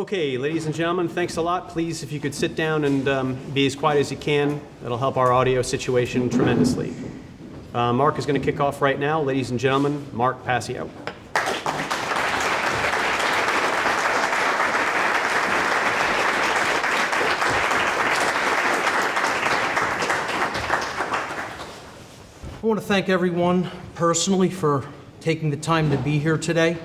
Okay, ladies and gentlemen, thanks a lot. Please, if you could sit down and be as quiet as you can, that'll help our audio situation tremendously. Mark is going to kick off right now. Ladies and gentlemen, Mark Passio. I want to thank everyone personally for taking the time to be here today.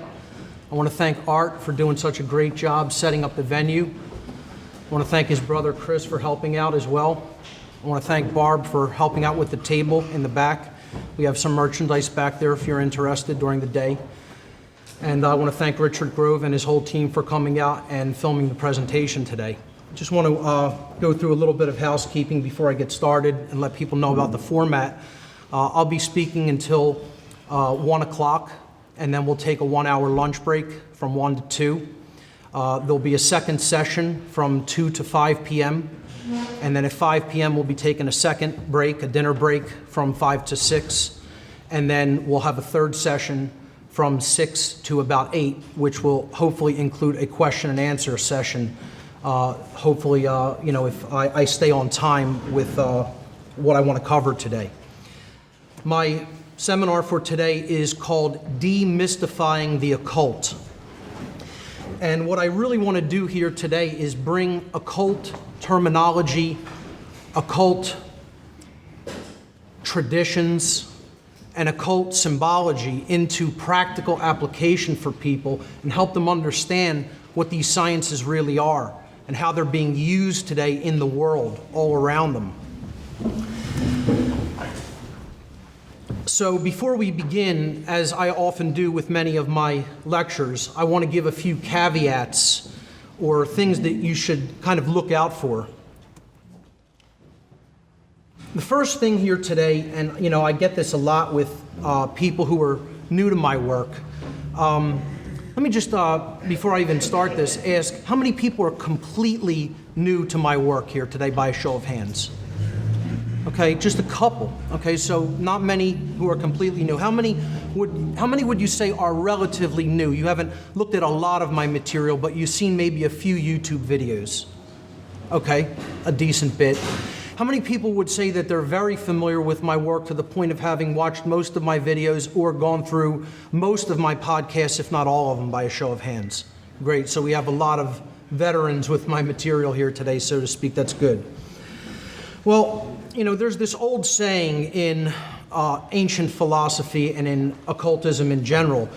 I want to thank Art for doing such a great job setting up the venue. I want to thank his brother Chris for helping out as well. I want to thank Barb for helping out with the table in the back. We have some merchandise back there if you're interested during the day. And I want to thank Richard Grove and his whole team for coming out and filming the presentation today. I just want to go through a little bit of housekeeping before I get started and let people know about the format. I'll be speaking until 1 o'clock, and then we'll take a 1-hour lunch break from 1 to 2. There'll be a second session from 2 to 5 p.m., and then at 5 p.m. we'll be taking a second break, a dinner break from 5 to 6, and then we'll have a third session from 6 to about 8, which will hopefully include a question and answer session. Hopefully, if I stay on time with what I want to cover today. My seminar for today is called Demystifying the Occult. And what I really want to do here today is bring occult terminology, occult traditions, and occult symbology into practical application for people and help them understand what these sciences really are and how they're being used today in the world all around them. So before we begin, as I often do with many of my lectures, I want to give a few caveats or things that you should kind of look out for. The first thing here today, and I get this a lot with people who are new to my work. Let me just, before I even start this, ask how many people are completely new to my work here today by a show of hands? Okay, just a couple. Okay, so not many who are completely new. How many would you say are relatively new? You haven't looked at a lot of my material, but you've seen maybe a few YouTube videos. Okay, a decent bit. How many people would say that they're very familiar with my work to the point of having watched most of my videos or gone through most of my podcasts, if not all of them, by a show of hands? Great, so we have a lot of veterans with my material here today, so to speak. That's good. Well, there's this old saying in ancient philosophy and in occultism in general.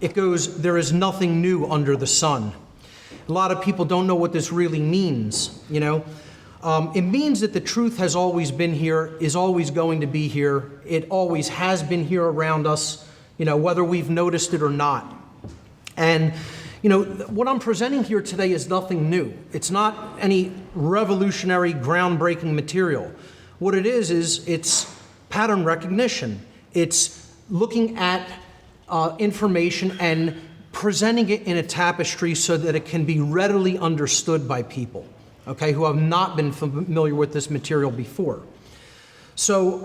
It goes, there is nothing new under the sun. A lot of people don't know what this really means, It means that the truth has always been here, is always going to be here. It always has been here around us, whether we've noticed it or not. And what I'm presenting here today is nothing new. It's not any revolutionary, groundbreaking material. What it is it's pattern recognition. It's looking at information and presenting it in a tapestry so that it can be readily understood by people, okay, who have not been familiar with this material before. So,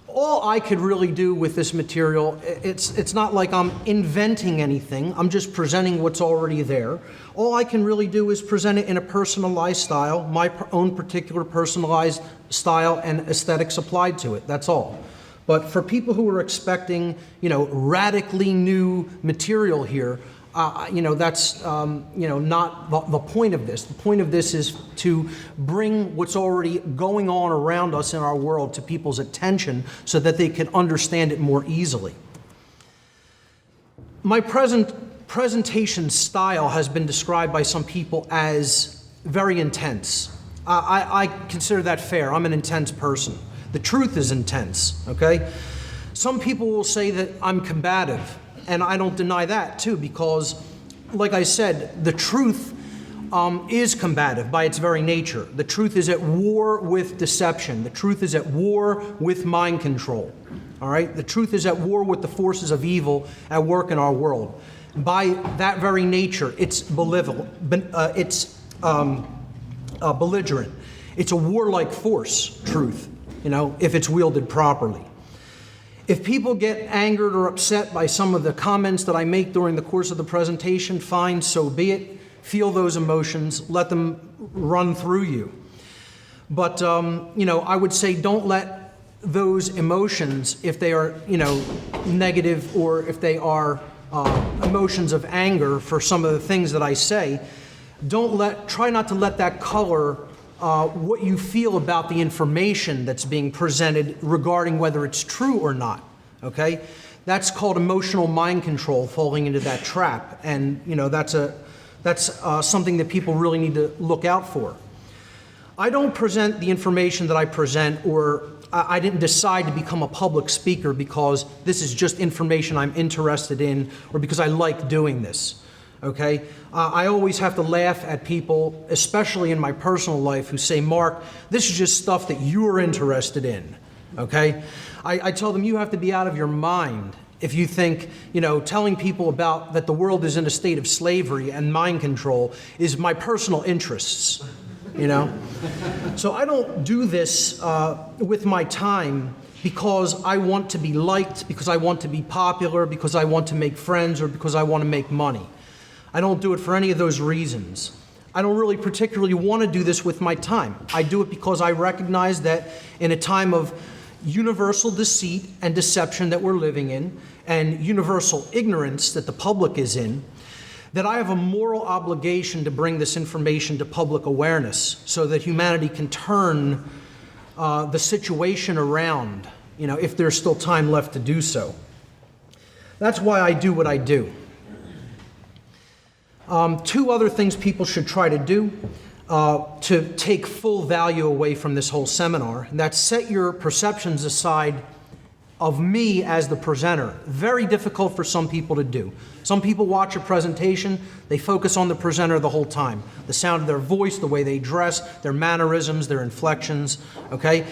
all I could really do with this material, it's not like I'm inventing anything. I'm just presenting what's already there. All I can really do is present it in a personalized style, my own particular personalized style and aesthetics applied to it. That's all. But for people who are expecting, radically new material here, that's not the point of this. The point of this is to bring what's already going on around us in our world to people's attention so that they can understand it more easily. My presentation style has been described by some people as very intense. I consider that fair. I'm an intense person. The truth is intense, okay? Some people will say that I'm combative. And I don't deny that, too, because, like I said, the truth is combative by its very nature. The truth is at war with deception. The truth is at war with mind control. All right? The truth is at war with the forces of evil at work in our world. By that very nature, it's belligerent. It's a warlike force, truth, if it's wielded properly. If people get angered or upset by some of the comments that I make during the course of the presentation, fine, so be it. feel those emotions, let them run through you. But, I would say don't let those emotions, if they are, negative, or if they are emotions of anger for some of the things that I say, try not to let that color what you feel about the information that's being presented regarding whether it's true or not, okay? That's called emotional mind control, falling into that trap. And, that's something that people really need to look out for. I don't present the information that I present, or I didn't decide to become a public speaker because this is just information I'm interested in or because I like doing this, okay? I always have to laugh at people, especially in my personal life, who say, Mark, this is just stuff that you're interested in, okay? I tell them, you have to be out of your mind if you think, telling people about that the world is in a state of slavery and mind control is my personal interests. So I don't do this with my time because I want to be liked, because I want to be popular, because I want to make friends, or because I want to make money. I don't do it for any of those reasons. I don't really particularly want to do this with my time. I do it because I recognize that in a time of universal deceit and deception that we're living in, and universal ignorance that the public is in, that I have a moral obligation to bring this information to public awareness so that humanity can turn the situation around, if there's still time left to do so. That's why I do what I do. Two other things people should try to do to take full value away from this whole seminar, and that's set your perceptions aside of me as the presenter. Very difficult for some people to do. Some people watch a presentation, they focus on the presenter the whole time. The sound of their voice, the way they dress, their mannerisms, their inflections, okay?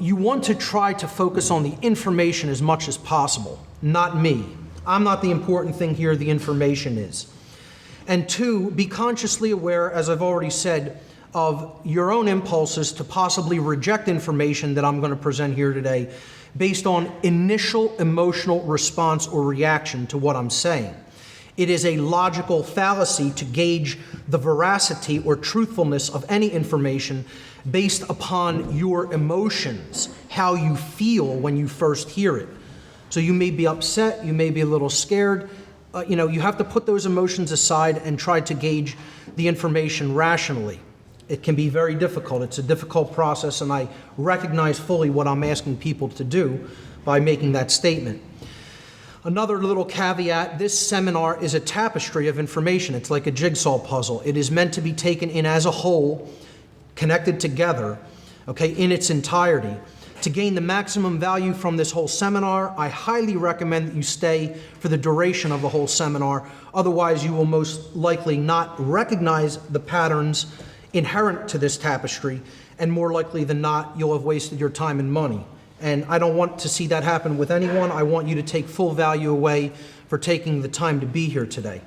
You want to try to focus on the information as much as possible, not me. I'm not the important thing here, the information is. And two, be consciously aware, as I've already said, of your own impulses to possibly reject information that I'm going to present here today based on initial emotional response or reaction to what I'm saying. It is a logical fallacy to gauge the veracity or truthfulness of any information based upon your emotions, how you feel when you first hear it. So you may be upset, you may be a little scared. You have to put those emotions aside and try to gauge the information rationally. It can be very difficult. It's a difficult process, and I recognize fully what I'm asking people to do by making that statement. Another little caveat, this seminar is a tapestry of information. It's like a jigsaw puzzle. It is meant to be taken in as a whole, connected together, okay, in its entirety. To gain the maximum value from this whole seminar, I highly recommend that you stay for the duration of the whole seminar. Otherwise, you will most likely not recognize the patterns inherent to this tapestry, and more likely than not, you'll have wasted your time and money. And I don't want to see that happen with anyone. I want you to take full value away for taking the time to be here today.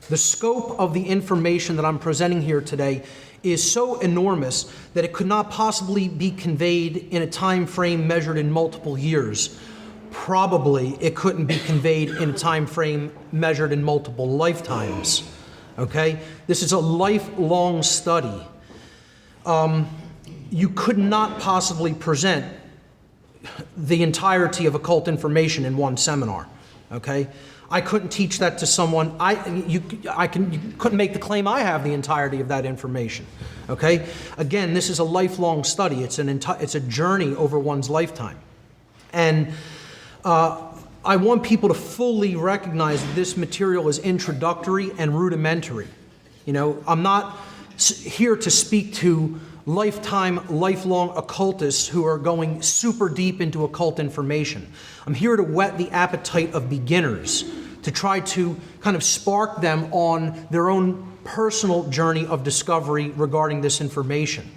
The scope of the information that I'm presenting here today is so enormous that it could not possibly be conveyed in a time frame measured in multiple years. Probably it couldn't be conveyed in a time frame measured in multiple lifetimes. Okay? This is a lifelong study. You could not possibly present the entirety of occult information in one seminar. Okay? I couldn't teach that to someone. You couldn't make the claim I have the entirety of that information. Okay? Again, this is a lifelong study. It's a journey over one's lifetime. And I want people to fully recognize that this material is introductory and rudimentary. I'm not here to speak to lifelong occultists who are going super deep into occult information. I'm here to whet the appetite of beginners, to try to kind of spark them on their own personal journey of discovery regarding this information.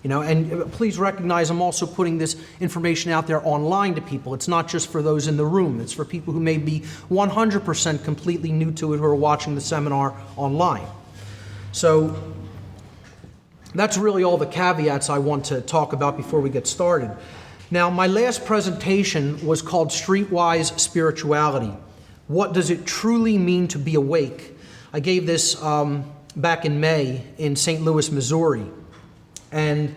And please recognize I'm also putting this information out there online to people. It's not just for those in the room. It's for people who may be 100% completely new to it who are watching the seminar online. So that's really all the caveats I want to talk about before we get started. Now, my last presentation was called Streetwise Spirituality. What does it truly mean to be awake? I gave this back in May in St. Louis, Missouri. And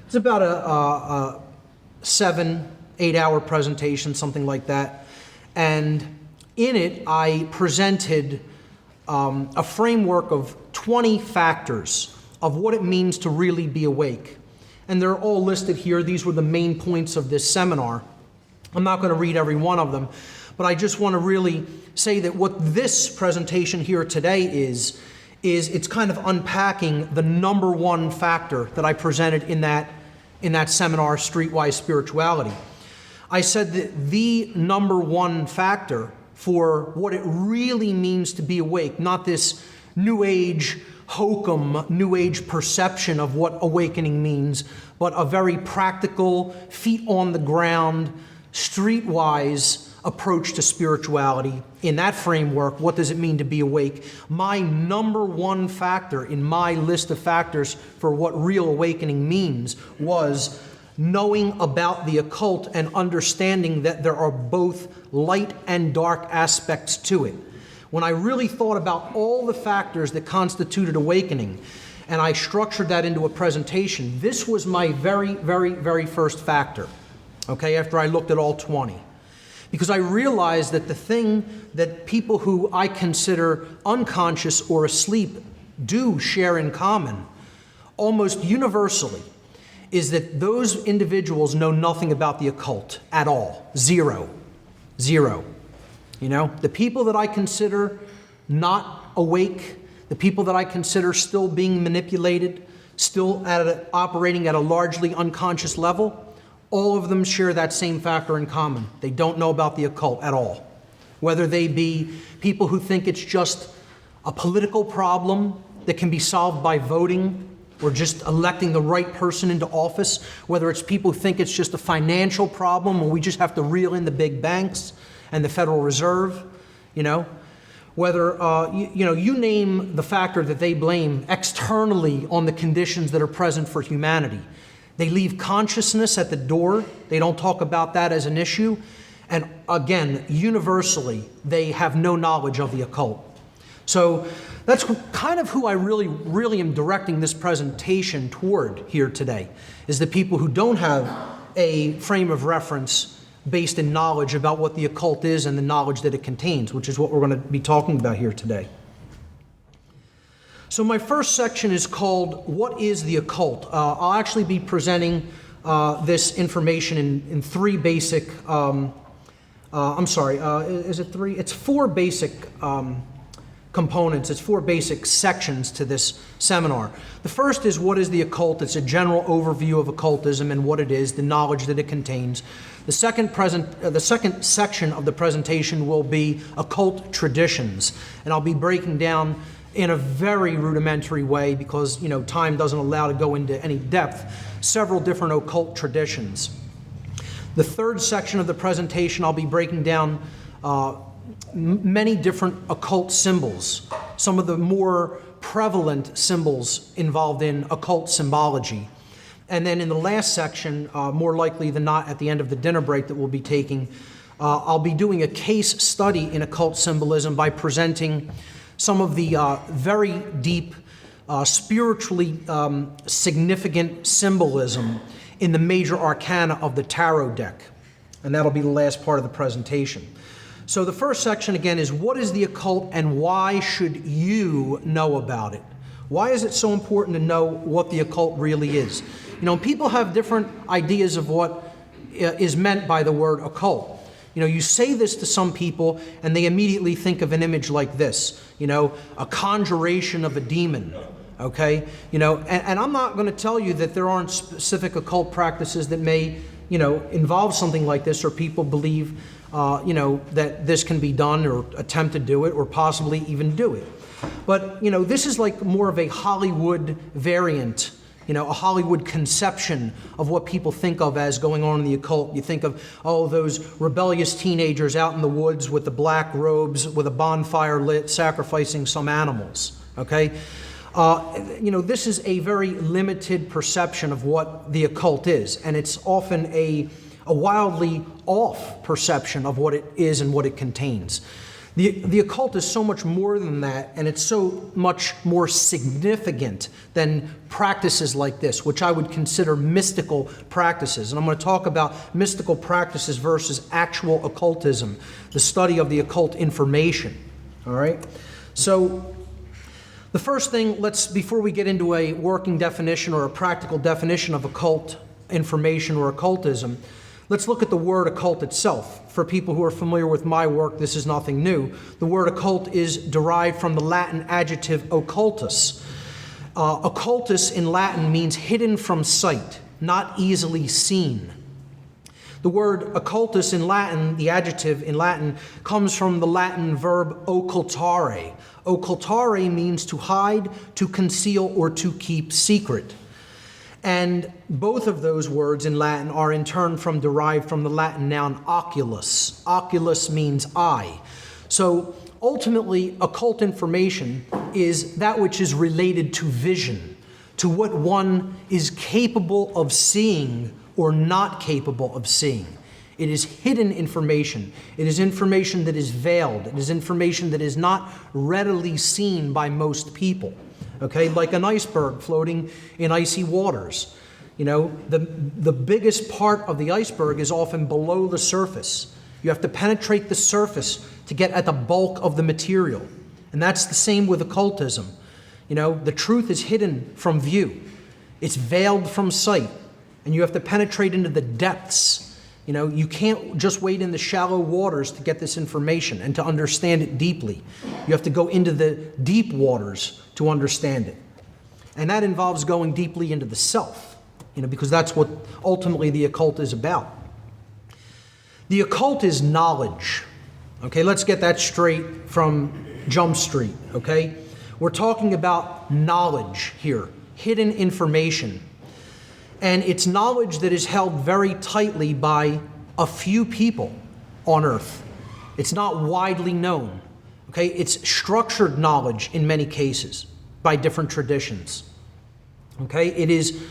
it's about a 7-8 hour presentation, something like that. And in it, I presented a framework of 20 factors of what it means to really be awake. And they're all listed here. These were the main points of this seminar. I'm not going to read every one of them, but I just want to really say that what this presentation here today is it's kind of unpacking the number one factor that I presented in that seminar, Streetwise Spirituality. I said that the number one factor for what it really means to be awake, not this New Age hokum, New Age perception of what awakening means, but a very practical, feet on the ground, streetwise approach to spirituality. In that framework, what does it mean to be awake? My number one factor in my list of factors for what real awakening means was knowing about the occult and understanding that there are both light and dark aspects to it. When I really thought about all the factors that constituted awakening, and I structured that into a presentation, this was my very, very, very first factor, okay, after I looked at all 20. Because I realized that the thing that people who I consider unconscious or asleep do share in common, almost universally, is that those individuals know nothing about the occult at all. Zero. You know, the people that I consider not awake, the people that I consider still being manipulated, still operating at a largely unconscious level, all of them share that same factor in common. They don't know about the occult at all. Whether they be people who think it's just a political problem that can be solved by voting or just electing the right person into office, whether it's people who think it's just a financial problem and we just have to reel in the big banks and the Federal Reserve, you know, whether, you name the factor that they blame externally on the conditions that are present for humanity. They leave consciousness at the door. They don't talk about that as an issue. And again, universally, they have no knowledge of the occult. So that's kind of who I really am directing this presentation toward here today, is the people who don't have a frame of reference based in knowledge about what the occult is and the knowledge that it contains, which is what we're going to be talking about here today. So my first section is called, What is the Occult? I'll actually be presenting this information in three basic, is it three? It's four basic components. It's four basic sections to this seminar. The first is, what is the occult? It's a general overview of occultism and what it is, the knowledge that it contains. The second section of the presentation will be occult traditions, and I'll be breaking down in a very rudimentary way, because time doesn't allow to go into any depth, several different occult traditions. The third section of the presentation, I'll be breaking down many different occult symbols, some of the more prevalent symbols involved in occult symbology. And then in the last section, more likely than not at the end of the dinner break that we'll be taking, I'll be doing a case study in occult symbolism by presenting some of the very deep, spiritually significant symbolism in the major arcana of the tarot deck. And that'll be the last part of the presentation. So the first section, again, is what is the occult and why should you know about it? Why is it so important to know what the occult really is? People have different ideas of what is meant by the word occult. You say this to some people and they immediately think of an image like this, a conjuration of a demon, okay? And I'm not going to tell you that there aren't specific occult practices that may, involve something like this, or people believe, that this can be done or attempt to do it or possibly even do it. But, this is like more of a Hollywood variant, a Hollywood conception of what people think of as going on in the occult. You think of, those rebellious teenagers out in the woods with the black robes, with a bonfire lit, sacrificing some animals, okay? This is a very limited perception of what the occult is, and it's often a wildly off perception of what it is and what it contains. The occult is so much more than that, and it's so much more significant than practices like this, which I would consider mystical practices. And I'm going to talk about mystical practices versus actual occultism, the study of the occult information. All right? So the first thing, before we get into a working definition or a practical definition of occult information or occultism, let's look at the word occult itself. For people who are familiar with my work, this is nothing new. The word occult is derived from the Latin adjective occultus. Occultus in Latin means hidden from sight, not easily seen. The word occultus in Latin, the adjective in Latin, comes from the Latin verb occultare. Occultare means to hide, to conceal, or to keep secret. And both of those words in Latin are in turn derived from the Latin noun oculus. Oculus means eye. So ultimately, occult information is that which is related to vision, to what one is capable of seeing or not capable of seeing. It is hidden information. It is information that is veiled. It is information that is not readily seen by most people. Okay, like an iceberg floating in icy waters. You know, the biggest part of the iceberg is often below the surface. You have to penetrate the surface to get at the bulk of the material. And that's the same with occultism. You know, the truth is hidden from view. It's veiled from sight. And you have to penetrate into the depths. You know, you can't just wade in the shallow waters to get this information and to understand it deeply. You have to go into the deep waters to understand it. And that involves going deeply into the self, you know, because that's what ultimately the occult is about. The occult is knowledge. Okay, let's get that straight from Jump Street, okay? We're talking about knowledge here, hidden information. And it's knowledge that is held very tightly by a few people on earth. It's not widely known. Okay, it's structured knowledge in many cases by different traditions. Okay, it is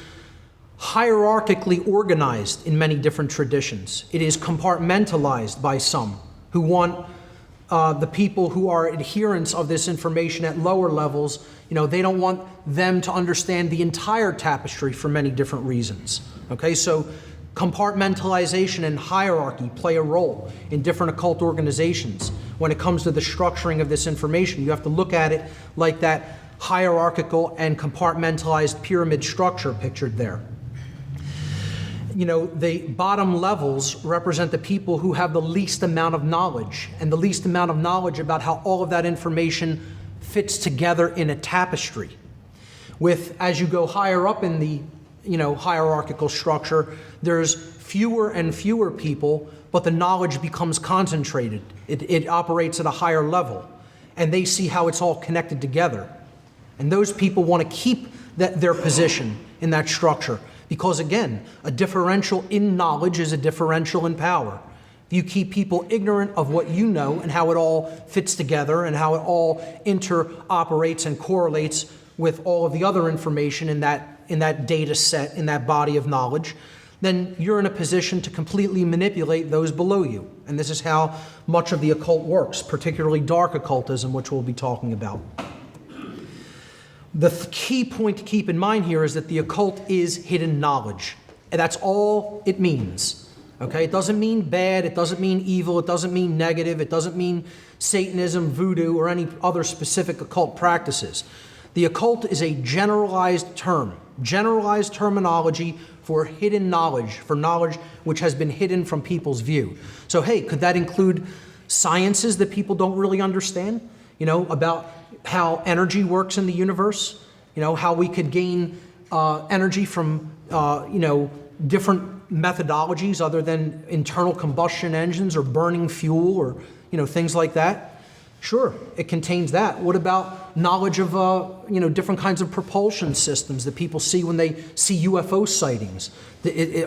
hierarchically organized in many different traditions. It is compartmentalized by some who want the people who are adherents of this information at lower levels, you know, they don't want them to understand the entire tapestry for many different reasons. Okay, so compartmentalization and hierarchy play a role in different occult organizations. When it comes to the structuring of this information, you have to look at it like that hierarchical and compartmentalized pyramid structure pictured there. You know, the bottom levels represent the people who have the least amount of knowledge, and the least amount of knowledge about how all of that information fits together in a tapestry. As you go higher up in the, you know, hierarchical structure, there's fewer and fewer people, but the knowledge becomes concentrated. It operates at a higher level, and they see how it's all connected together. And those people want to keep their position in that structure. Because again, a differential in knowledge is a differential in power. If you keep people ignorant of what you know and how it all fits together and how it all interoperates and correlates with all of the other information in that data set, in that body of knowledge, then you're in a position to completely manipulate those below you. And this is how much of the occult works, particularly dark occultism, which we'll be talking about. The key point to keep in mind here is that the occult is hidden knowledge. And that's all it means. Okay? It doesn't mean bad, it doesn't mean evil, it doesn't mean negative, it doesn't mean Satanism, voodoo, or any other specific occult practices. The occult is a generalized term, generalized terminology for hidden knowledge, for knowledge which has been hidden from people's view. So hey, could that include sciences that people don't really understand? You know, about how energy works in the universe, you know, how we could gain energy from, you know, different methodologies other than internal combustion engines or burning fuel or, you know, things like that. Sure, it contains that. What about knowledge of, you know, different kinds of propulsion systems that people see when they see UFO sightings?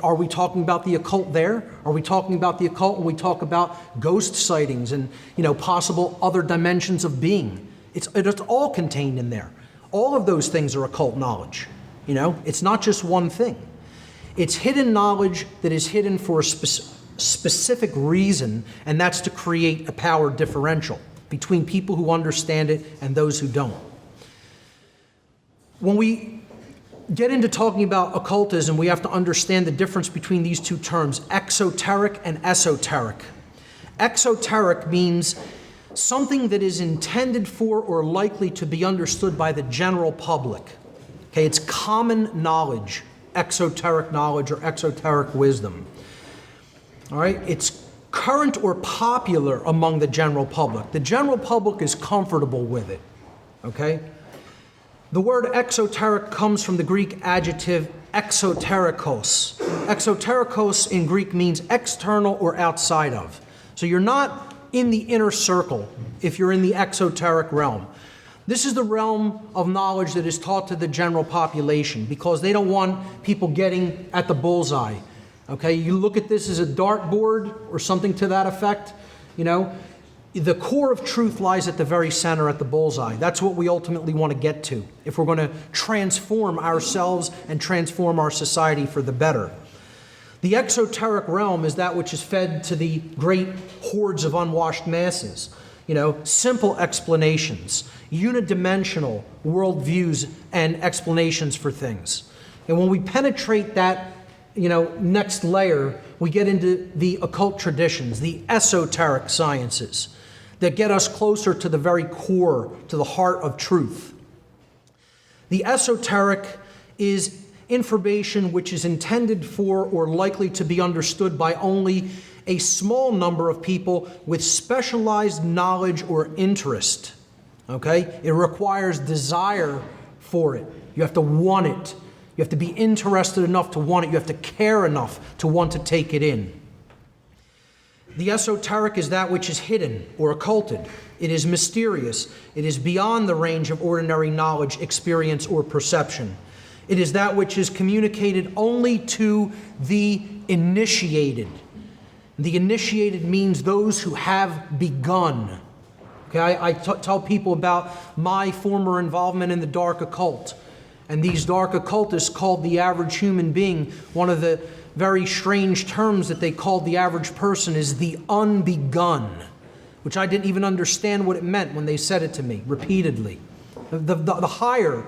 Are we talking about the occult there? Are we talking about the occult when we talk about ghost sightings and, you know, possible other dimensions of being? It's all contained in there. All of those things are occult knowledge. You know, it's not just one thing. It's hidden knowledge that is hidden for a specific reason, and that's to create a power differential. between people who understand it and those who don't. When we get into talking about occultism, we have to understand the difference between these two terms, exoteric and esoteric. Exoteric means something that is intended for or likely to be understood by the general public. Okay, it's common knowledge, exoteric knowledge or exoteric wisdom. All right, it's current or popular among the general public. The general public is comfortable with it. Okay? The word exoteric comes from the Greek adjective exoterikos. Exoterikos in Greek means external or outside of. So you're not in the inner circle if you're in the exoteric realm. This is the realm of knowledge that is taught to the general population because they don't want people getting at the bullseye. Okay, you look at this as a dartboard or something to that effect, you know. The core of truth lies at the very center, at the bullseye. That's what we ultimately want to get to if we're going to transform ourselves and transform our society for the better. The exoteric realm is that which is fed to the great hordes of unwashed masses. You know, simple explanations, unidimensional worldviews and explanations for things. And when we penetrate that, you know, next layer, we get into the occult traditions, the esoteric sciences that get us closer to the very core, to the heart of truth. The esoteric is information which is intended for or likely to be understood by only a small number of people with specialized knowledge or interest. Okay? It requires desire for it. You have to want it. You have to be interested enough to want it. You have to care enough to want to take it in. The esoteric is that which is hidden or occulted. It is mysterious. It is beyond the range of ordinary knowledge, experience, or perception. It is that which is communicated only to the initiated. The initiated means those who have begun. Okay, I tell people about my former involvement in the dark occult. And these dark occultists called the average human being, one of the very strange terms that they called the average person is the unbegun, which I didn't even understand what it meant when they said it to me repeatedly. The higher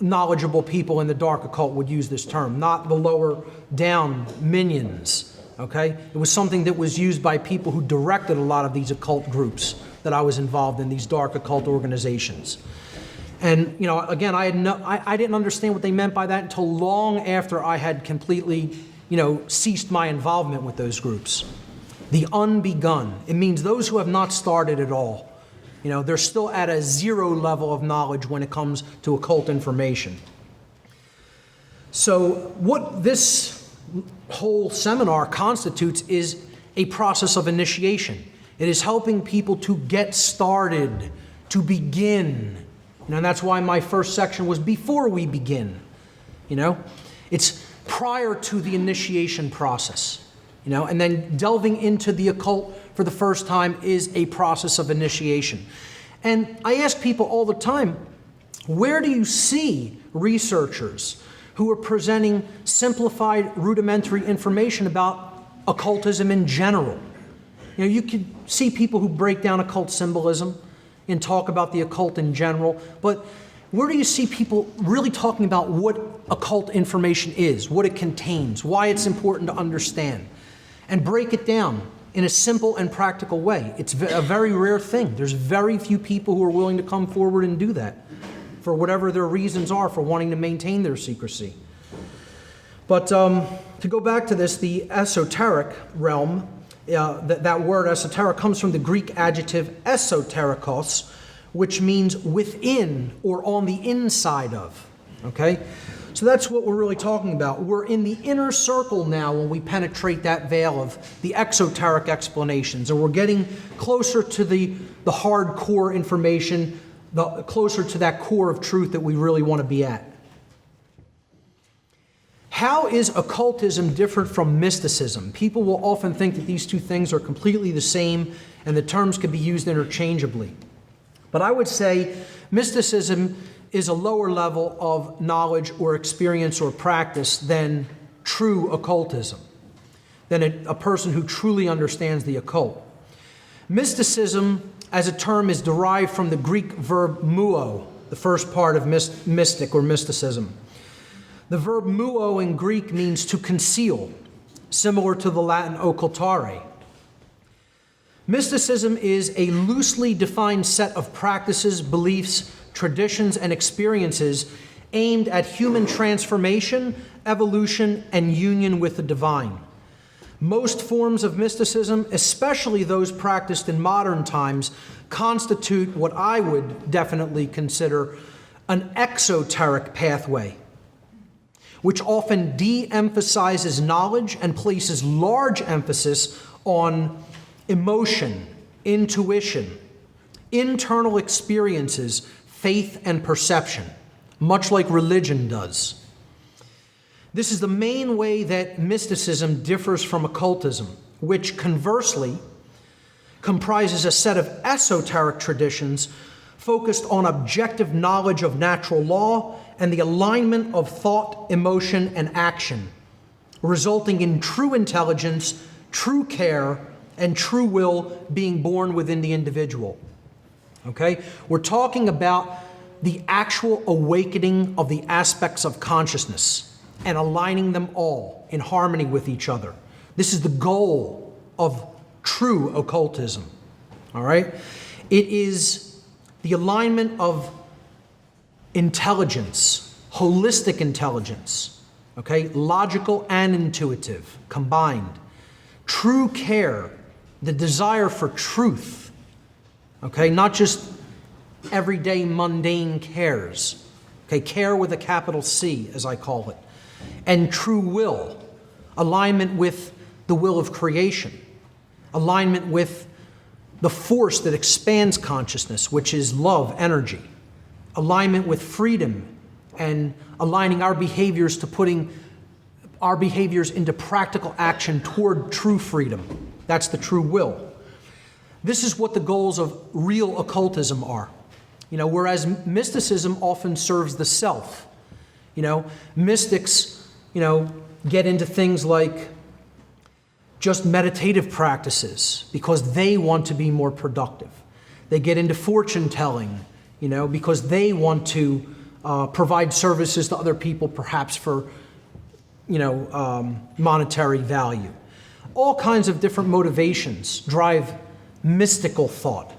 knowledgeable people in the dark occult would use this term, not the lower down minions. Okay? It was something that was used by people who directed a lot of these occult groups that I was involved in, these dark occult organizations. And, you know, again, I didn't understand what they meant by that until long after I had completely, you know, ceased my involvement with those groups. The unbegun. It means those who have not started at all. You know, they're still at a zero level of knowledge when it comes to occult information. So what this whole seminar constitutes is a process of initiation. It is helping people to get started, to begin. You know, and that's why my first section was before we begin. You know, it's prior to the initiation process. You know, and then delving into the occult for the first time is a process of initiation. And I ask people all the time, where do you see researchers who are presenting simplified, rudimentary information about occultism in general? You know, you could see people who break down occult symbolism and talk about the occult in general, but where do you see people really talking about what occult information is, what it contains, why it's important to understand, and break it down in a simple and practical way? It's a very rare thing. There's very few people who are willing to come forward and do that for whatever their reasons are for wanting to maintain their secrecy. But to go back to this, the esoteric realm, that word esoteric comes from the Greek adjective esoterikos, which means within or on the inside of. Okay? So that's what we're really talking about. We're in the inner circle now when we penetrate that veil of the exoteric explanations, and we're getting closer to the hardcore information, closer to that core of truth that we really want to be at. How is occultism different from mysticism? People will often think that these two things are completely the same and the terms can be used interchangeably. But I would say mysticism is a lower level of knowledge or experience or practice than true occultism, than a person who truly understands the occult. Mysticism, as a term is derived from the Greek verb muo, the first part of mystic or mysticism. The verb muo in Greek means to conceal, similar to the Latin occultare. Mysticism is a loosely defined set of practices, beliefs, traditions, and experiences aimed at human transformation, evolution, and union with the divine. Most forms of mysticism, especially those practiced in modern times, constitute what I would definitely consider an exoteric pathway, which often de-emphasizes knowledge and places large emphasis on emotion, intuition, internal experiences, faith, and perception, much like religion does. This is the main way that mysticism differs from occultism, which conversely comprises a set of esoteric traditions focused on objective knowledge of natural law and the alignment of thought, emotion, and action, resulting in true intelligence, true care, and true will being born within the individual. Okay? We're talking about the actual awakening of the aspects of consciousness and aligning them all in harmony with each other. This is the goal of true occultism. All right? It is the alignment of intelligence, holistic intelligence, okay? Logical and intuitive combined. True care, the desire for truth, okay? Not just everyday mundane cares, okay? Care with a capital C, as I call it. And true will, alignment with the will of creation, alignment with the force that expands consciousness, which is love, energy, alignment with freedom, and aligning our behaviors to putting our behaviors into practical action toward true freedom. That's the true will. This is what the goals of real occultism are. Whereas mysticism often serves the self. Mystics, get into things like just meditative practices because they want to be more productive. They get into fortune telling, because they want to provide services to other people, perhaps for, monetary value. All kinds of different motivations drive mystical thought.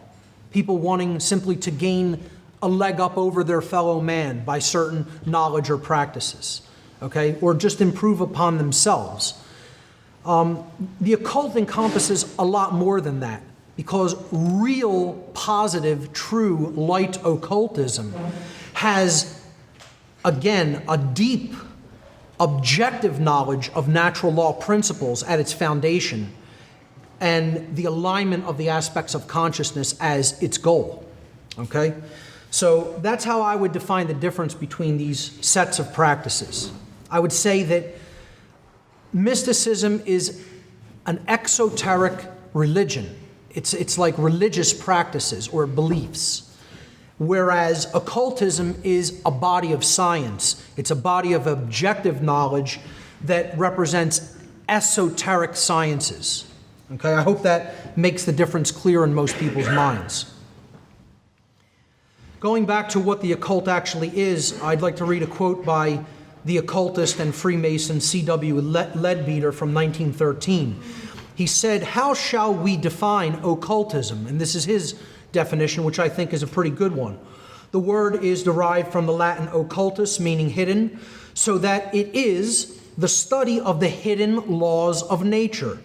People wanting simply to gain a leg up over their fellow man by certain knowledge or practices, okay? Or just improve upon themselves. The occult encompasses a lot more than that, because real, positive, true, light occultism has, again, a deep, objective knowledge of natural law principles at its foundation, and the alignment of the aspects of consciousness as its goal, okay? So that's how I would define the difference between these sets of practices. I would say that mysticism is an exoteric religion. It's like religious practices or beliefs, whereas occultism is a body of science. It's a body of objective knowledge that represents esoteric sciences. Okay, I hope that makes the difference clear in most people's minds. Going back to what the occult actually is, I'd like to read a quote by the occultist and Freemason C.W. Leadbeater from 1913. He said, "How shall we define occultism?" And this is his definition, which I think is a pretty good one. The word is derived from the Latin occultus, meaning hidden, so that it is the study of the hidden laws of nature.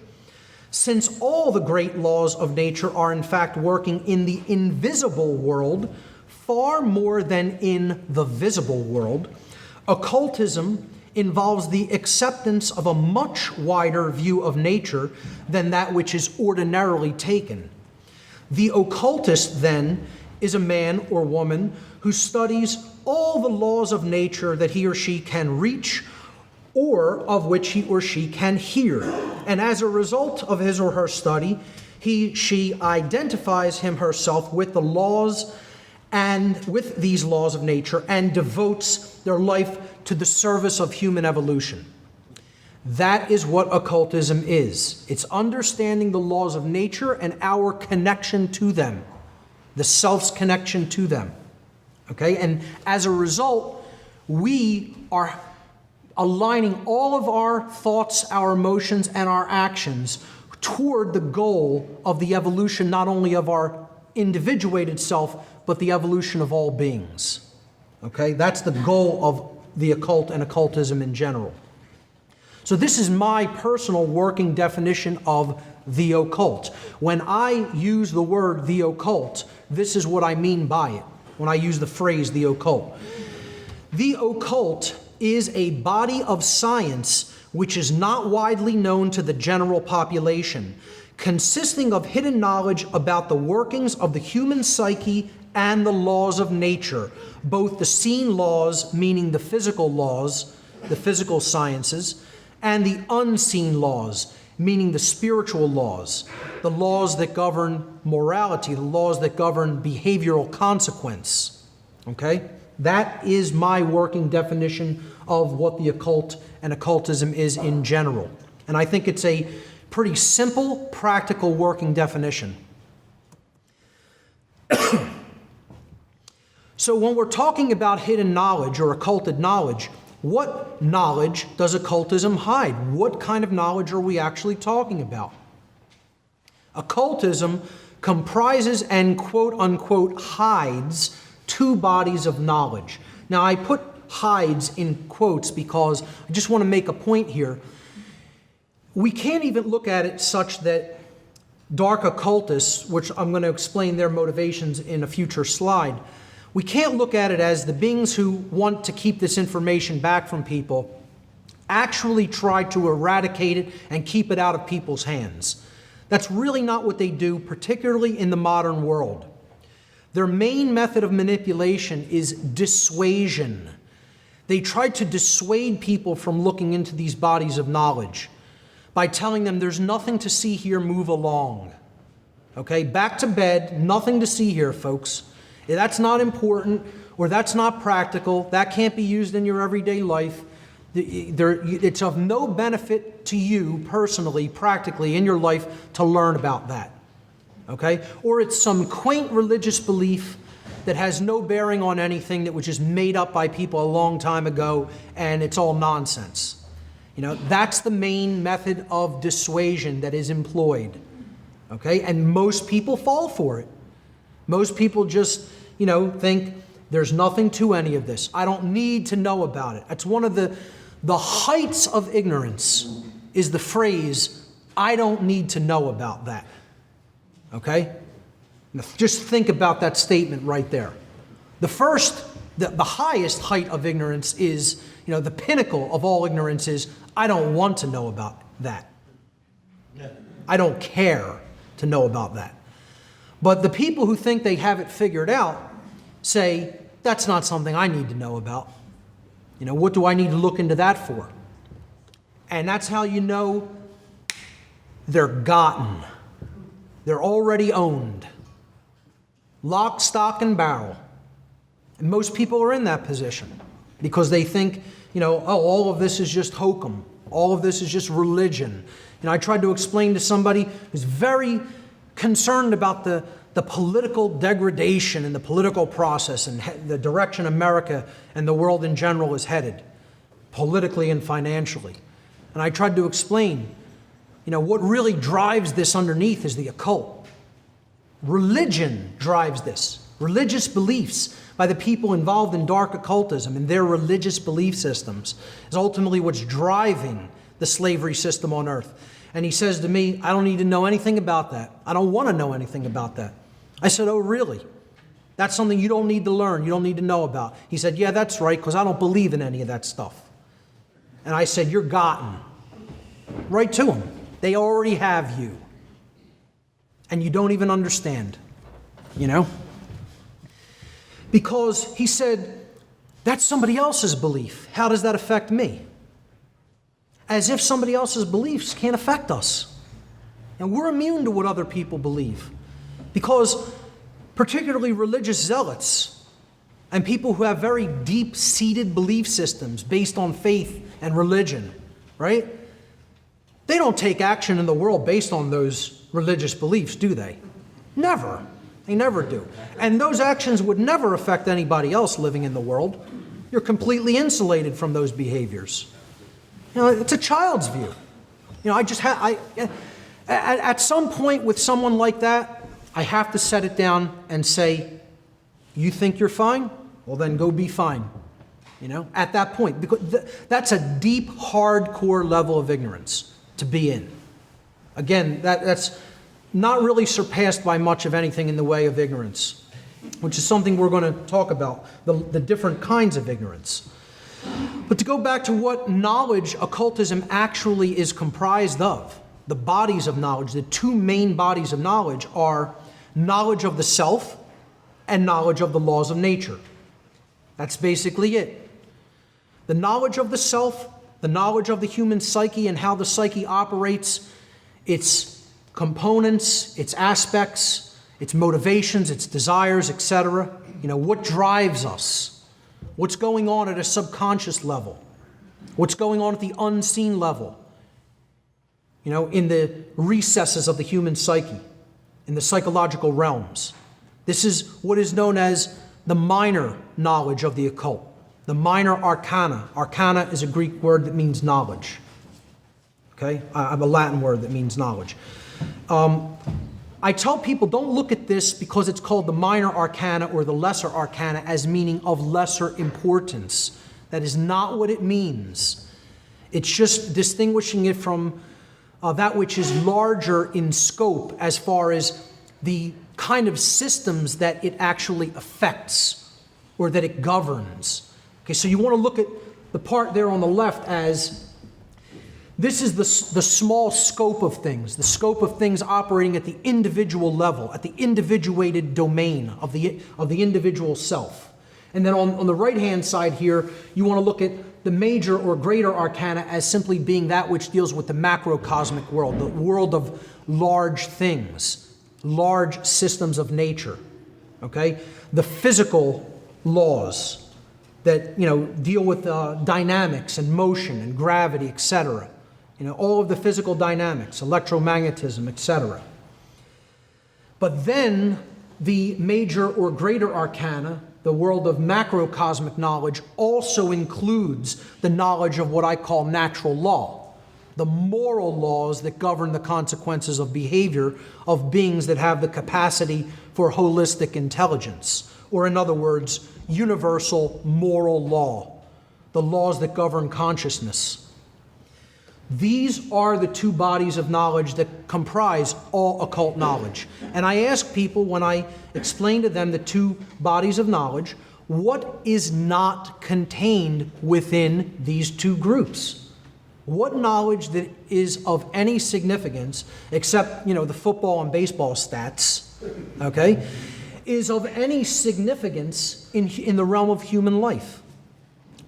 Since all the great laws of nature are in fact working in the invisible world far more than in the visible world, occultism involves the acceptance of a much wider view of nature than that which is ordinarily taken. The occultist, then, is a man or woman who studies all the laws of nature that he or she can reach or of which he or she can hear. And as a result of his or her study, she identifies him herself with the laws and with these laws of nature and devotes their life to the service of human evolution. That is what occultism is. It's understanding the laws of nature and our connection to them. the self's connection to them. Okay? And as a result, we are aligning all of our thoughts, our emotions, and our actions toward the goal of the evolution not only of our individuated self, but the evolution of all beings. Okay? That's the goal of the occult and occultism in general. So this is my personal working definition of the occult. When I use the word the occult, this is what I mean by it, when I use the phrase the occult. The occult is a body of science which is not widely known to the general population, consisting of hidden knowledge about the workings of the human psyche and the laws of nature, both the seen laws, meaning the physical laws, the physical sciences, and the unseen laws, meaning the spiritual laws, the laws that govern morality, the laws that govern behavioral consequence. Okay? That is my working definition of what the occult and occultism is in general. And I think it's a pretty simple, practical working definition. So when we're talking about hidden knowledge or occulted knowledge, what knowledge does occultism hide? What kind of knowledge are we actually talking about? Occultism comprises and quote-unquote hides two bodies of knowledge. Now, I put hides in quotes because I just want to make a point here. We can't even look at it such that dark occultists, which I'm going to explain their motivations in a future slide, we can't look at it as the beings who want to keep this information back from people actually try to eradicate it and keep it out of people's hands. That's really not what they do, particularly in the modern world. Their main method of manipulation is dissuasion. They try to dissuade people from looking into these bodies of knowledge by telling them there's nothing to see here, move along. Okay, back to bed, nothing to see here, folks. That's not important, or that's not practical, that can't be used in your everyday life. It's of no benefit to you personally, practically in your life to learn about that. Okay? Or it's some quaint religious belief that has no bearing on anything, that was just made up by people a long time ago, and it's all nonsense. You know, that's the main method of dissuasion that is employed. Okay? And most people fall for it. Most people just, think there's nothing to any of this. I don't need to know about it. It's one of the heights of ignorance is the phrase, I don't need to know about that. Okay? Now, just think about that statement right there. The highest height of ignorance is, the pinnacle of all ignorance is, I don't want to know about that. I don't care to know about that. But the people who think they have it figured out say, that's not something I need to know about. What do I need to look into that for? And that's how you know they're gotten. They're already owned. Lock, stock, and barrel. And most people are in that position because they think, all of this is just hokum. All of this is just religion. I tried to explain to somebody who's very concerned about the political degradation and the political process and the direction America and the world in general is headed, politically and financially. And I tried to explain, what really drives this underneath is the occult. Religion drives this. Religious beliefs by the people involved in dark occultism and their religious belief systems is ultimately what's driving the slavery system on earth. And he says to me, I don't need to know anything about that. I don't want to know anything about that. I said, oh, really? That's something you don't need to learn, you don't need to know about. He said, yeah, that's right, because I don't believe in any of that stuff. And I said, you're gotten. Right to them. They already have you. And you don't even understand, Because he said, that's somebody else's belief. How does that affect me? As if somebody else's beliefs can't affect us. And we're immune to what other people believe. Because particularly religious zealots and people who have very deep-seated belief systems based on faith and religion, right? They don't take action in the world based on those religious beliefs, do they? Never. They never do. And those actions would never affect anybody else living in the world. You're completely insulated from those behaviors. It's a child's view. At some point with someone like that, I have to set it down and say, you think you're fine? Well, then go be fine. At that point, because that's a deep, hardcore level of ignorance to be in. Again, that's not really surpassed by much of anything in the way of ignorance, which is something we're going to talk about, the different kinds of ignorance. But to go back to what knowledge occultism actually is comprised of, the bodies of knowledge, the two main bodies of knowledge are knowledge of the self and knowledge of the laws of nature. That's basically it. The knowledge of the self, the knowledge of the human psyche and how the psyche operates, its components, its aspects, its motivations, its desires, etc. What drives us? What's going on at a subconscious level? What's going on at the unseen level? In the recesses of the human psyche, in the psychological realms. This is what is known as the minor knowledge of the occult, the minor arcana. Arcana is a Greek word that means knowledge. Okay? I have a Latin word that means knowledge. I tell people don't look at this because it's called the minor arcana or the lesser arcana as meaning of lesser importance. That is not what it means. It's just distinguishing it from that which is larger in scope as far as the kind of systems that it actually affects or that it governs. Okay, so you want to look at the part there on the left as this is the small scope of things, the scope of things operating at the individual level, at the individuated domain of the individual self. And then on the right-hand side here, you want to look at the major or greater arcana as simply being that which deals with the macrocosmic world, the world of large things, large systems of nature, okay? The physical laws that, deal with dynamics and motion and gravity, etc. All of the physical dynamics, electromagnetism, etc. But then the major or greater arcana, the world of macrocosmic knowledge, also includes the knowledge of what I call natural law, the moral laws that govern the consequences of behavior of beings that have the capacity for holistic intelligence, or in other words, universal moral law, the laws that govern consciousness. These are the two bodies of knowledge that comprise all occult knowledge. And I ask people when I explain to them the two bodies of knowledge, what is not contained within these two groups? What knowledge that is of any significance, except, the football and baseball stats, okay, is of any significance in the realm of human life?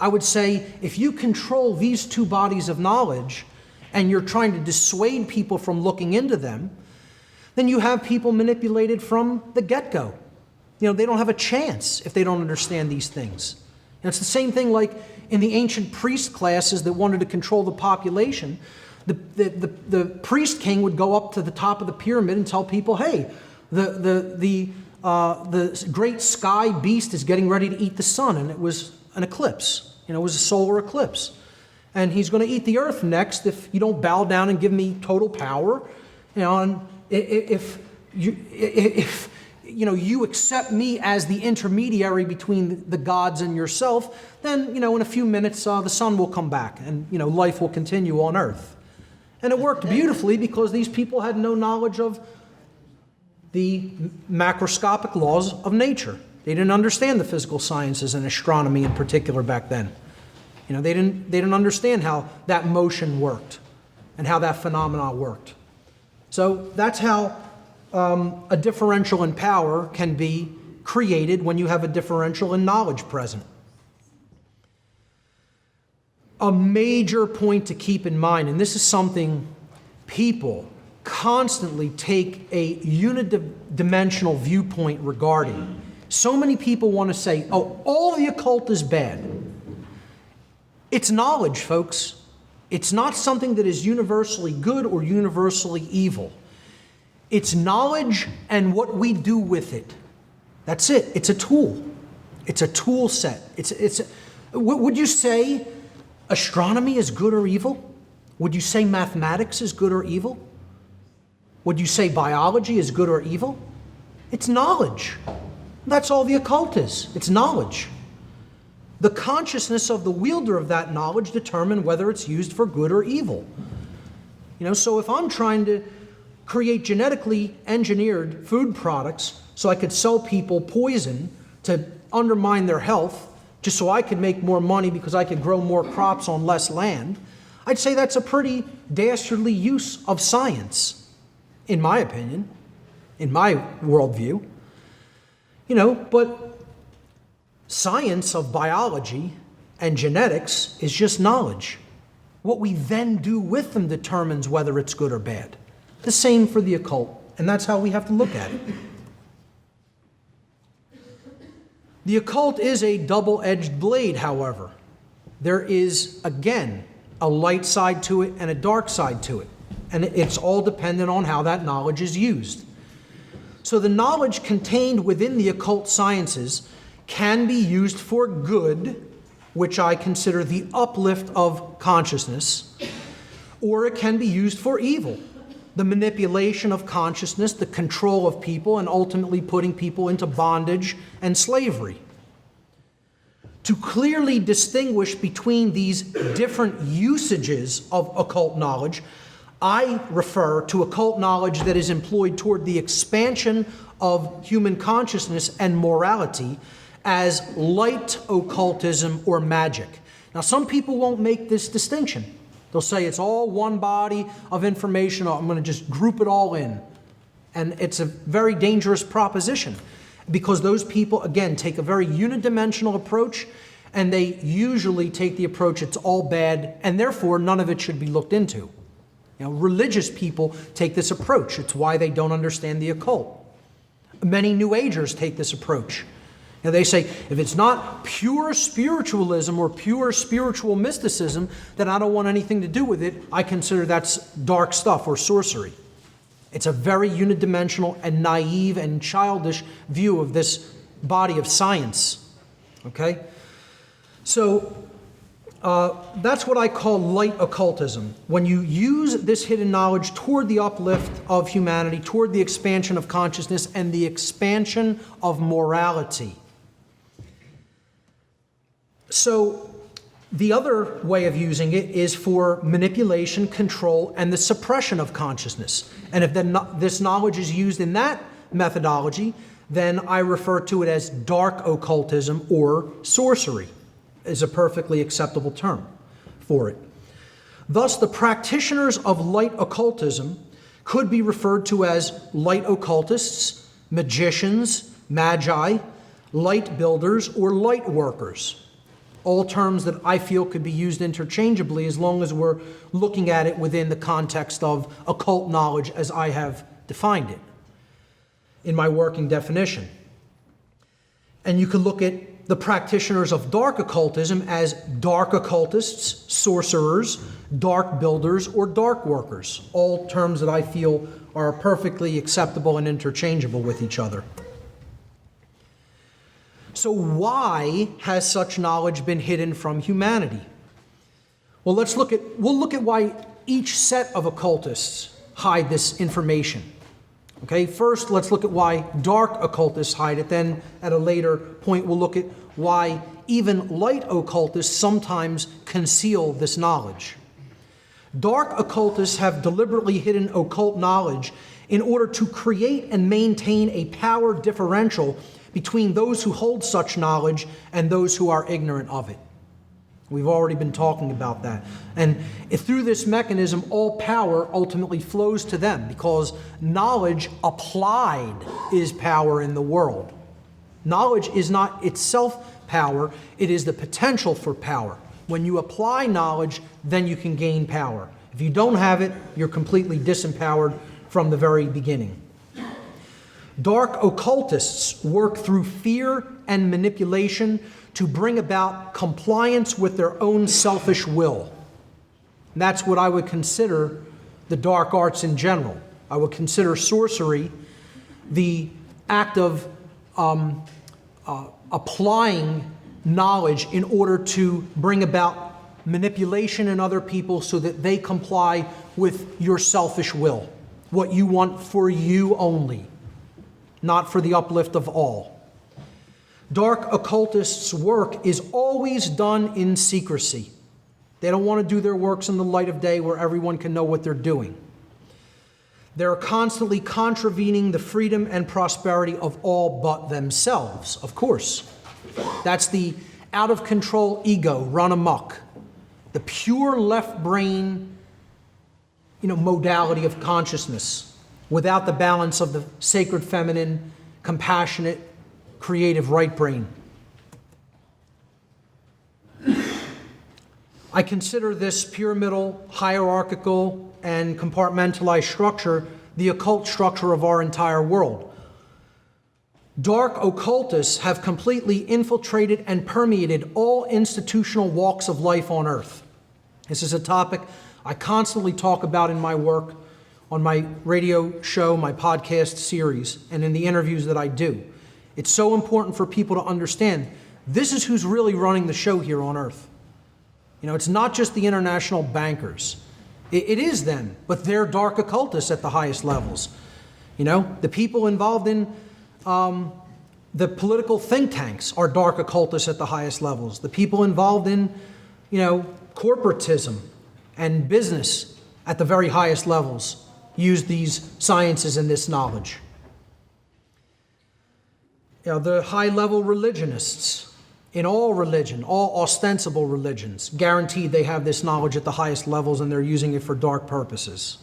I would say if you control these two bodies of knowledge, and you're trying to dissuade people from looking into them, then you have people manipulated from the get-go. They don't have a chance if they don't understand these things. And it's the same thing like in the ancient priest classes that wanted to control the population. The priest king would go up to the top of the pyramid and tell people, hey, the great sky beast is getting ready to eat the sun, and it was an eclipse. It was a solar eclipse. And he's going to eat the earth next if you don't bow down and give me total power. And if you accept me as the intermediary between the gods and yourself, then, in a few minutes, the sun will come back and, life will continue on earth. And it worked beautifully because these people had no knowledge of the macroscopic laws of nature. They didn't understand the physical sciences and astronomy in particular back then. They didn't understand how that motion worked and how that phenomena worked. So that's how a differential in power can be created when you have a differential in knowledge present. A major point to keep in mind, and this is something people constantly take a unidimensional viewpoint regarding. So many people want to say, oh, all the occult is bad. It's knowledge, folks. It's not something that is universally good or universally evil. It's knowledge and what we do with it. That's it. It's a tool. It's a tool set. Would you say astronomy is good or evil? Would you say mathematics is good or evil? Would you say biology is good or evil? It's knowledge. That's all the occult is. It's knowledge. The consciousness of the wielder of that knowledge determine whether it's used for good or evil. So if I'm trying to create genetically engineered food products so I could sell people poison to undermine their health, just so I could make more money because I could grow more crops on less land, I'd say that's a pretty dastardly use of science, in my opinion, in my worldview. But science of biology and genetics is just knowledge. What we then do with them determines whether it's good or bad. The same for the occult, and that's how we have to look at it. The occult is a double-edged blade, however. There is, again, a light side to it and a dark side to it. And it's all dependent on how that knowledge is used. So the knowledge contained within the occult sciences can be used for good, which I consider the uplift of consciousness, or it can be used for evil, the manipulation of consciousness, the control of people, and ultimately putting people into bondage and slavery. To clearly distinguish between these different usages of occult knowledge, I refer to occult knowledge that is employed toward the expansion of human consciousness and morality as light occultism or magic. Now, some people won't make this distinction. They'll say it's all one body of information. I'm going to just group it all in. And it's a very dangerous proposition because those people, again, take a very unidimensional approach, and they usually take the approach it's all bad, and therefore none of it should be looked into. Religious people take this approach. It's why they don't understand the occult. Many New Agers take this approach. They say, if it's not pure spiritualism or pure spiritual mysticism, then I don't want anything to do with it. I consider that's dark stuff or sorcery. It's a very unidimensional and naive and childish view of this body of science. Okay? So that's what I call light occultism. When you use this hidden knowledge toward the uplift of humanity, toward the expansion of consciousness and the expansion of morality. So the other way of using it is for manipulation, control, and the suppression of consciousness. And if this knowledge is used in that methodology, then I refer to it as dark occultism or sorcery, is a perfectly acceptable term for it. Thus, the practitioners of light occultism could be referred to as light occultists, magicians, magi, light builders, or light workers. All terms that I feel could be used interchangeably as long as we're looking at it within the context of occult knowledge as I have defined it in my working definition. And you could look at the practitioners of dark occultism as dark occultists, sorcerers, dark builders, or dark workers, all terms that I feel are perfectly acceptable and interchangeable with each other. So why has such knowledge been hidden from humanity? Well, we'll look at why each set of occultists hide this information. Okay, first let's look at why dark occultists hide it. Then at a later point we'll look at why even light occultists sometimes conceal this knowledge. Dark occultists have deliberately hidden occult knowledge in order to create and maintain a power differential between those who hold such knowledge and those who are ignorant of it. We've already been talking about that. And through this mechanism, all power ultimately flows to them because knowledge applied is power in the world. Knowledge is not itself power, it is the potential for power. When you apply knowledge, then you can gain power. If you don't have it, you're completely disempowered from the very beginning. Dark occultists work through fear and manipulation to bring about compliance with their own selfish will. And that's what I would consider the dark arts in general. I would consider sorcery the act of applying knowledge in order to bring about manipulation in other people so that they comply with your selfish will, what you want for you only, not for the uplift of all. Dark occultists' work is always done in secrecy. They don't want to do their works in the light of day where everyone can know what they're doing. They're constantly contravening the freedom and prosperity of all but themselves, of course. That's the out-of-control ego run amok, the pure left brain, modality of consciousness, without the balance of the sacred feminine, compassionate, creative right brain. I consider this pyramidal, hierarchical, and compartmentalized structure the occult structure of our entire world. Dark occultists have completely infiltrated and permeated all institutional walks of life on Earth. This is a topic I constantly talk about in my work, on my radio show, my podcast series, and in the interviews that I do. It's so important for people to understand this is who's really running the show here on Earth. It's not just the international bankers. It is them, but they're dark occultists at the highest levels. The people involved in the political think tanks are dark occultists at the highest levels. The people involved in, corporatism and business at the very highest levels use these sciences and this knowledge. The high-level religionists in all religion, all ostensible religions, guaranteed they have this knowledge at the highest levels and they're using it for dark purposes.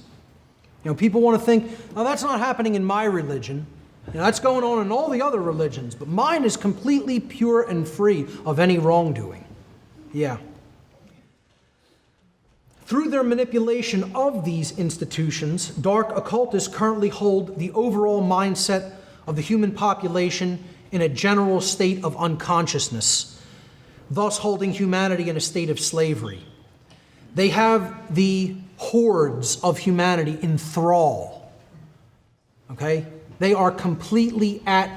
People want to think, oh, that's not happening in my religion. That's going on in all the other religions, but mine is completely pure and free of any wrongdoing. Yeah. Through their manipulation of these institutions, dark occultists currently hold the overall mindset of the human population in a general state of unconsciousness, thus holding humanity in a state of slavery. They have the hordes of humanity in thrall. Okay? They are completely at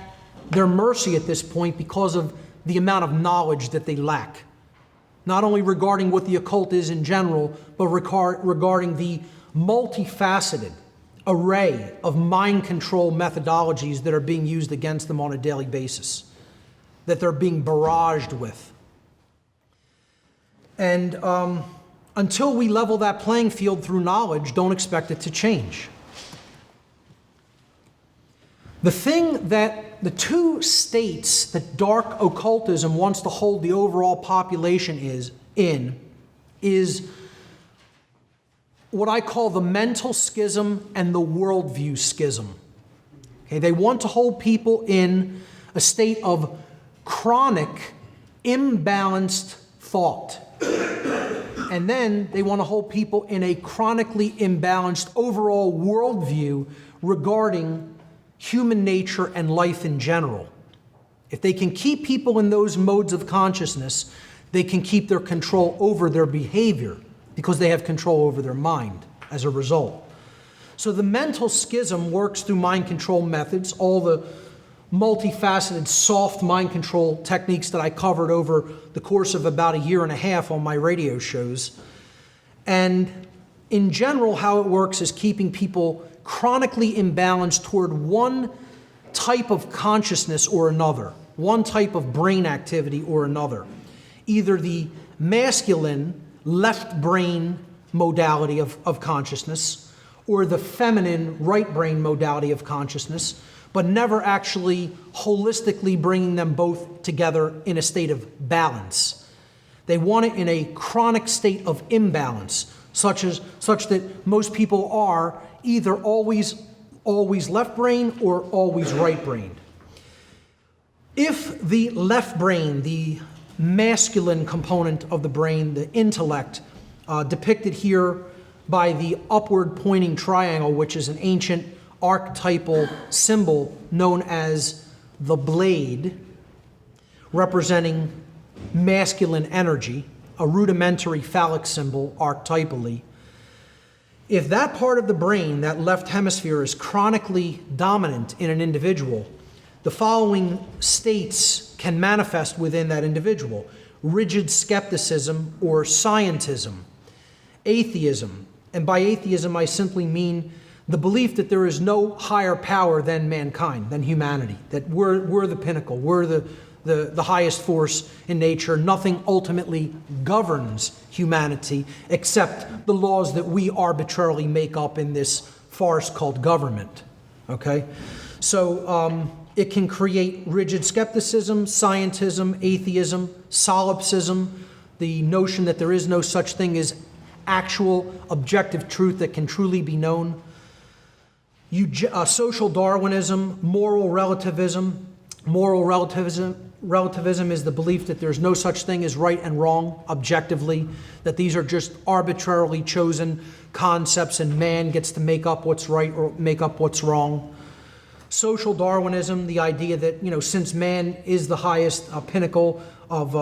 their mercy at this point because of the amount of knowledge that they lack. Not only regarding what the occult is in general, but regarding the multifaceted array of mind control methodologies that are being used against them on a daily basis, that they're being barraged with. And until we level that playing field through knowledge, don't expect it to change. The two states that dark occultism wants to hold the overall population is what I call the mental schism and the worldview schism. Okay, they want to hold people in a state of chronic, imbalanced thought. And then they want to hold people in a chronically imbalanced overall worldview regarding human nature and life in general. If they can keep people in those modes of consciousness, they can keep their control over their behavior because they have control over their mind as a result. So the mental schism works through mind control methods, all the multifaceted soft mind control techniques that I covered over the course of about a year and a half on my radio shows. And in general, how it works is keeping people chronically imbalanced toward one type of consciousness or another, one type of brain activity or another. Either the masculine left brain modality of consciousness or the feminine right brain modality of consciousness, but never actually holistically bringing them both together in a state of balance. They want it in a chronic state of imbalance, such that most people are either always left brain or always right brained. If the left brain, the masculine component of the brain, the intellect, depicted here by the upward pointing triangle, which is an ancient archetypal symbol known as the blade, representing masculine energy, a rudimentary phallic symbol archetypally. If that part of the brain, that left hemisphere, is chronically dominant in an individual, the following states can manifest within that individual: rigid skepticism or scientism, atheism, and by atheism I simply mean the belief that there is no higher power than mankind, than humanity, that we're the pinnacle, we're the highest force in nature. Nothing ultimately governs humanity except the laws that we arbitrarily make up in this farce called government. Okay? So it can create rigid skepticism, scientism, atheism, solipsism, the notion that there is no such thing as actual objective truth that can truly be known. Social Darwinism, moral relativism. Moral relativism is the belief that there's no such thing as right and wrong objectively, that these are just arbitrarily chosen concepts and man gets to make up what's right or make up what's wrong. Social Darwinism, the idea that, since man is the highest pinnacle of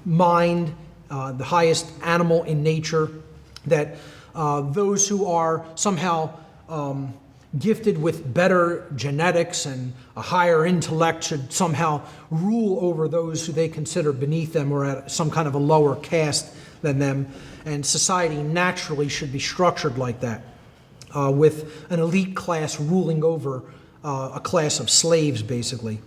mind, the highest animal in nature, that those who are somehow gifted with better genetics and a higher intellect should somehow rule over those who they consider beneath them or at some kind of a lower caste than them. And society naturally should be structured like that, with an elite class ruling over a class of slaves, basically.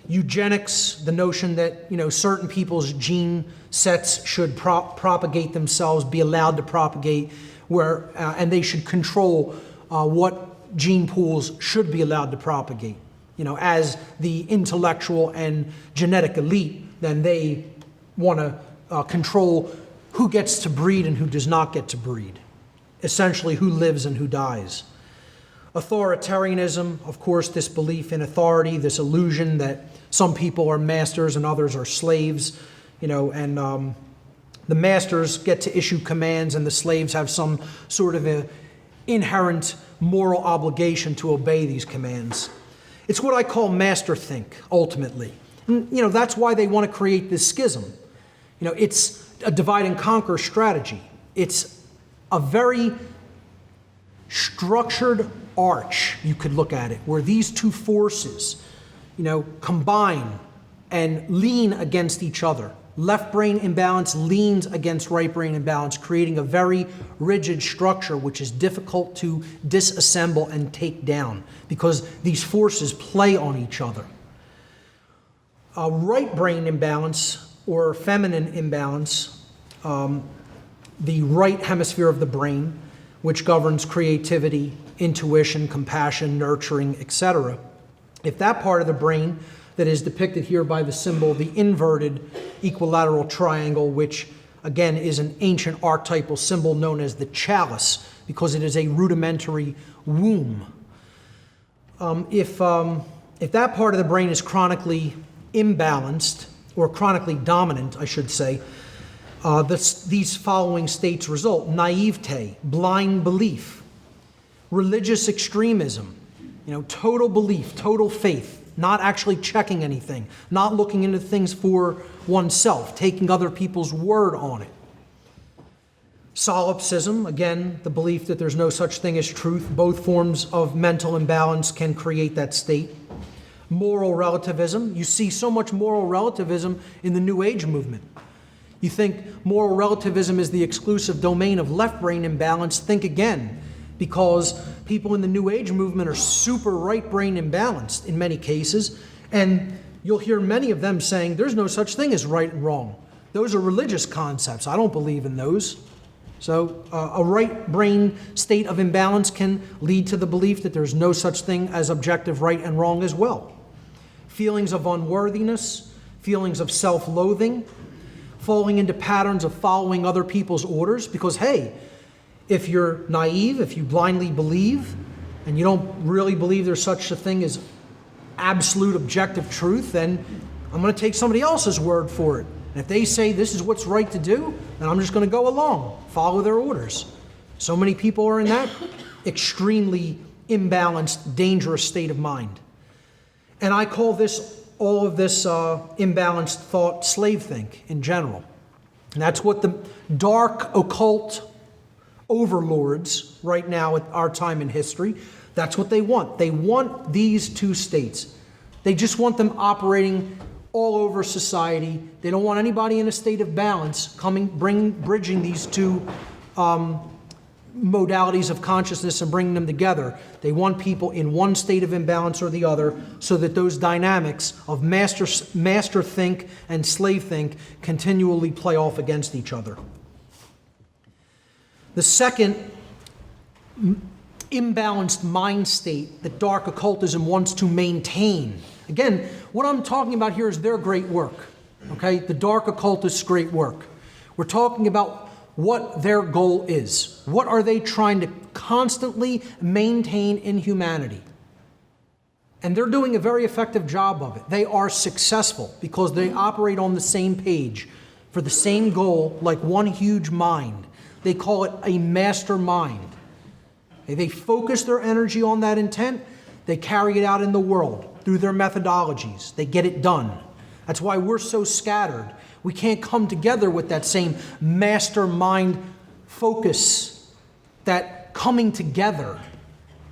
Eugenics, the notion that certain people's gene sets should propagate themselves, be allowed to propagate, and they should control what gene pools should be allowed to propagate. As the intellectual and genetic elite, then they want to control who gets to breed and who does not get to breed. Essentially, who lives and who dies. Authoritarianism, of course, this belief in authority, this illusion that some people are masters and others are slaves, and the masters get to issue commands and the slaves have some sort of a inherent moral obligation to obey these commands. It's what I call masterthink, ultimately. And, that's why they want to create this schism. It's a divide and conquer strategy. It's a very structured arch, you could look at it, where these two forces, combine and lean against each other. Left brain imbalance leans against right brain imbalance, creating a very rigid structure which is difficult to disassemble and take down because these forces play on each other. Right brain imbalance or feminine imbalance, the right hemisphere of the brain, which governs creativity, intuition, compassion, nurturing, etc. If that part of the brain that is depicted here by the symbol, the inverted equilateral triangle, which again is an ancient archetypal symbol known as the chalice, because it is a rudimentary womb. If that part of the brain is chronically imbalanced, or chronically dominant, I should say, these following states result: naivete, blind belief, religious extremism, total belief, total faith, not actually checking anything, not looking into things for oneself, taking other people's word on it. Solipsism, again, the belief that there's no such thing as truth. Both forms of mental imbalance can create that state. Moral relativism. You see so much moral relativism in the New Age movement. You think moral relativism is the exclusive domain of left brain imbalance. Think again, because people in the New Age movement are super right brain imbalanced in many cases, and you'll hear many of them saying there's no such thing as right and wrong. Those are religious concepts. I don't believe in those. So a right brain state of imbalance can lead to the belief that there's no such thing as objective right and wrong as well. Feelings of unworthiness, feelings of self-loathing, falling into patterns of following other people's orders, because hey, if you're naive, if you blindly believe, and you don't really believe there's such a thing as absolute objective truth, then I'm going to take somebody else's word for it. And if they say this is what's right to do, then I'm just going to go along, follow their orders. So many people are in that extremely imbalanced, dangerous state of mind. And I call all of this imbalanced thought slave think in general. And that's what the dark occult overlords right now at our time in history. That's what they want. They want these two states. They just want them operating all over society. They don't want anybody in a state of balance bridging these two modalities of consciousness and bringing them together. They want people in one state of imbalance or the other, so that those dynamics of master think and slave think continually play off against each other. The second imbalanced mind state that dark occultism wants to maintain. Again, what I'm talking about here is their great work, okay? The dark occultists' great work. We're talking about what their goal is. What are they trying to constantly maintain in humanity? And they're doing a very effective job of it. They are successful because they operate on the same page for the same goal, like one huge mind. They call it a master mind. They focus their energy on that intent. They carry it out in the world through their methodologies. They get it done. That's why we're so scattered. We can't come together with that same mastermind focus, that coming together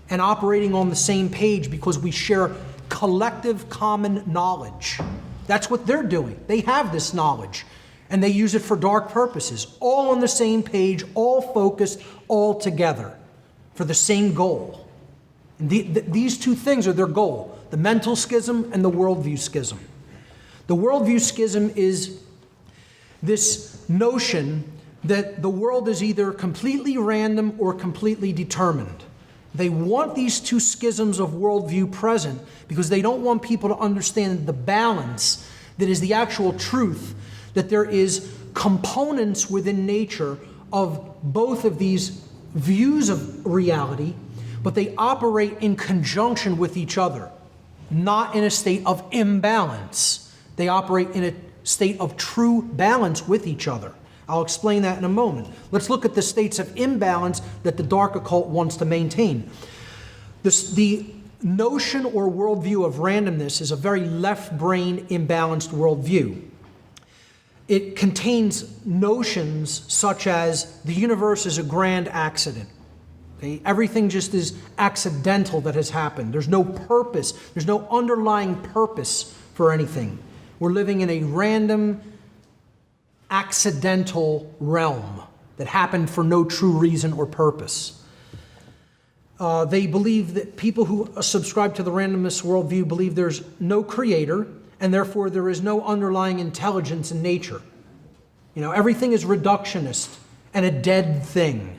and operating on the same page because we share collective common knowledge. That's what they're doing. They have this knowledge and they use it for dark purposes, all on the same page, all focused, all together for the same goal. And these two things are their goal, the mental schism and the worldview schism. The worldview schism is this notion that the world is either completely random or completely determined. They want these two schisms of worldview present because they don't want people to understand the balance that is the actual truth, that there is components within nature of both of these views of reality, but they operate in conjunction with each other, not in a state of imbalance. They operate in a state of true balance with each other. I'll explain that in a moment. Let's look at the states of imbalance that the dark occult wants to maintain. The notion or worldview of randomness is a very left-brain imbalanced worldview. It contains notions such as the universe is a grand accident. Okay? Everything just is accidental that has happened. There's no purpose. There's no underlying purpose for anything. We're living in a random, accidental realm that happened for no true reason or purpose. They believe that people who subscribe to the randomness worldview believe there's no creator, and therefore there is no underlying intelligence in nature. Everything is reductionist and a dead thing.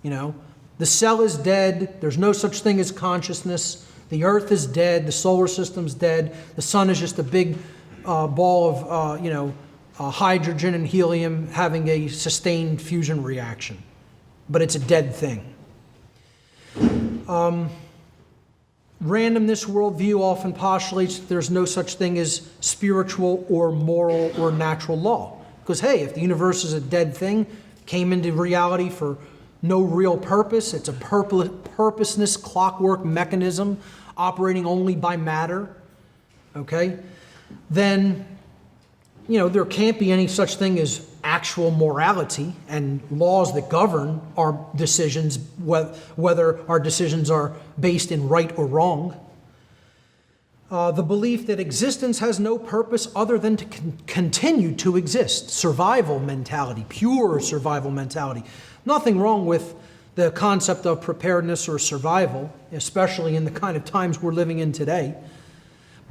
The cell is dead. There's no such thing as consciousness. The earth is dead. The solar system's dead. The sun is just a big ball of hydrogen and helium having a sustained fusion reaction. But it's a dead thing. Randomness worldview often postulates that there's no such thing as spiritual or moral or natural law. Because, hey, if the universe is a dead thing, came into reality for no real purpose, it's a purposeless clockwork mechanism operating only by matter, okay? Then, there can't be any such thing as actual morality and laws that govern our decisions, whether our decisions are based in right or wrong. The belief that existence has no purpose other than to continue to exist. Survival mentality, pure survival mentality. Nothing wrong with the concept of preparedness or survival, especially in the kind of times we're living in today.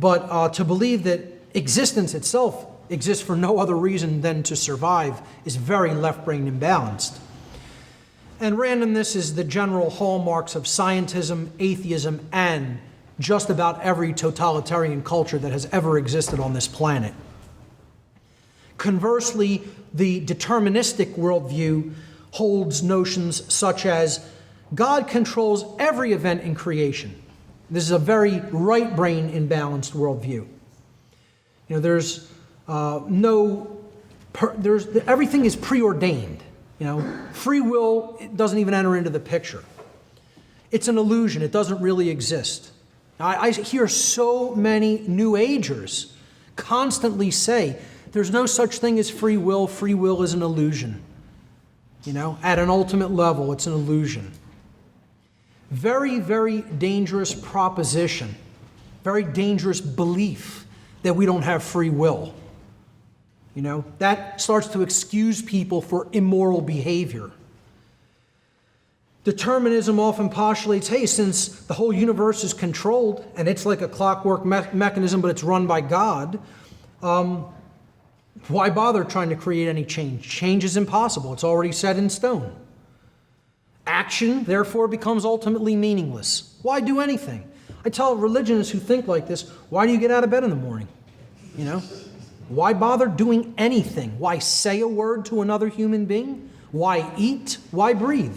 But to believe that existence itself exists for no other reason than to survive is very left-brain imbalanced. And randomness is the general hallmarks of scientism, atheism, and just about every totalitarian culture that has ever existed on this planet. Conversely, the deterministic worldview holds notions such as God controls every event in creation. This is a very right-brain imbalanced worldview. Everything is preordained. Free will doesn't even enter into the picture. It's an illusion. It doesn't really exist. I hear so many New Agers constantly say, there's no such thing as free will. Free will is an illusion. At an ultimate level, it's an illusion. Very, very dangerous proposition, very dangerous belief that we don't have free will. That starts to excuse people for immoral behavior. Determinism often postulates, hey, since the whole universe is controlled and it's like a clockwork mechanism, but it's run by God, why bother trying to create any change? Change is impossible. It's already set in stone. Action, therefore, becomes ultimately meaningless. Why do anything? I tell religionists who think like this, why do you get out of bed in the morning? Why bother doing anything? Why say a word to another human being? Why eat? Why breathe?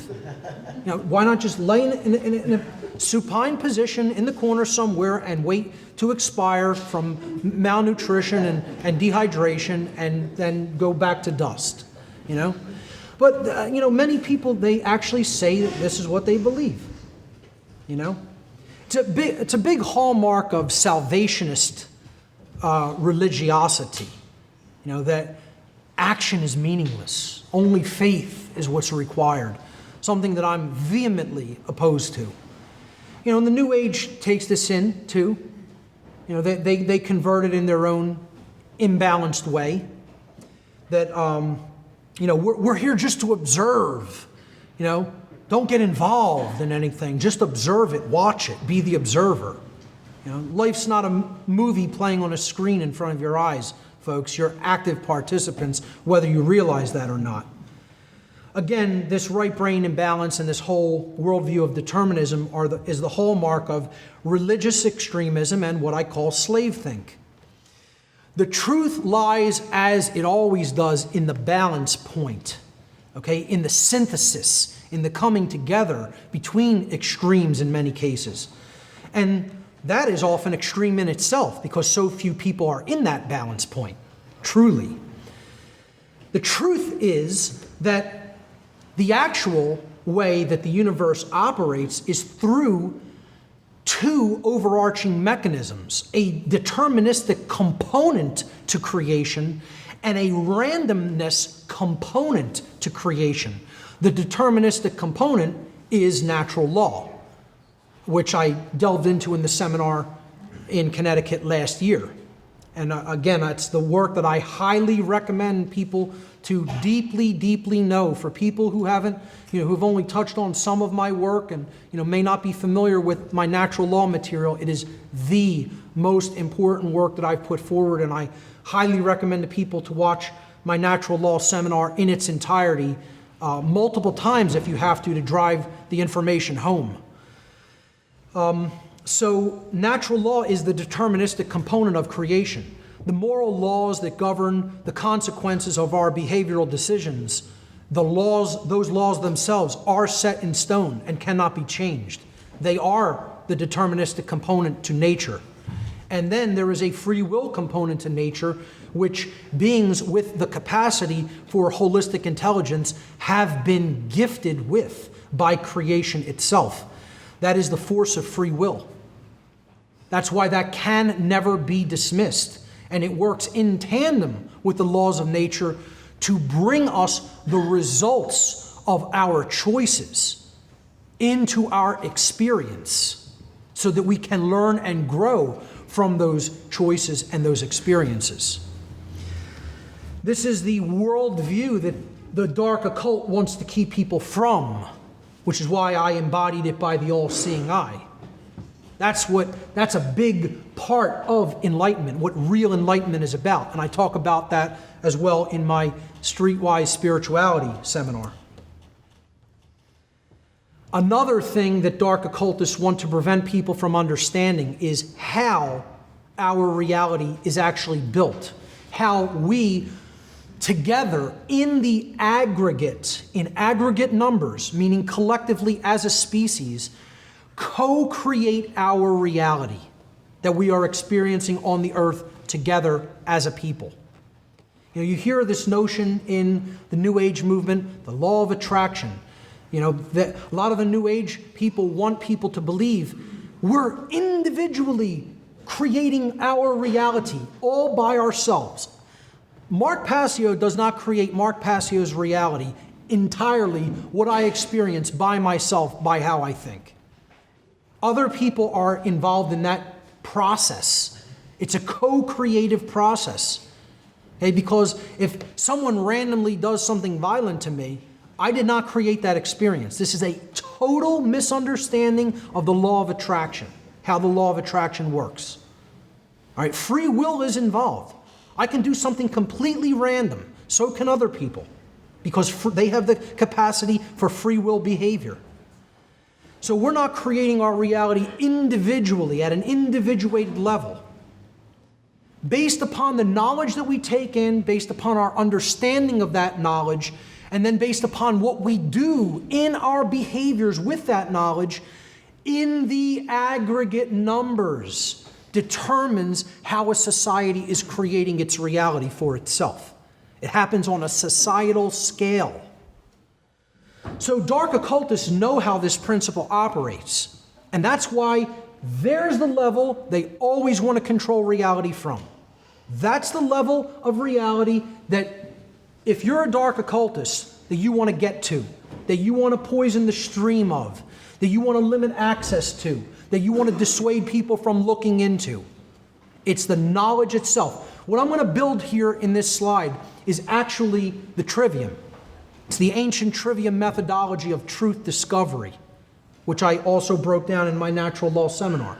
Why not just lay in a supine position in the corner somewhere and wait to expire from malnutrition and dehydration and then go back to dust? But, many people, they actually say that this is what they believe. It's a big hallmark of salvationist religiosity, that action is meaningless. Only faith is what's required, something that I'm vehemently opposed to. And the New Age takes this in, too. They convert it in their own imbalanced way, that, we're here just to observe, don't get involved in anything, just observe it, watch it, be the observer. Life's not a movie playing on a screen in front of your eyes, folks. You're active participants, whether you realize that or not. Again, this right brain imbalance and this whole worldview of determinism is the hallmark of religious extremism and what I call slave think. The truth lies, as it always does, in the balance point, in the synthesis, in the coming together between extremes in many cases. And that is often extreme in itself because so few people are in that balance point, truly. The truth is that the actual way that the universe operates is through two overarching mechanisms, a deterministic component to creation and a randomness component to creation. The deterministic component is natural law, which I delved into in the seminar in Connecticut last year. And again, it's the work that I highly recommend people to deeply, deeply know. For people who haven't, who've only touched on some of my work and, may not be familiar with my natural law material, it is the most important work that I've put forward, and I highly recommend to people to watch my natural law seminar in its entirety multiple times if you have to drive the information home. So natural law is the deterministic component of creation. The moral laws that govern the consequences of our behavioral decisions, those laws themselves are set in stone and cannot be changed. They are the deterministic component to nature. And then there is a free will component to nature, which beings with the capacity for holistic intelligence have been gifted with by creation itself. That is the force of free will. That's why that can never be dismissed. And it works in tandem with the laws of nature to bring us the results of our choices into our experience so that we can learn and grow from those choices and those experiences. This is the worldview that the dark occult wants to keep people from, which is why I embodied it by the all-seeing eye. That's a big part of enlightenment, what real enlightenment is about. And I talk about that as well in my Streetwise Spirituality seminar. Another thing that dark occultists want to prevent people from understanding is how our reality is actually built. How we together in the aggregate, in aggregate numbers, meaning collectively as a species, co-create our reality that we are experiencing on the earth together as a people. You hear this notion in the New Age movement, the law of attraction. That a lot of the New Age people want people to believe we're individually creating our reality all by ourselves. Mark Passio does not create Mark Passio's reality entirely what I experience by myself, by how I think. Other people are involved in that process. It's a co-creative process. Okay, because if someone randomly does something violent to me, I did not create that experience. This is a total misunderstanding of the law of attraction, how the law of attraction works. All right, free will is involved. I can do something completely random. So can other people, because they have the capacity for free will behavior. So we're not creating our reality individually, at an individuated level. Based upon the knowledge that we take in, based upon our understanding of that knowledge, and then based upon what we do in our behaviors with that knowledge, in the aggregate numbers, determines how a society is creating its reality for itself. It happens on a societal scale. So dark occultists know how this principle operates, and that's why there's the level they always want to control reality from. That's the level of reality that if you're a dark occultist, that you want to get to, that you want to poison the stream of, that you want to limit access to, that you want to dissuade people from looking into. It's the knowledge itself. What I'm going to build here in this slide is actually the trivium. It's the ancient trivium methodology of truth discovery, which I also broke down in my natural law seminar.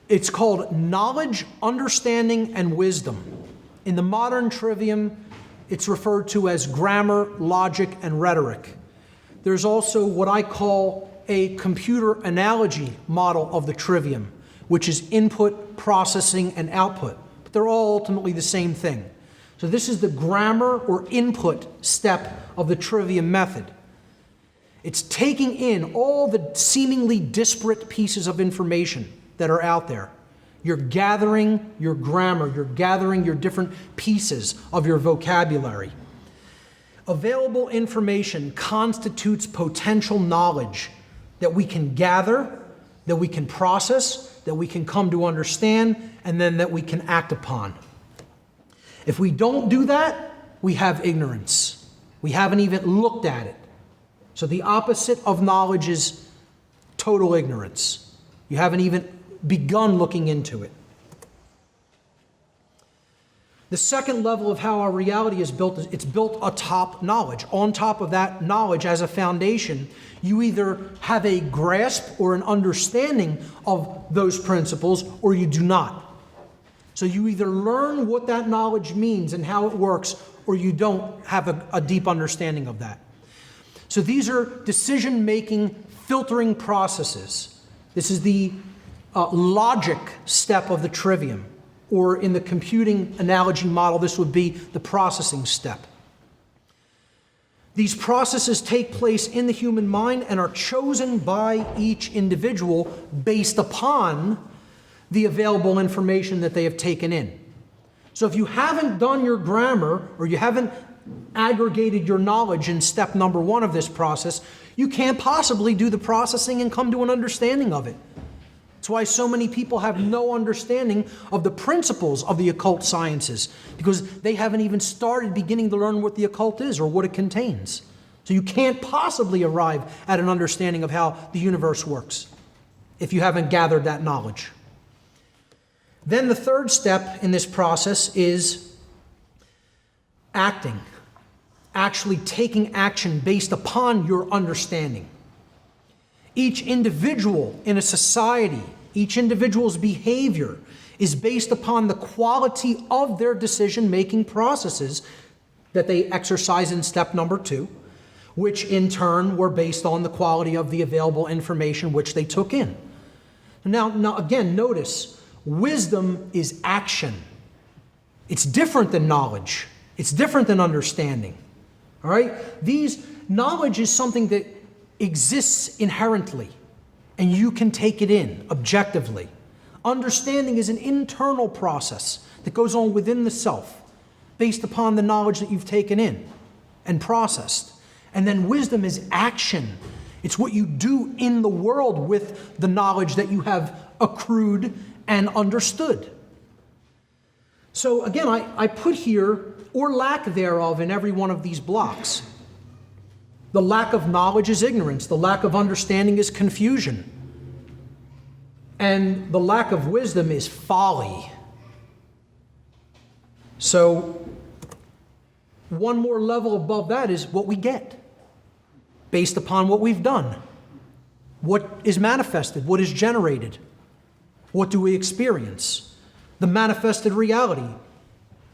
It's called knowledge, understanding, and wisdom. In the modern trivium, it's referred to as grammar, logic, and rhetoric. There's also what I call a computer analogy model of the trivium, which is input, processing, and output. But they're all ultimately the same thing. So this is the grammar or input step of the trivium method. It's taking in all the seemingly disparate pieces of information that are out there. You're gathering your grammar, you're gathering your different pieces of your vocabulary. Available information constitutes potential knowledge that we can gather, that we can process, that we can come to understand, and then that we can act upon. If we don't do that, we have ignorance. We haven't even looked at it. So the opposite of knowledge is total ignorance. You haven't even begun looking into it. The second level of how our reality is built, it's built atop knowledge. On top of that knowledge as a foundation, you either have a grasp or an understanding of those principles, or you do not. So you either learn what that knowledge means and how it works, or you don't have a deep understanding of that. So these are decision-making, filtering processes. This is the logic step of the trivium, or in the computing analogy model, this would be the processing step. These processes take place in the human mind and are chosen by each individual based upon the available information that they have taken in. So if you haven't done your grammar, or you haven't aggregated your knowledge in step number 1 of this process, you can't possibly do the processing and come to an understanding of it. That's why so many people have no understanding of the principles of the occult sciences, because they haven't even started beginning to learn what the occult is or what it contains. So you can't possibly arrive at an understanding of how the universe works if you haven't gathered that knowledge. Then the third step in this process is acting, actually taking action based upon your understanding. Each individual in a society, each individual's behavior is based upon the quality of their decision-making processes that they exercise in step number 2, which in turn were based on the quality of the available information which they took in. Now again, notice, wisdom is action. It's different than knowledge. It's different than understanding. All right? Knowledge is something that exists inherently, and you can take it in objectively. Understanding is an internal process that goes on within the self, based upon the knowledge that you've taken in and processed. And then wisdom is action. It's what you do in the world with the knowledge that you have accrued and understood. So again, I put here, or lack thereof, in every one of these blocks. The lack of knowledge is ignorance. The lack of understanding is confusion. And the lack of wisdom is folly. So, one more level above that is what we get, based upon what we've done. What is manifested? What is generated? What do we experience? The manifested reality.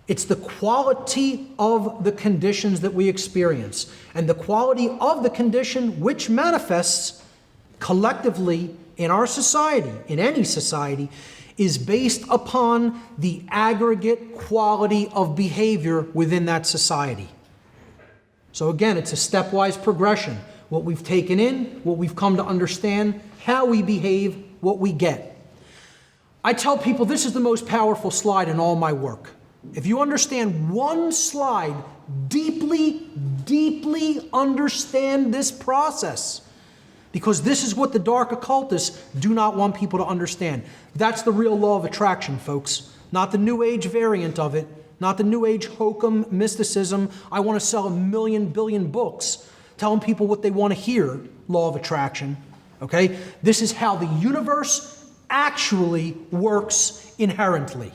It's the quality of the conditions that we experience. And the quality of the condition which manifests collectively in our society, in any society, is based upon the aggregate quality of behavior within that society. So again, it's a stepwise progression. What we've taken in, what we've come to understand, how we behave, what we get. I tell people this is the most powerful slide in all my work. If you understand one slide, deeply, deeply understand this process. Because this is what the dark occultists do not want people to understand. That's the real law of attraction, folks. Not the New Age variant of it. Not the New Age hokum, mysticism. I want to sell 1 million, billion books telling people what they want to hear, law of attraction. Okay? This is how the universe actually works inherently.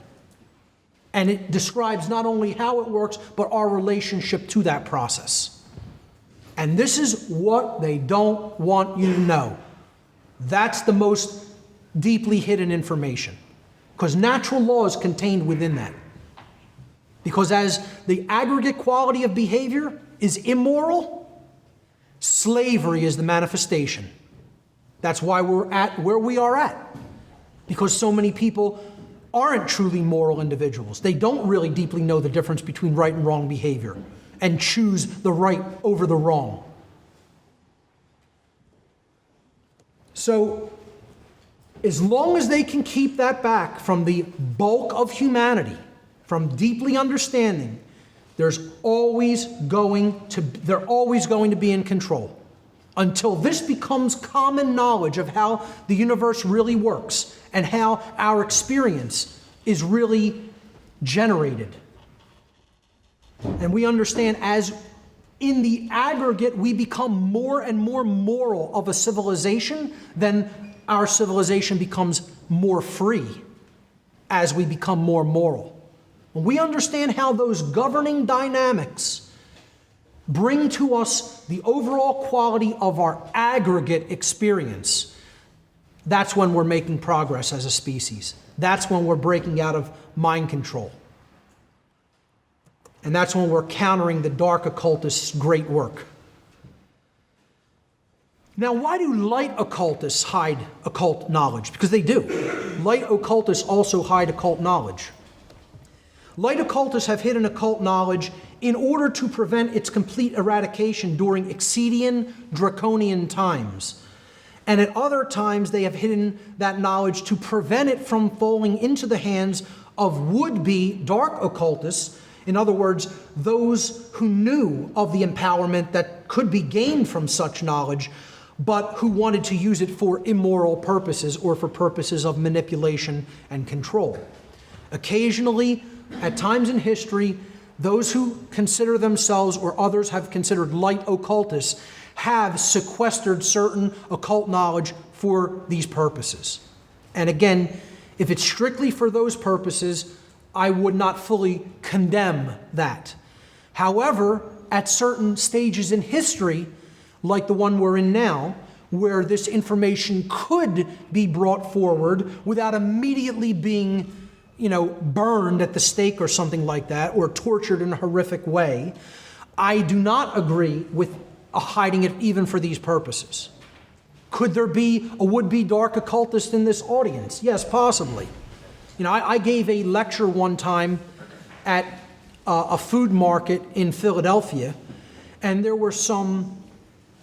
And it describes not only how it works, but our relationship to that process. And this is what they don't want you to know. That's the most deeply hidden information. Because natural law is contained within that. Because as the aggregate quality of behavior is immoral, slavery is the manifestation. That's why we're at where we are at. Because so many people aren't truly moral individuals. They don't really deeply know the difference between right and wrong behavior and choose the right over the wrong. So, as long as they can keep that back from the bulk of humanity, from deeply understanding, they're always going to be in control. Until this becomes common knowledge of how the universe really works and how our experience is really generated. And we understand as in the aggregate we become more and more moral of a civilization, then our civilization becomes more free as we become more moral. When we understand how those governing dynamics bring to us the overall quality of our aggregate experience, that's when we're making progress as a species. That's when we're breaking out of mind control. And that's when we're countering the dark occultists' great work. Now, why do light occultists hide occult knowledge? Because they do. Light occultists also hide occult knowledge. Light occultists have hidden occult knowledge in order to prevent its complete eradication during exceeding draconian times. And at other times, they have hidden that knowledge to prevent it from falling into the hands of would-be dark occultists. In other words, those who knew of the empowerment that could be gained from such knowledge, but who wanted to use it for immoral purposes or for purposes of manipulation and control. Occasionally, at times in history, those who consider themselves or others have considered light occultists have sequestered certain occult knowledge for these purposes. And again, if it's strictly for those purposes, I would not fully condemn that. However, at certain stages in history, like the one we're in now, where this information could be brought forward without immediately being, burned at the stake or something like that, or tortured in a horrific way, I do not agree with hiding it even for these purposes. Could there be a would-be dark occultist in this audience? Yes, possibly. I gave a lecture one time at a food market in Philadelphia, and there were some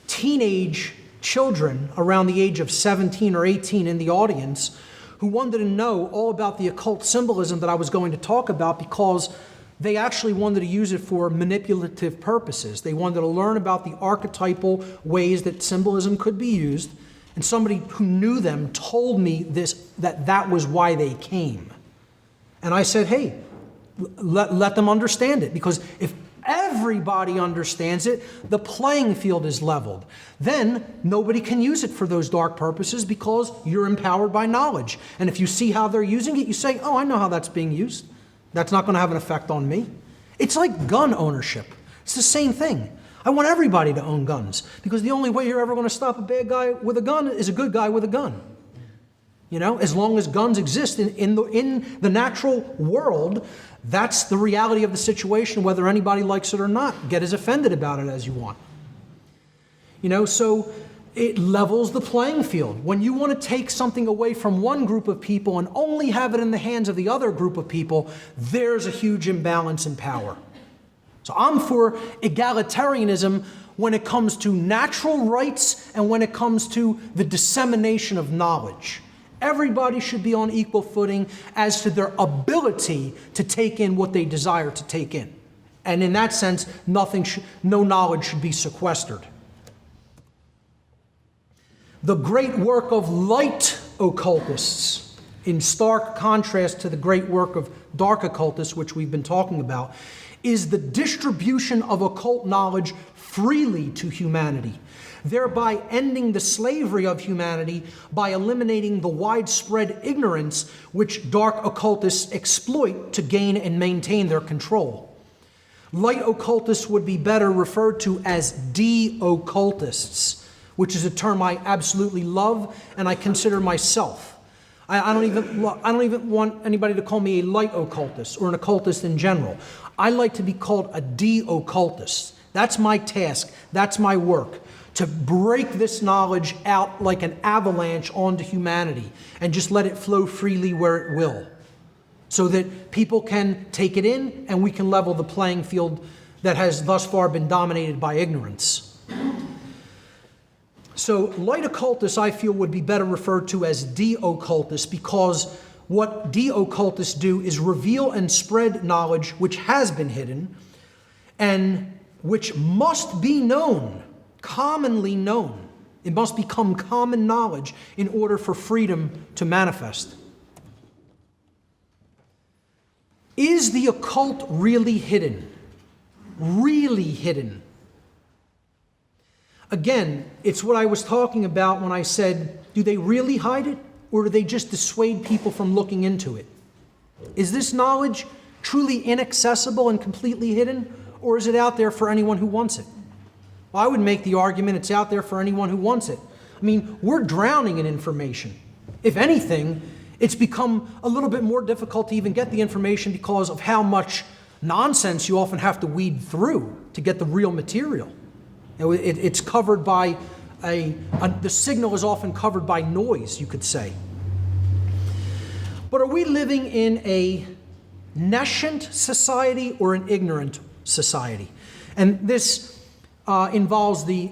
teenage children around the age of 17 or 18 in the audience who wanted to know all about the occult symbolism that I was going to talk about, because they actually wanted to use it for manipulative purposes. They wanted to learn about the archetypal ways that symbolism could be used. And somebody who knew them told me that was why they came. And I said, hey, let them understand it. Because if everybody understands it, the playing field is leveled. Then nobody can use it for those dark purposes because you're empowered by knowledge. And if you see how they're using it, you say, oh, I know how that's being used. That's not going to have an effect on me. It's like gun ownership. It's the same thing. I want everybody to own guns because the only way you're ever going to stop a bad guy with a gun is a good guy with a gun. You know, as long as guns exist in the natural world, that's the reality of the situation, whether anybody likes it or not. Get as offended about it as you want. You know, so it levels the playing field. When you want to take something away from one group of people and only have it in the hands of the other group of people, there's a huge imbalance in power. So I'm for egalitarianism when it comes to natural rights and when it comes to the dissemination of knowledge. Everybody should be on equal footing as to their ability to take in what they desire to take in. And in that sense, no knowledge should be sequestered. The great work of light occultists, in stark contrast to the great work of dark occultists, which we've been talking about, is the distribution of occult knowledge freely to humanity, thereby ending the slavery of humanity by eliminating the widespread ignorance which dark occultists exploit to gain and maintain their control. Light occultists would be better referred to as de-occultists, which is a term I absolutely love and I consider myself. I don't even want anybody to call me a light occultist or an occultist in general. I like to be called a de-occultist. That's my task. That's my work. To break this knowledge out like an avalanche onto humanity and just let it flow freely where it will, so that people can take it in and we can level the playing field that has thus far been dominated by ignorance. So light occultists, I feel, would be better referred to as de-occultists because what de-occultists do is reveal and spread knowledge which has been hidden and which must be known, commonly known. It must become common knowledge in order for freedom to manifest. Is the occult really hidden? Really hidden? Again, it's what I was talking about when I said, do they really hide it, or do they just dissuade people from looking into it? Is this knowledge truly inaccessible and completely hidden, or is it out there for anyone who wants it? Well, I would make the argument it's out there for anyone who wants it. I mean, we're drowning in information. If anything, it's become a little bit more difficult to even get the information because of how much nonsense you often have to weed through to get the real material. It's covered by the signal is often covered by noise, you could say. But are we living in a nescient society or an ignorant society? And this involves the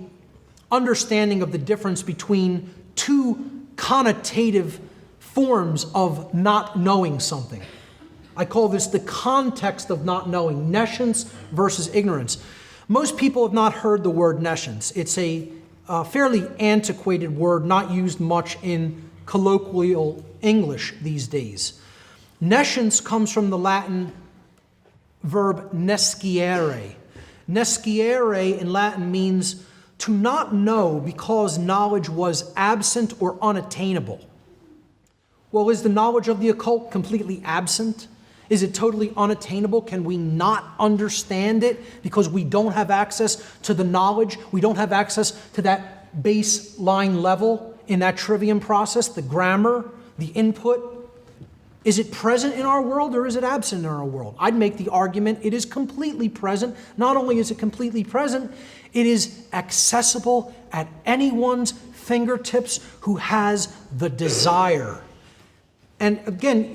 understanding of the difference between two connotative forms of not knowing something. I call this the context of not knowing, nescience versus ignorance. Most people have not heard the word nescience. It's a fairly antiquated word, not used much in colloquial English these days. Nescience comes from the Latin verb nesciere. Nesciere in Latin means to not know because knowledge was absent or unattainable. Well, is the knowledge of the occult completely absent? Is it totally unattainable? Can we not understand it because we don't have access to the knowledge? We don't have access to that baseline level in that trivium process, the grammar, the input? Is it present in our world or is it absent in our world? I'd make the argument it is completely present. Not only is it completely present, it is accessible at anyone's fingertips who has the desire. And again,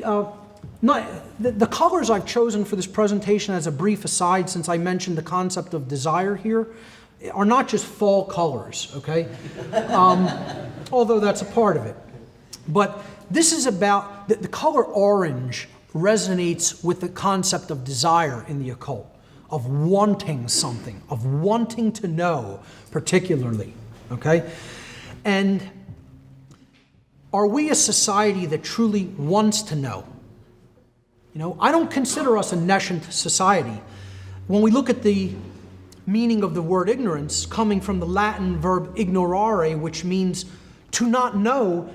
the colors I've chosen for this presentation as a brief aside, since I mentioned the concept of desire here, are not just fall colors, okay? Although that's a part of it. But this is about, the color orange resonates with the concept of desire in the occult, of wanting something, of wanting to know particularly, okay? And are we a society that truly wants to know? You know, I don't consider us a nescient society. When we look at the meaning of the word ignorance, coming from the Latin verb ignorare, which means to not know,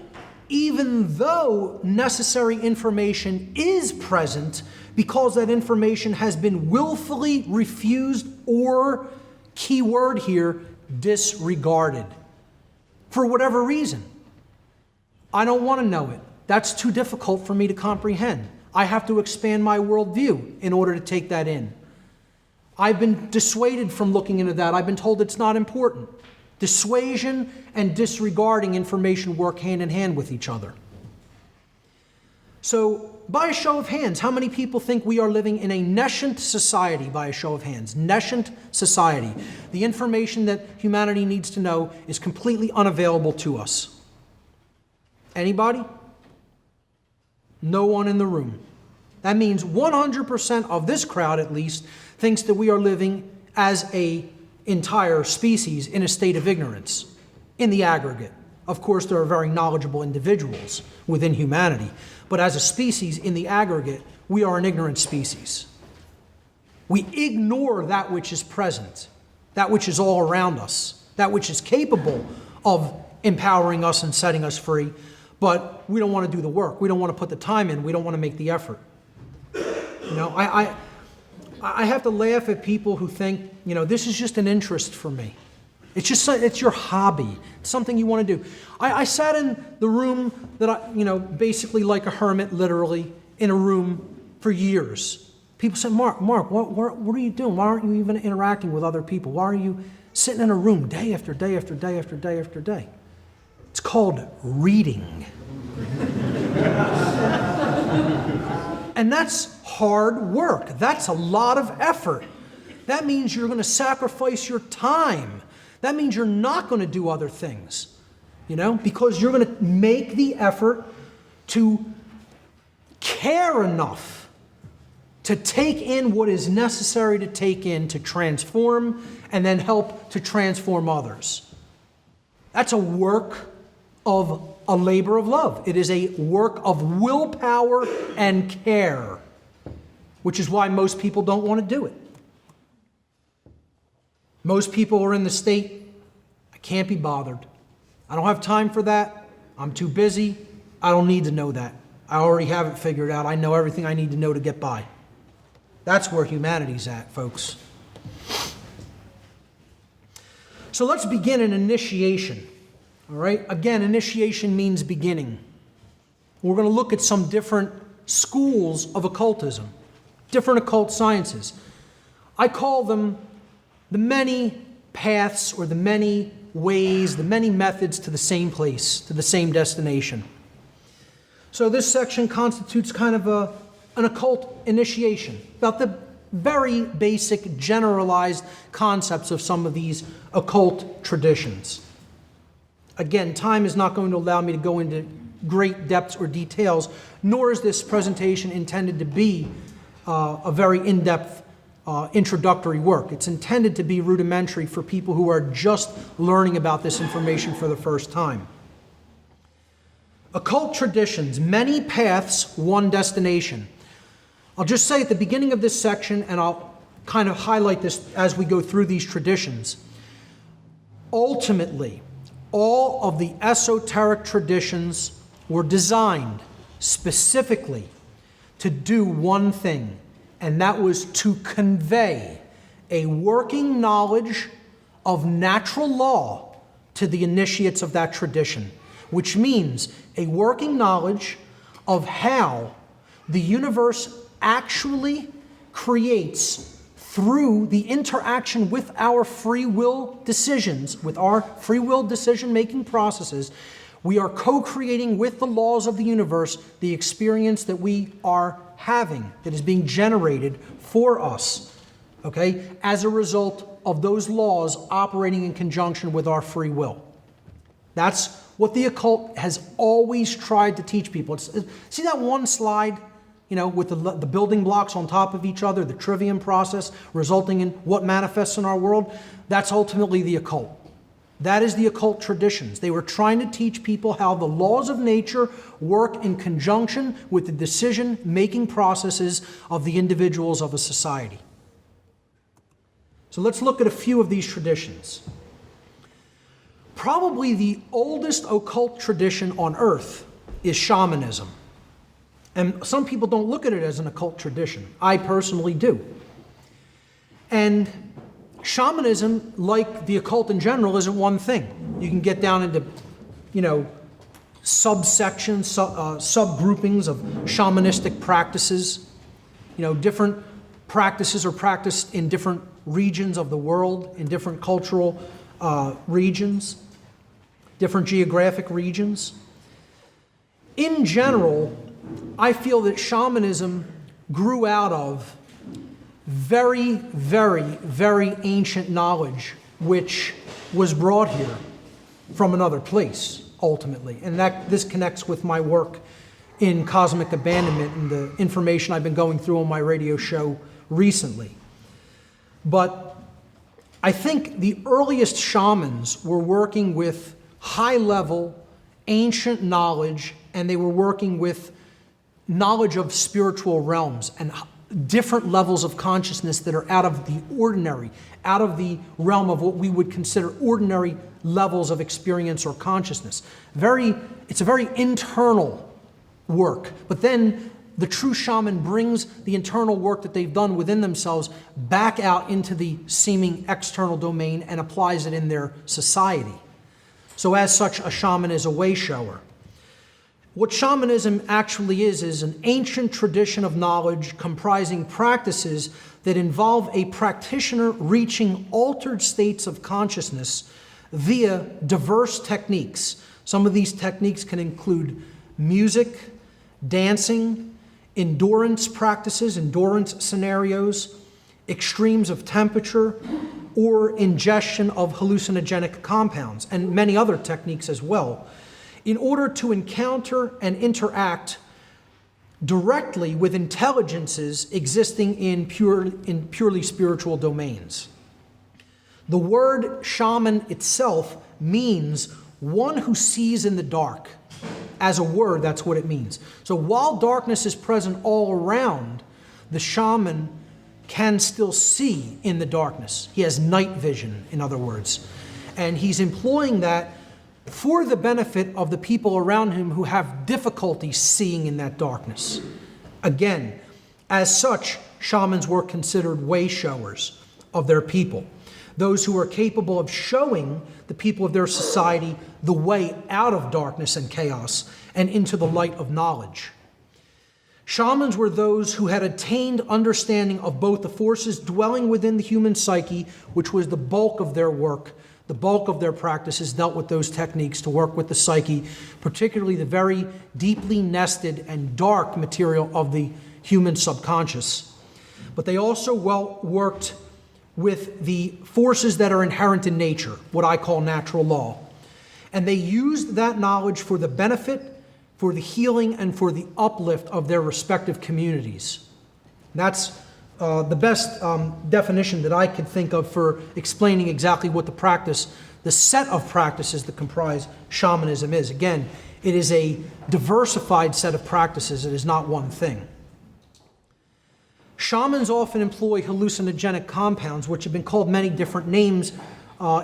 even though necessary information is present, because that information has been willfully refused or, key word here, disregarded. For whatever reason. I don't want to know it. That's too difficult for me to comprehend. I have to expand my worldview in order to take that in. I've been dissuaded from looking into that. I've been told it's not important. Dissuasion and disregarding information work hand in hand with each other. So, by a show of hands, how many people think we are living in a nescient society? By a show of hands, nescient society. The information that humanity needs to know is completely unavailable to us. Anybody? No one in the room. That means 100% of this crowd, at least, thinks that we are living as an entire species in a state of ignorance, in the aggregate. Of course, there are very knowledgeable individuals within humanity, but as a species, in the aggregate, we are an ignorant species. We ignore that which is present, that which is all around us, that which is capable of empowering us and setting us free, but we don't want to do the work. We don't want to put the time in. We don't want to make the effort. You know, I have to laugh at people who think, you know, this is just an interest for me. It's your hobby. It's something you want to do. I sat in the room that basically like a hermit, literally, in a room for years. People said, Mark, what are you doing? Why aren't you even interacting with other people? Why are you sitting in a room day after day after day after day after day? It's called reading. And that's hard work. That's a lot of effort. That means you're going to sacrifice your time. That means you're not going to do other things, because you're going to make the effort to care enough to take in what is necessary to take in to transform and then help to transform others. That's a work of a labor of love. It is a work of willpower and care, which is why most people don't want to do it. Most people are in the state, I can't be bothered. I don't have time for that. I'm too busy. I don't need to know that. I already have it figured out. I know everything I need to know to get by. That's where humanity's at, folks. So let's begin an initiation. All right? Again, initiation means beginning. We're going to look at some different schools of occultism, different occult sciences. I call them the many paths or the many ways, the many methods to the same place, to the same destination. So this section constitutes kind of an occult initiation, about the very basic generalized concepts of some of these occult traditions. Again, time is not going to allow me to go into great depths or details, nor is this presentation intended to be a very in-depth introductory work. It's intended to be rudimentary for people who are just learning about this information for the first time. Occult traditions, many paths, one destination. I'll just say at the beginning of this section, and I'll kind of highlight this as we go through these traditions. Ultimately, all of the esoteric traditions were designed specifically to do one thing, and that was to convey a working knowledge of natural law to the initiates of that tradition, which means a working knowledge of how the universe actually creates through the interaction with our free will decisions, with our free will decision-making processes. We are co-creating with the laws of the universe the experience that we are having, that is being generated for us, okay, as a result of those laws operating in conjunction with our free will. That's what the occult has always tried to teach people. See that one slide, with the building blocks on top of each other, the trivium process resulting in what manifests in our world? That's ultimately the occult. That is the occult traditions. They were trying to teach people how the laws of nature work in conjunction with the decision-making processes of the individuals of a society. So let's look at a few of these traditions. Probably the oldest occult tradition on earth is shamanism. And some people don't look at it as an occult tradition. I personally do. And shamanism, like the occult in general, isn't one thing. You can get down into, subsections, subgroupings of shamanistic practices. Different practices are practiced in different regions of the world, in different cultural regions, different geographic regions. In general, I feel that shamanism grew out of very, very, very ancient knowledge, which was brought here from another place, ultimately. And this connects with my work in cosmic abandonment and the information I've been going through on my radio show recently. But I think the earliest shamans were working with high-level, ancient knowledge, and they were working with knowledge of spiritual realms and different levels of consciousness that are out of the ordinary, out of the realm of what we would consider ordinary levels of experience or consciousness. It's a very internal work. But then the true shaman brings the internal work that they've done within themselves back out into the seeming external domain and applies it in their society. So as such, a shaman is a way shower. What shamanism actually is an ancient tradition of knowledge comprising practices that involve a practitioner reaching altered states of consciousness via diverse techniques. Some of these techniques can include music, dancing, endurance practices, endurance scenarios, extremes of temperature, or ingestion of hallucinogenic compounds, and many other techniques as well, in order to encounter and interact directly with intelligences existing in purely spiritual domains. The word shaman itself means one who sees in the dark. As a word, that's what it means. So while darkness is present all around, the shaman can still see in the darkness. He has night vision, in other words. And he's employing that for the benefit of the people around him who have difficulty seeing in that darkness. Again, as such, shamans were considered way showers of their people, those who are capable of showing the people of their society the way out of darkness and chaos and into the light of knowledge. Shamans were those who had attained understanding of both the forces dwelling within the human psyche, which was the bulk of their work. The bulk of their practices dealt with those techniques to work with the psyche, particularly the very deeply nested and dark material of the human subconscious. But they also worked with the forces that are inherent in nature, what I call natural law. And they used that knowledge for the benefit, for the healing, and for the uplift of their respective communities. That's the best definition that I could think of for explaining exactly what the set of practices that comprise shamanism is. Again, it is a diversified set of practices. It is not one thing. Shamans often employ hallucinogenic compounds, which have been called many different names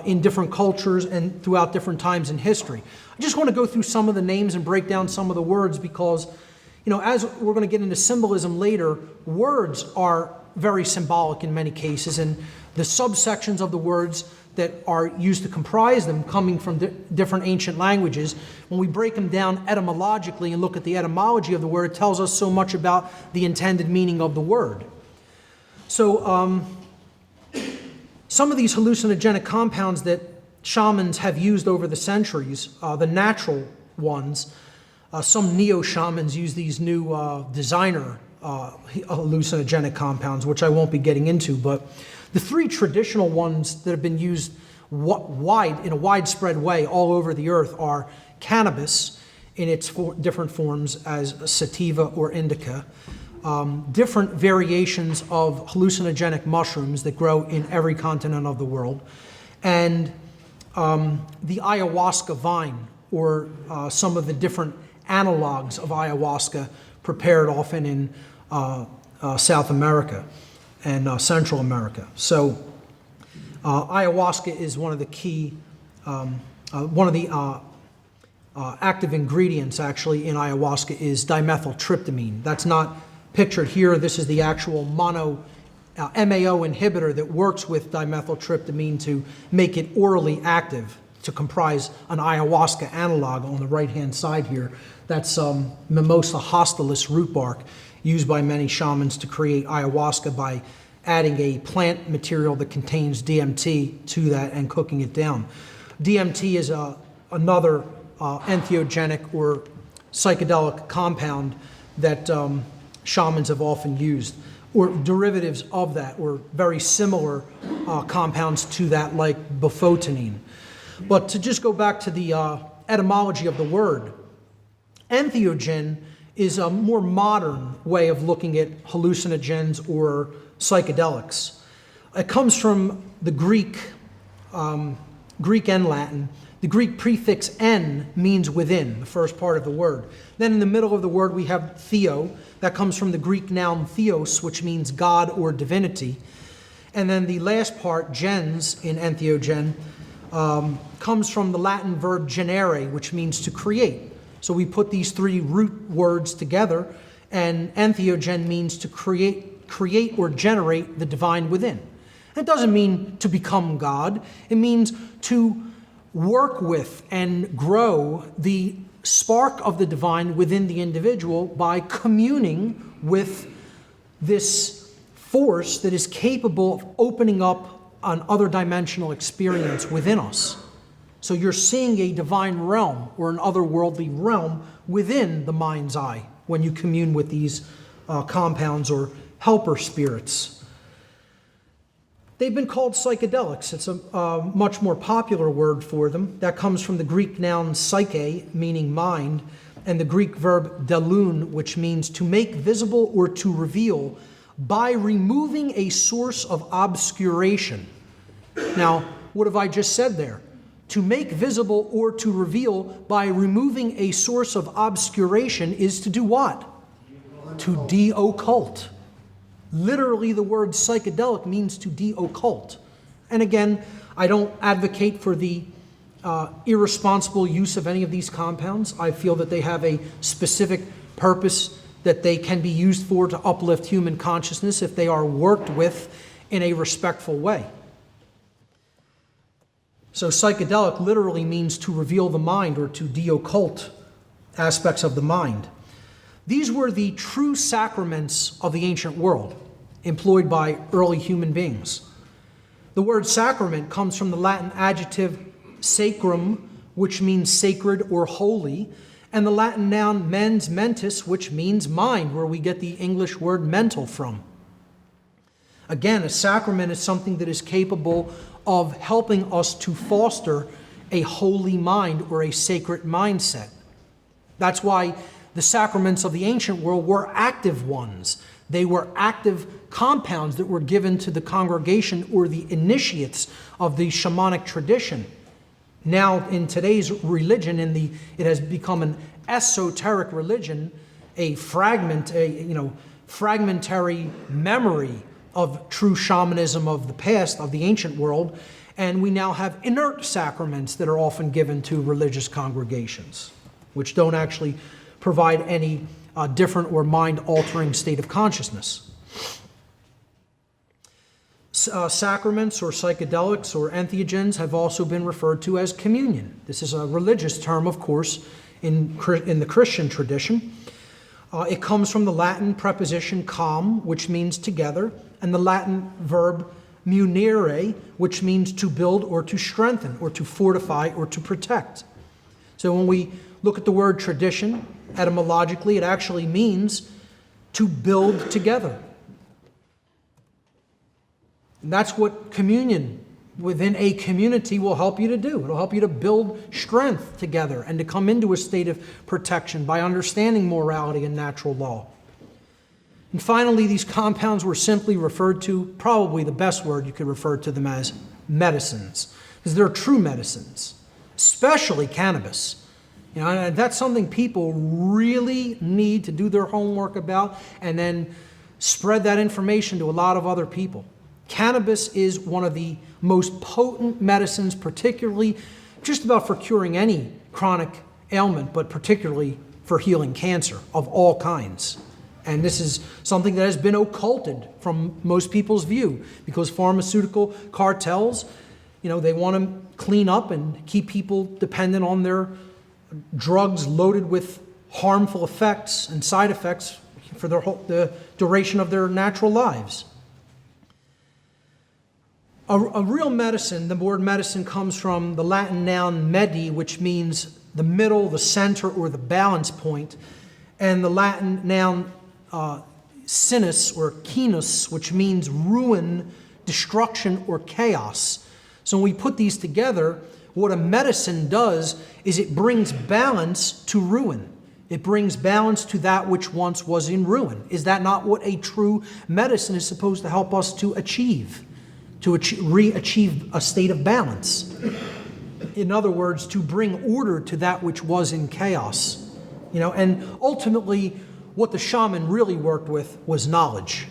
in different cultures and throughout different times in history. I just want to go through some of the names and break down some of the words because, as we're going to get into symbolism later, words are very symbolic in many cases, and the subsections of the words that are used to comprise them coming from different ancient languages, when we break them down etymologically and look at the etymology of the word, it tells us so much about the intended meaning of the word. So some of these hallucinogenic compounds that shamans have used over the centuries, the natural ones, some neo-shamans use these new designer hallucinogenic compounds, which I won't be getting into, but the three traditional ones that have been used in a widespread way all over the earth are cannabis in its different forms as sativa or indica, different variations of hallucinogenic mushrooms that grow in every continent of the world, and the ayahuasca vine, or some of the different analogs of ayahuasca prepared often in South America and Central America. So Ayahuasca is one of the key, one of the active ingredients actually in ayahuasca is dimethyltryptamine. That's not pictured here. This is the actual MAO inhibitor that works with dimethyltryptamine to make it orally active, to comprise an ayahuasca analog on the right-hand side here. That's Mimosa hostilis root bark, used by many shamans to create ayahuasca by adding a plant material that contains DMT to that and cooking it down. DMT is another entheogenic or psychedelic compound that shamans have often used, or derivatives of that, or very similar compounds to that, like bufotenine. But to just go back to the etymology of the word, entheogen is a more modern way of looking at hallucinogens or psychedelics. It comes from the Greek and Latin. The Greek prefix "en" means within, the first part of the word. Then in the middle of the word we have theo. That comes from the Greek noun theos, which means God or divinity. And then the last part, gens, in entheogen, comes from the Latin verb genere, which means to create. So we put these three root words together, and entheogen means to create or generate the divine within. It doesn't mean to become God. It means to work with and grow the spark of the divine within the individual by communing with this force that is capable of opening up an other dimensional experience within us. So you're seeing a divine realm or an otherworldly realm within the mind's eye when you commune with these compounds or helper spirits. They've been called psychedelics. It's a much more popular word for them. That comes from the Greek noun psyche, meaning mind, and the Greek verb delun, which means to make visible or to reveal by removing a source of obscuration. Now, what have I just said there? To make visible or to reveal by removing a source of obscuration is to do what? To de-occult. Literally, the word psychedelic means to de-occult. And again, I don't advocate for the irresponsible use of any of these compounds. I feel that they have a specific purpose that they can be used for to uplift human consciousness if they are worked with in a respectful way. So psychedelic literally means to reveal the mind or to de-occult aspects of the mind. These were the true sacraments of the ancient world, employed by early human beings. The word sacrament comes from the Latin adjective sacrum, which means sacred or holy, and the Latin noun mens mentis, which means mind, where we get the English word mental from. Again, a sacrament is something that is capable of helping us to foster a holy mind or a sacred mindset. That's why the sacraments of the ancient world were active ones. They were active compounds that were given to the congregation or the initiates of the shamanic tradition. Now, in today's religion, it has become an esoteric religion, a fragmentary memory of true shamanism of the past, of the ancient world, and we now have inert sacraments that are often given to religious congregations, which don't actually provide any different or mind-altering state of consciousness. Sacraments or psychedelics or entheogens have also been referred to as communion. This is a religious term, of course, in the Christian tradition. It comes from the Latin preposition com, which means together, and the Latin verb munere, which means to build or to strengthen or to fortify or to protect. So when we look at the word tradition, etymologically, it actually means to build together. And that's what communion within a community will help you to do. It'll help you to build strength together and to come into a state of protection by understanding morality and natural law. And finally, these compounds were simply referred to, probably the best word you could refer to them as, medicines, because they're true medicines, especially cannabis. And that's something people really need to do their homework about and then spread that information to a lot of other people. Cannabis is one of the most potent medicines, particularly just about for curing any chronic ailment, but particularly for healing cancer of all kinds. And this is something that has been occulted from most people's view, because pharmaceutical cartels, they want to clean up and keep people dependent on their drugs loaded with harmful effects and side effects for the duration of their natural lives. A real medicine, the word medicine comes from the Latin noun medi, which means the middle, the center, or the balance point, and the Latin noun sinus or kinus, which means ruin, destruction, or chaos. So when we put these together, what a medicine does is it brings balance to ruin. It brings balance to that which once was in ruin. Is that not what a true medicine is supposed to help us to achieve? To re-achieve a state of balance. In other words, to bring order to that which was in chaos. And ultimately, what the shaman really worked with was knowledge.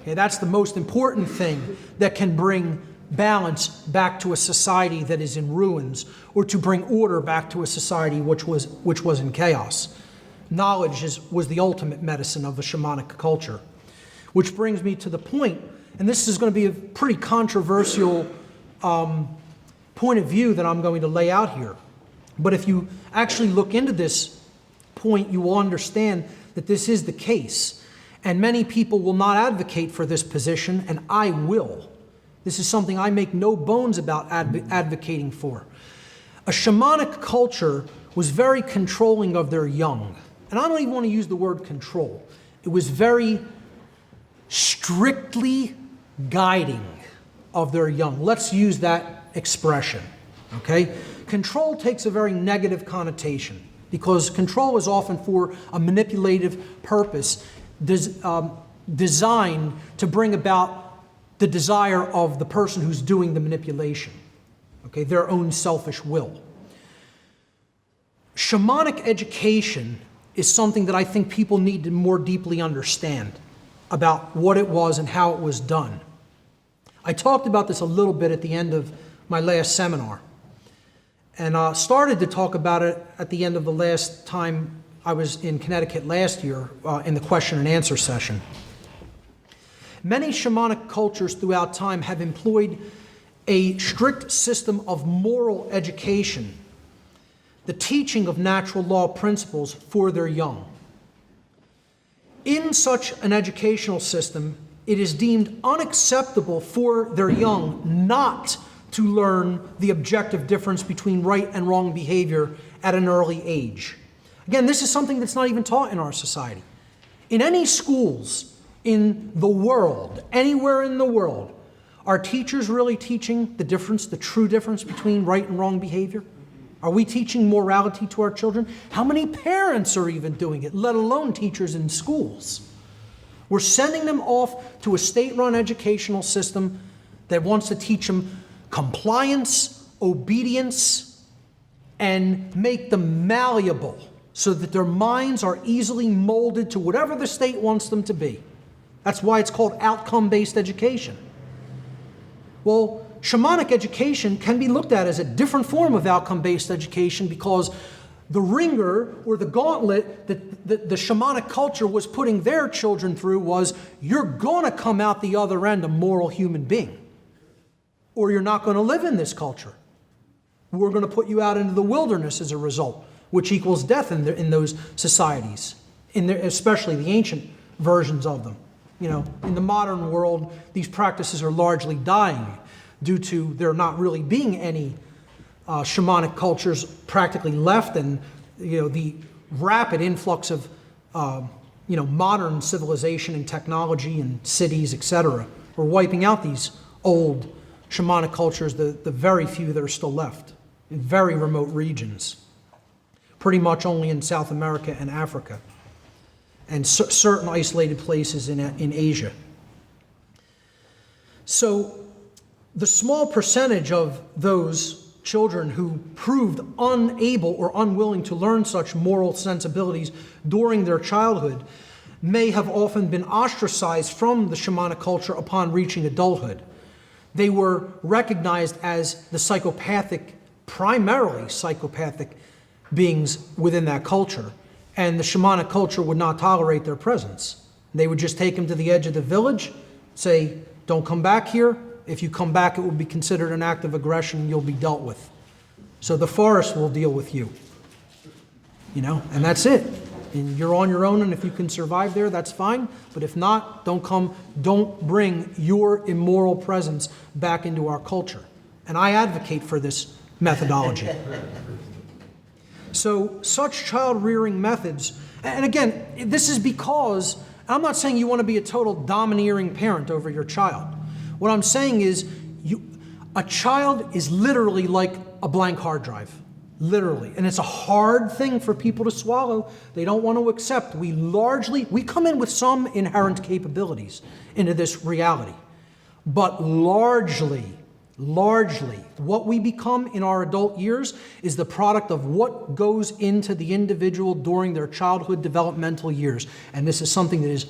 Okay, that's the most important thing that can bring balance back to a society that is in ruins, or to bring order back to a society which was in chaos. Knowledge was the ultimate medicine of the shamanic culture. Which brings me to the point, and this is going to be a pretty controversial point of view that I'm going to lay out here. But if you actually look into this point, you will understand that this is the case. And many people will not advocate for this position, and I will. This is something I make no bones about advocating for. A shamanic culture was very controlling of their young. And I don't even want to use the word control. It was very strictly guiding of their young. Let's use that expression, okay? Control takes a very negative connotation, because control is often for a manipulative purpose designed to bring about the desire of the person who's doing the manipulation, okay, their own selfish will. Shamanic education is something that I think people need to more deeply understand about what it was and how it was done. I talked about this a little bit at the end of my last seminar, and started to talk about it at the end of the last time I was in Connecticut last year in the question and answer session. Many shamanic cultures throughout time have employed a strict system of moral education, the teaching of natural law principles for their young. In such an educational system, it is deemed unacceptable for their young not to learn the objective difference between right and wrong behavior at an early age. Again, this is something that's not even taught in our society. In any schools in the world, anywhere in the world, are teachers really teaching the difference, the true difference between right and wrong behavior? Are we teaching morality to our children? How many parents are even doing it, let alone teachers in schools? We're sending them off to a state-run educational system that wants to teach them compliance, obedience, and make them malleable so that their minds are easily molded to whatever the state wants them to be. That's why it's called outcome-based education. Well, shamanic education can be looked at as a different form of outcome-based education, because the ringer or the gauntlet that the shamanic culture was putting their children through was, you're going to come out the other end a moral human being, or you're not going to live in this culture. We're going to put you out into the wilderness as a result, which equals death in those societies, especially the ancient versions of them. In the modern world, these practices are largely dying due to there not really being any shamanic cultures practically left, and the rapid influx of modern civilization and technology and cities, etc. are wiping out these old shamanic cultures, the very few that are still left in very remote regions, pretty much only in South America and Africa, and certain isolated places in Asia. So the small percentage of those children who proved unable or unwilling to learn such moral sensibilities during their childhood may have often been ostracized from the shamanic culture upon reaching adulthood. They were recognized as the psychopathic, primarily psychopathic beings within that culture, and the shamanic culture would not tolerate their presence. They would just take them to the edge of the village, say, don't come back here. If you come back, it will be considered an act of aggression and you'll be dealt with. So the forest will deal with you. And that's it. And you're on your own, and if you can survive there, that's fine. But if not, don't bring your immoral presence back into our culture. And I advocate for this methodology. So such child-rearing methods, and again, this is because, I'm not saying you want to be a total domineering parent over your child. What I'm saying is, a child is literally like a blank hard drive. Literally. And it's a hard thing for people to swallow. They don't want to accept. We come in with some inherent capabilities into this reality. But largely, what we become in our adult years is the product of what goes into the individual during their childhood developmental years. And this is something that is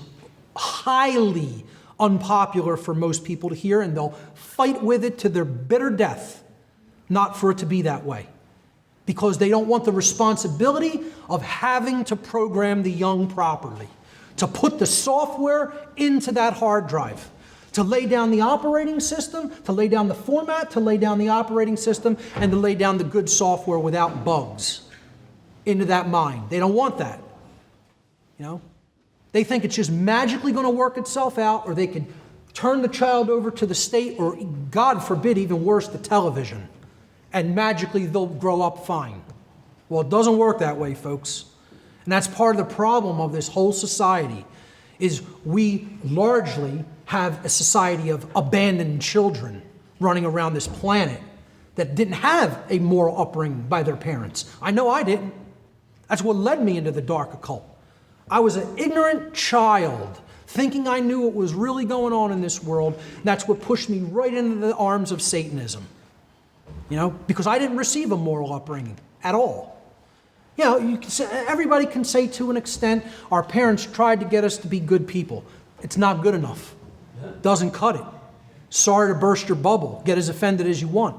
highly unpopular for most people to hear, and they'll fight with it to their bitter death, not for it to be that way. Because they don't want the responsibility of having to program the young properly, to put the software into that hard drive, to lay down the operating system, to lay down the format, to lay down the operating system, and to lay down the good software without bugs into that mind. They don't want that. They think it's just magically going to work itself out, or they could turn the child over to the state, or God forbid, even worse, the television, and magically they'll grow up fine. Well, it doesn't work that way, folks. And that's part of the problem of this whole society, is we largely have a society of abandoned children running around this planet that didn't have a moral upbringing by their parents. I know I didn't. That's what led me into the dark occult. I was an ignorant child, thinking I knew what was really going on in this world. That's what pushed me right into the arms of Satanism. Because I didn't receive a moral upbringing at all. Everybody can say to an extent, our parents tried to get us to be good people. It's not good enough. Doesn't cut it. Sorry to burst your bubble. Get as offended as you want.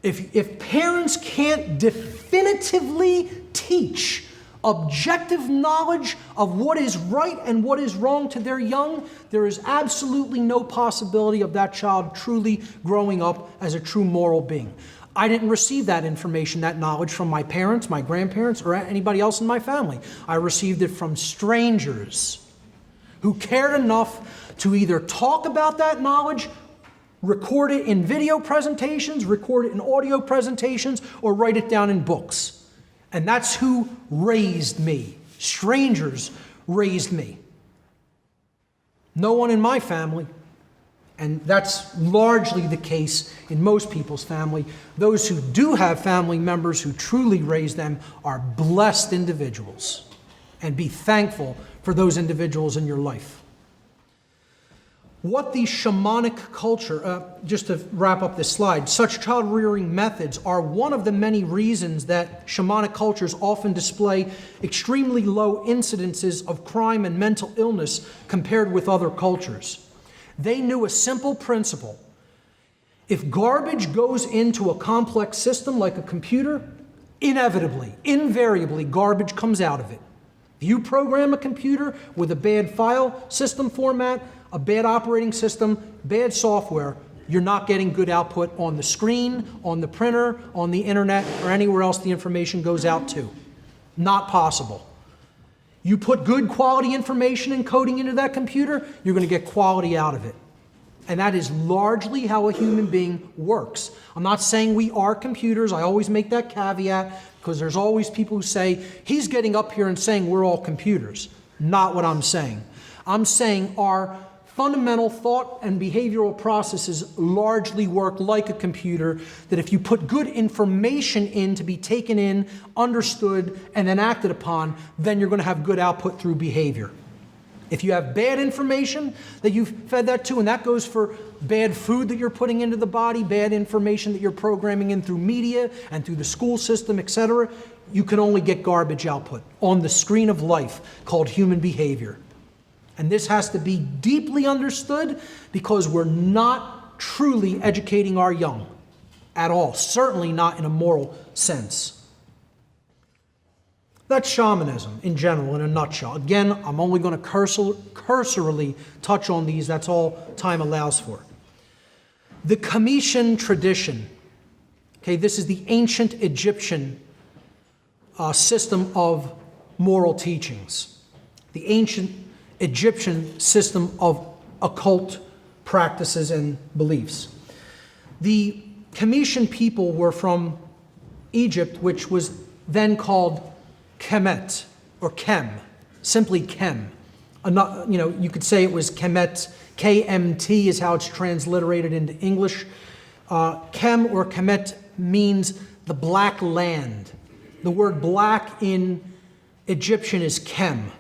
If parents can't definitively teach objective knowledge of what is right and what is wrong to their young, there is absolutely no possibility of that child truly growing up as a true moral being. I didn't receive that information, that knowledge from my parents, my grandparents, or anybody else in my family. I received it from strangers who cared enough to either talk about that knowledge, record it in video presentations, record it in audio presentations, or write it down in books. And that's who raised me. Strangers raised me. No one in my family. And that's largely the case in most people's family. Those who do have family members who truly raise them are blessed individuals. And be thankful for those individuals in your life. What the shamanic culture, just to wrap up this slide, such child-rearing methods are one of the many reasons that shamanic cultures often display extremely low incidences of crime and mental illness compared with other cultures. They knew a simple principle. If garbage goes into a complex system like a computer, inevitably, invariably, garbage comes out of it. If you program a computer with a bad file system format, a bad operating system, bad software, you're not getting good output on the screen, on the printer, on the internet, or anywhere else the information goes out to. Not possible. You put good quality information and coding into that computer, you're going to get quality out of it. And that is largely how a human being works. I'm not saying we are computers. I always make that caveat because there's always people who say, he's getting up here and saying we're all computers. Not what I'm saying. I'm saying our fundamental thought and behavioral processes largely work like a computer, that if you put good information in to be taken in, understood, and then acted upon, then you're going to have good output through behavior. If you have bad information that you've fed that to, and that goes for bad food that you're putting into the body, bad information that you're programming in through media and through the school system, etc., you can only get garbage output on the screen of life called human behavior. And this has to be deeply understood because we're not truly educating our young at all, certainly not in a moral sense. That's shamanism in general, in a nutshell. Again, I'm only going to cursorily touch on these. That's all time allows for. The Comitian tradition. Okay, this is the ancient Egyptian system of moral teachings. The ancient Egyptian system of occult practices and beliefs. The Comitian people were from Egypt, which was then called Kemet, or Kem, simply Kem. You could say it was Kemet. KMT is how it's transliterated into English. Kem or Kemet means the black land. The word black in Egyptian is Kem.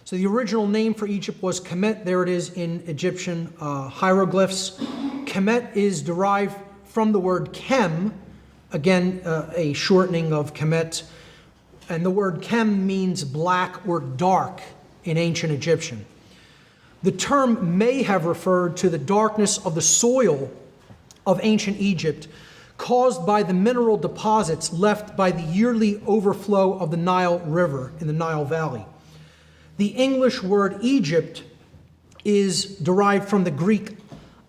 So the original name for Egypt was Kemet. There it is in Egyptian hieroglyphs. Kemet is derived from the word Kem, again, a shortening of Kemet. And the word Kem means black or dark in ancient Egyptian. The term may have referred to the darkness of the soil of ancient Egypt caused by the mineral deposits left by the yearly overflow of the Nile River in the Nile Valley. The English word Egypt is derived from the Greek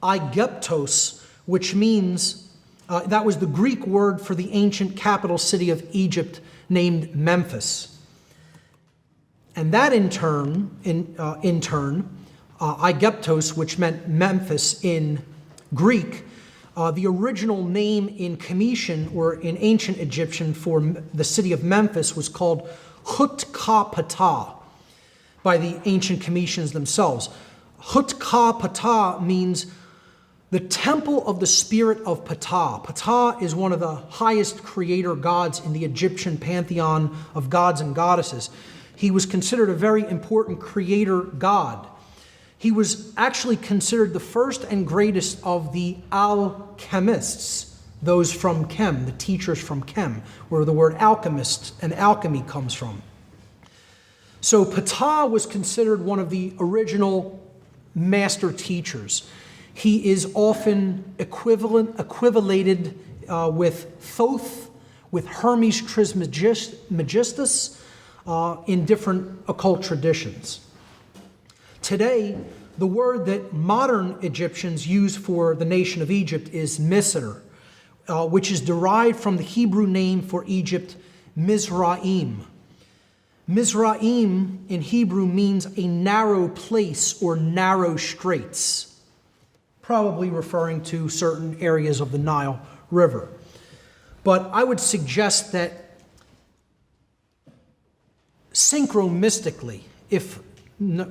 Aegyptos, which means, that was the Greek word for the ancient capital city of Egypt named Memphis. And that in turn, Aegyptos, which meant Memphis in Greek, the original name in Comitian or in ancient Egyptian for the city of Memphis was called Hutkapata by the ancient Comitians themselves. Hutkapata means the temple of the spirit of Ptah. Ptah is one of the highest creator gods in the Egyptian pantheon of gods and goddesses. He was considered a very important creator god. He was actually considered the first and greatest of the alchemists, those from Kem, the teachers from Kem, where the word alchemist and alchemy comes from. So Ptah was considered one of the original master teachers. He is often equivalated with Thoth, with Hermes Trismegistus in different occult traditions. Today, the word that modern Egyptians use for the nation of Egypt is Misr, which is derived from the Hebrew name for Egypt, Mizraim. Mizraim in Hebrew means a narrow place or narrow straits, probably referring to certain areas of the Nile River. But I would suggest that synchromystically, if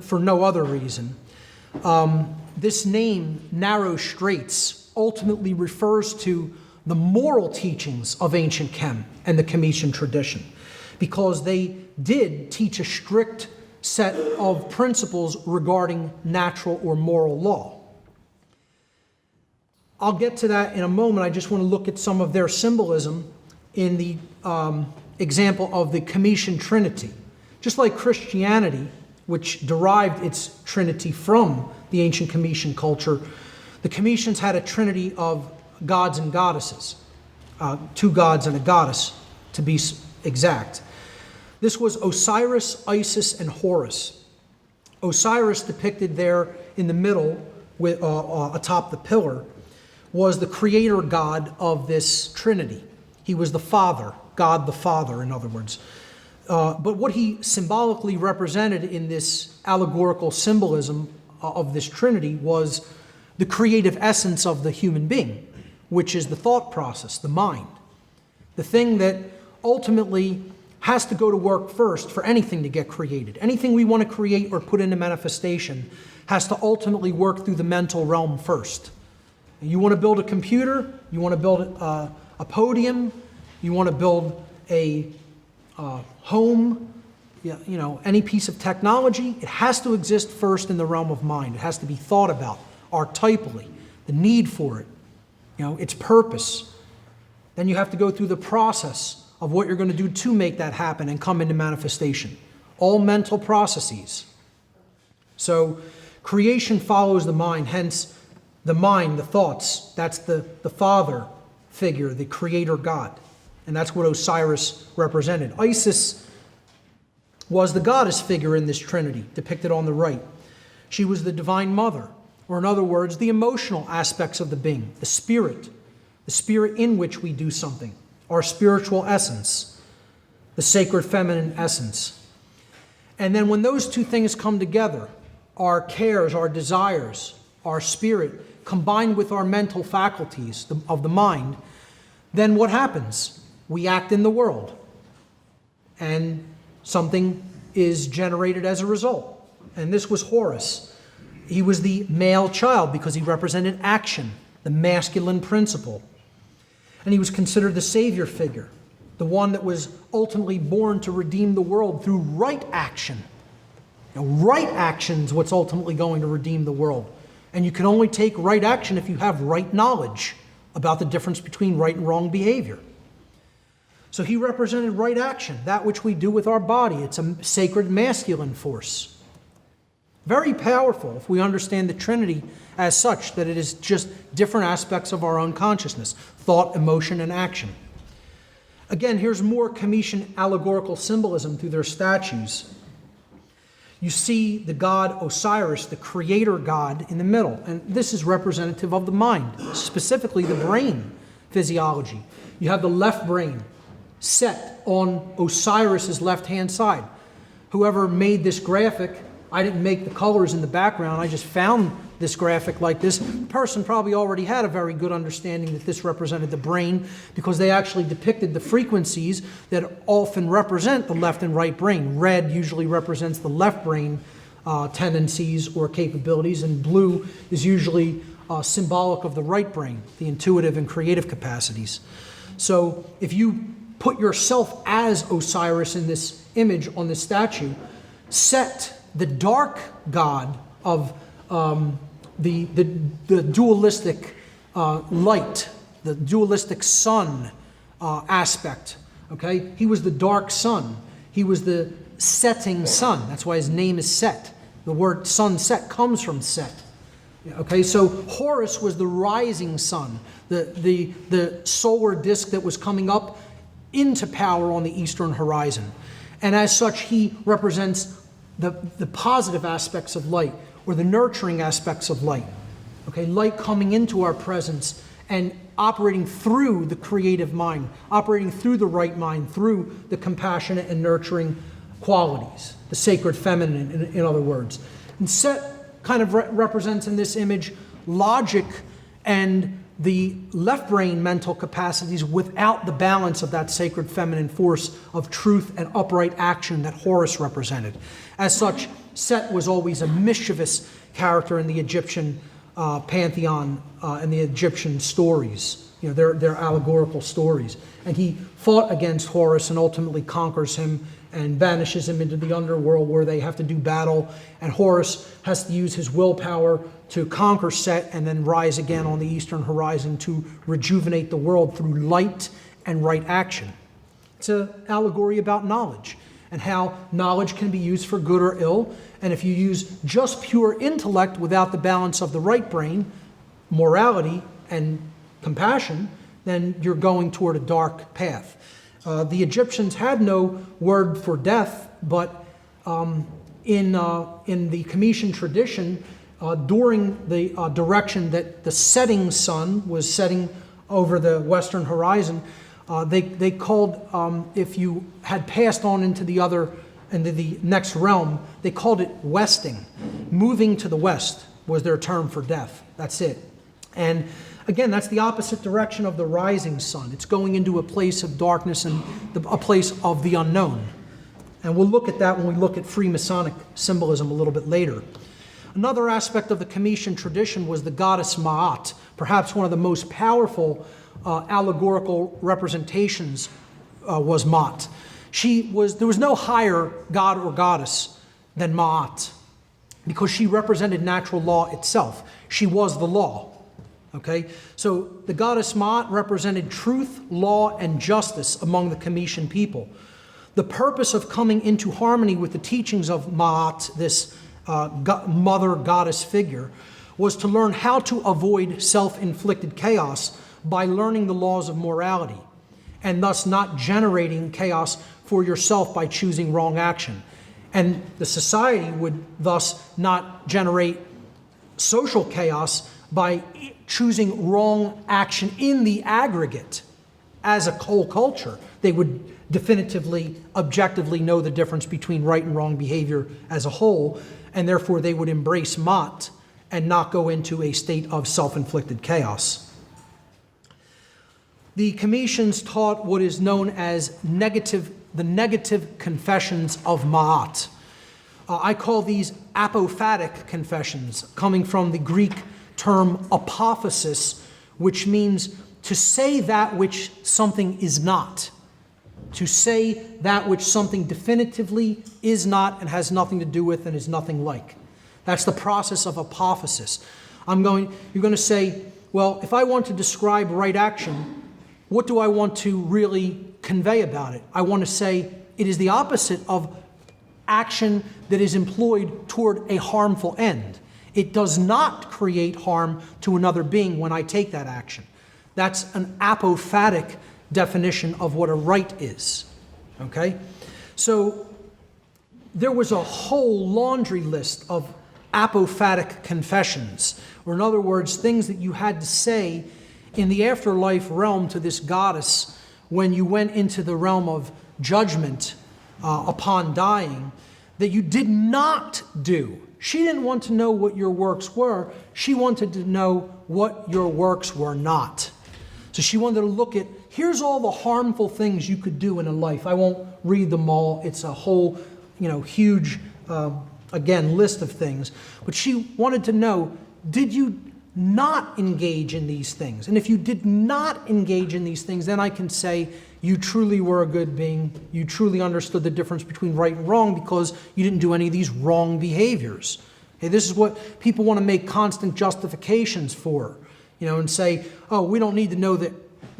for no other reason, this name, narrow straits, ultimately refers to the moral teachings of ancient Kem and the Comitian tradition, because they did teach a strict set of principles regarding natural or moral law. I'll get to that in a moment. I just want to look at some of their symbolism in the example of the Comitian Trinity. Just like Christianity, which derived its trinity from the ancient Comitian culture, the Comitians had a trinity of gods and goddesses, 2 gods and a goddess, to be exact. This was Osiris, Isis, and Horus. Osiris, depicted there in the middle with, atop the pillar, was the creator god of this trinity. He was the Father, God the Father, in other words. But what he symbolically represented in this allegorical symbolism of this trinity was the creative essence of the human being, which is the thought process, the mind. The thing that ultimately has to go to work first for anything to get created. Anything we want to create or put into manifestation has to ultimately work through the mental realm first. You want to build a computer, you want to build a podium, you want to build a home, any piece of technology, it has to exist first in the realm of mind. It has to be thought about archetypally, the need for it, its purpose. Then you have to go through the process of what you're going to do to make that happen and come into manifestation. All mental processes. So creation follows the mind, hence the mind, the thoughts, that's the father figure, the creator God. And that's what Osiris represented. Isis was the goddess figure in this trinity, depicted on the right. She was the divine mother, or in other words, the emotional aspects of the being, the spirit in which we do something, our spiritual essence, the sacred feminine essence. And then when those two things come together, our cares, our desires, our spirit, combined with our mental faculties of the mind, then what happens? We act in the world, and something is generated as a result. And this was Horus. He was the male child because he represented action, the masculine principle. And he was considered the savior figure, the one that was ultimately born to redeem the world through right action. Now, right action is what's ultimately going to redeem the world. And you can only take right action if you have right knowledge about the difference between right and wrong behavior. So he represented right action, that which we do with our body. It's a sacred masculine force. Very powerful if we understand the Trinity as such, that it is just different aspects of our own consciousness, thought, emotion, and action. Again, here's more Comitian allegorical symbolism through their statues. You see the god Osiris, the creator god, in the middle. And this is representative of the mind, specifically the brain physiology. You have the left brain set on Osiris's left-hand side. Whoever made this graphic, I didn't make the colors in the background, I just found this graphic like this. The person probably already had a very good understanding that this represented the brain, because they actually depicted the frequencies that often represent the left and right brain. Red usually represents the left brain tendencies or capabilities, and blue is usually symbolic of the right brain, the intuitive and creative capacities. So if you put yourself as Osiris in this image on this statue, set the dark god of the dualistic light, the dualistic sun aspect, okay? He was the dark sun. He was the setting sun. That's why his name is Set. The word sunset comes from Set. Okay, so Horus was the rising sun, the solar disk that was coming up into power on the eastern horizon. And as such, he represents the positive aspects of light, or the nurturing aspects of light. Okay, light coming into our presence and operating through the creative mind, operating through the right mind, through the compassionate and nurturing qualities, the sacred feminine, in other words. And Set kind of represents in this image logic and the left brain mental capacities without the balance of that sacred feminine force of truth and upright action that Horus represented. As such, Set was always a mischievous character in the Egyptian pantheon and the Egyptian stories, their allegorical stories. And he fought against Horus and ultimately conquers him and banishes him into the underworld, where they have to do battle. And Horus has to use his willpower to conquer Set and then rise again on the eastern horizon to rejuvenate the world through light and right action. It's an allegory about knowledge and how knowledge can be used for good or ill. And if you use just pure intellect without the balance of the right brain, morality and compassion, then you're going toward a dark path. The Egyptians had no word for death, but in the Comitian tradition, during the direction that the setting sun was setting over the western horizon, they called, if you had passed on into the next realm, they called it westing. Moving to the west was their term for death. That's it. And again, that's the opposite direction of the rising sun. It's going into a place of darkness and a place of the unknown. And we'll look at that when we look at Freemasonic symbolism a little bit later. Another aspect of the Comitian tradition was the goddess Ma'at, perhaps one of the most powerful allegorical representations was Ma'at. There was no higher god or goddess than Ma'at, because she represented natural law itself. She was the law. Okay? So the goddess Ma'at represented truth, law, and justice among the Comitian people. The purpose of coming into harmony with the teachings of Ma'at, this mother goddess figure, was to learn how to avoid self-inflicted chaos by learning the laws of morality, and thus not generating chaos for yourself by choosing wrong action. And the society would thus not generate social chaos by choosing wrong action in the aggregate as a whole culture. They would definitively, objectively know the difference between right and wrong behavior as a whole, and therefore they would embrace Ma'at and not go into a state of self-inflicted chaos. The Comitians taught what is known as the negative confessions of Ma'at. I call these apophatic confessions, coming from the Greek term apophasis, which means to say that which something is not. To say that which something definitively is not and has nothing to do with and is nothing like. That's the process of apophasis. You're going to say, well, if I want to describe right action, what do I want to really convey about it? I want to say it is the opposite of action that is employed toward a harmful end. It does not create harm to another being when I take that action. That's an apophatic definition of what a right is. Okay? So there was a whole laundry list of apophatic confessions, or in other words, things that you had to say in the afterlife realm to this goddess when you went into the realm of judgment upon dying, that you did not do. She didn't want to know what your works were. She wanted to know what your works were not. So she wanted to look at, here's all the harmful things you could do in a life. I won't read them all. It's a whole, huge, again, list of things. But she wanted to know, did you not engage in these things? And if you did not engage in these things, then I can say you truly were a good being. You truly understood the difference between right and wrong because you didn't do any of these wrong behaviors. Okay, this is what people want to make constant justifications for, and say, oh, we don't need to know the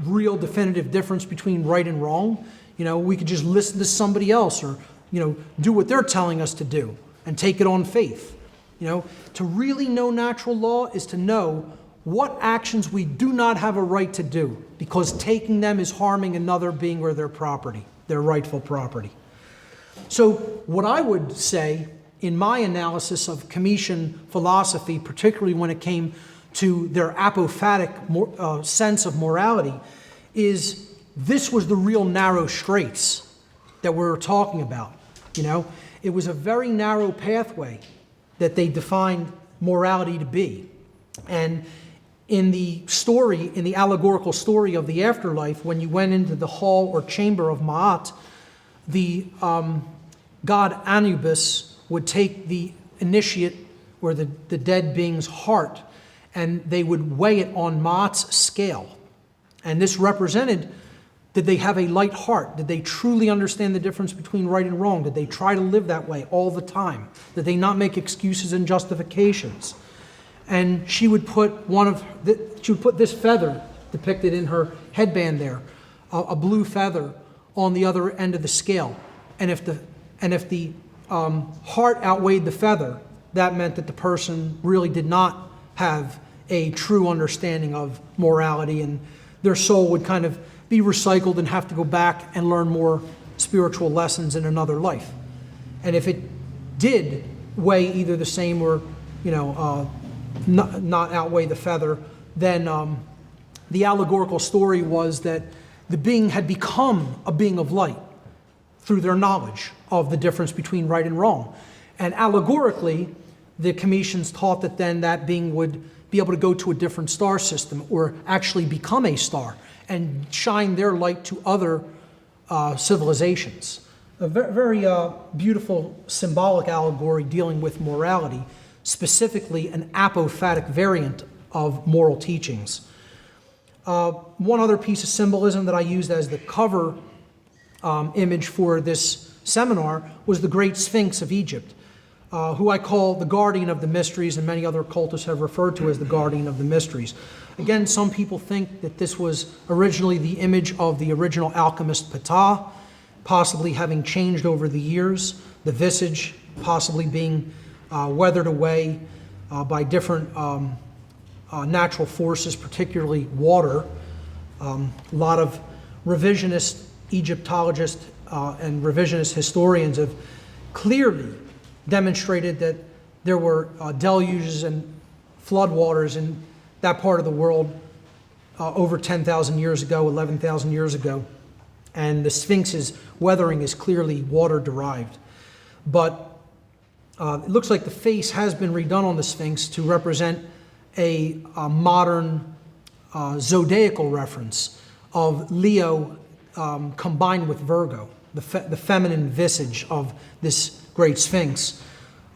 real definitive difference between right and wrong. We could just listen to somebody else or, do what they're telling us to do and take it on faith. To really know natural law is to know what actions we do not have a right to do because taking them is harming another being or their property, their rightful property. So what I would say in my analysis of Comitian philosophy, particularly when it came to their apophatic sense of morality, is this was the real narrow straits that we're talking about. It was a very narrow pathway that they defined morality to be. And in the story, in the allegorical story of the afterlife, when you went into the hall or chamber of Ma'at, the god Anubis would take the initiate or the dead being's heart, and they would weigh it on Ma'at's scale. And this represented, did they have a light heart? Did they truly understand the difference between right and wrong? Did they try to live that way all the time? Did they not make excuses and justifications? And she would put this feather depicted in her headband there, a blue feather on the other end of the scale. And if the heart outweighed the feather, that meant that the person really did not have a true understanding of morality, and their soul would kind of be recycled and have to go back and learn more spiritual lessons in another life. And if it did weigh either the same or, not outweigh the feather, then the allegorical story was that the being had become a being of light through their knowledge of the difference between right and wrong. And allegorically, the Comitians taught that then that being would be able to go to a different star system or actually become a star and shine their light to other civilizations. A very beautiful symbolic allegory dealing with morality, specifically an apophatic variant of moral teachings. One other piece of symbolism that I used as the cover image for this seminar was the Great Sphinx of Egypt. who I call the guardian of the mysteries, and many other occultists have referred to as the guardian of the mysteries. Again, some people think that this was originally the image of the original alchemist Ptah, possibly having changed over the years, the visage possibly being weathered away by different natural forces, particularly water. A lot of revisionist Egyptologists and revisionist historians have clearly demonstrated that there were deluges and floodwaters in that part of the world over 10,000 years ago, 11,000 years ago, and the Sphinx's weathering is clearly water-derived. But it looks like the face has been redone on the Sphinx to represent a modern zodiacal reference of Leo combined with Virgo, the feminine visage of this great Sphinx.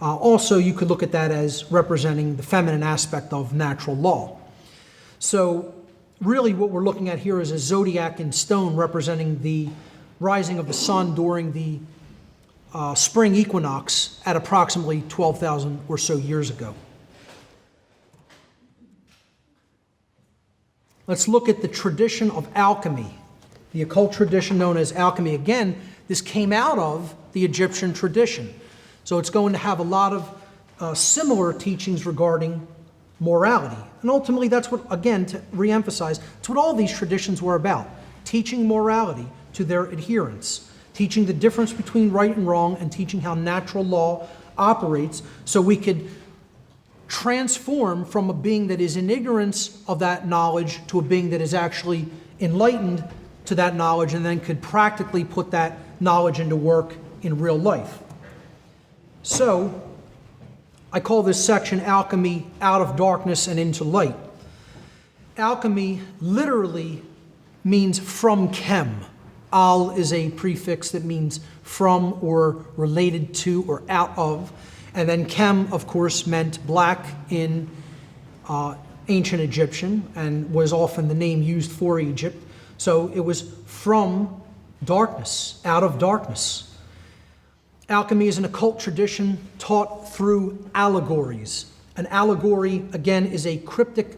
Also, you could look at that as representing the feminine aspect of natural law. So really what we're looking at here is a zodiac in stone representing the rising of the sun during the spring equinox at approximately 12,000 or so years ago. Let's look at the tradition of alchemy, the occult tradition known as alchemy. Again, this came out of the Egyptian tradition. So it's going to have a lot of similar teachings regarding morality. And ultimately, that's what, again, to reemphasize, it's what all these traditions were about, teaching morality to their adherents, teaching the difference between right and wrong, and teaching how natural law operates so we could transform from a being that is in ignorance of that knowledge to a being that is actually enlightened to that knowledge and then could practically put that knowledge into work in real life. So, I call this section Alchemy Out of Darkness and Into Light. Alchemy literally means from chem. Al is a prefix that means from or related to or out of. And then chem, of course, meant black in ancient Egyptian and was often the name used for Egypt. So it was from darkness, out of darkness. Alchemy is an occult tradition taught through allegories. An allegory, again, is a cryptic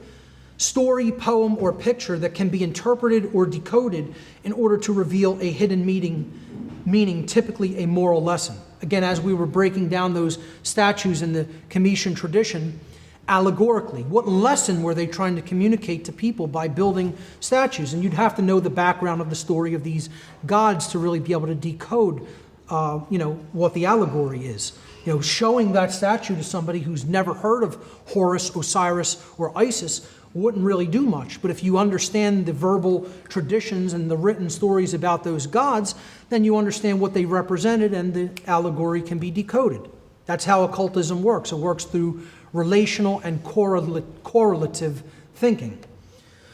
story, poem, or picture that can be interpreted or decoded in order to reveal a hidden meaning, typically a moral lesson. Again, as we were breaking down those statues in the Comitian tradition, allegorically, what lesson were they trying to communicate to people by building statues? And you'd have to know the background of the story of these gods to really be able to decode what the allegory is. Showing that statue to somebody who's never heard of Horus, Osiris, or Isis wouldn't really do much. But if you understand the verbal traditions and the written stories about those gods, then you understand what they represented and the allegory can be decoded. That's how occultism works. It works through relational and correlative thinking.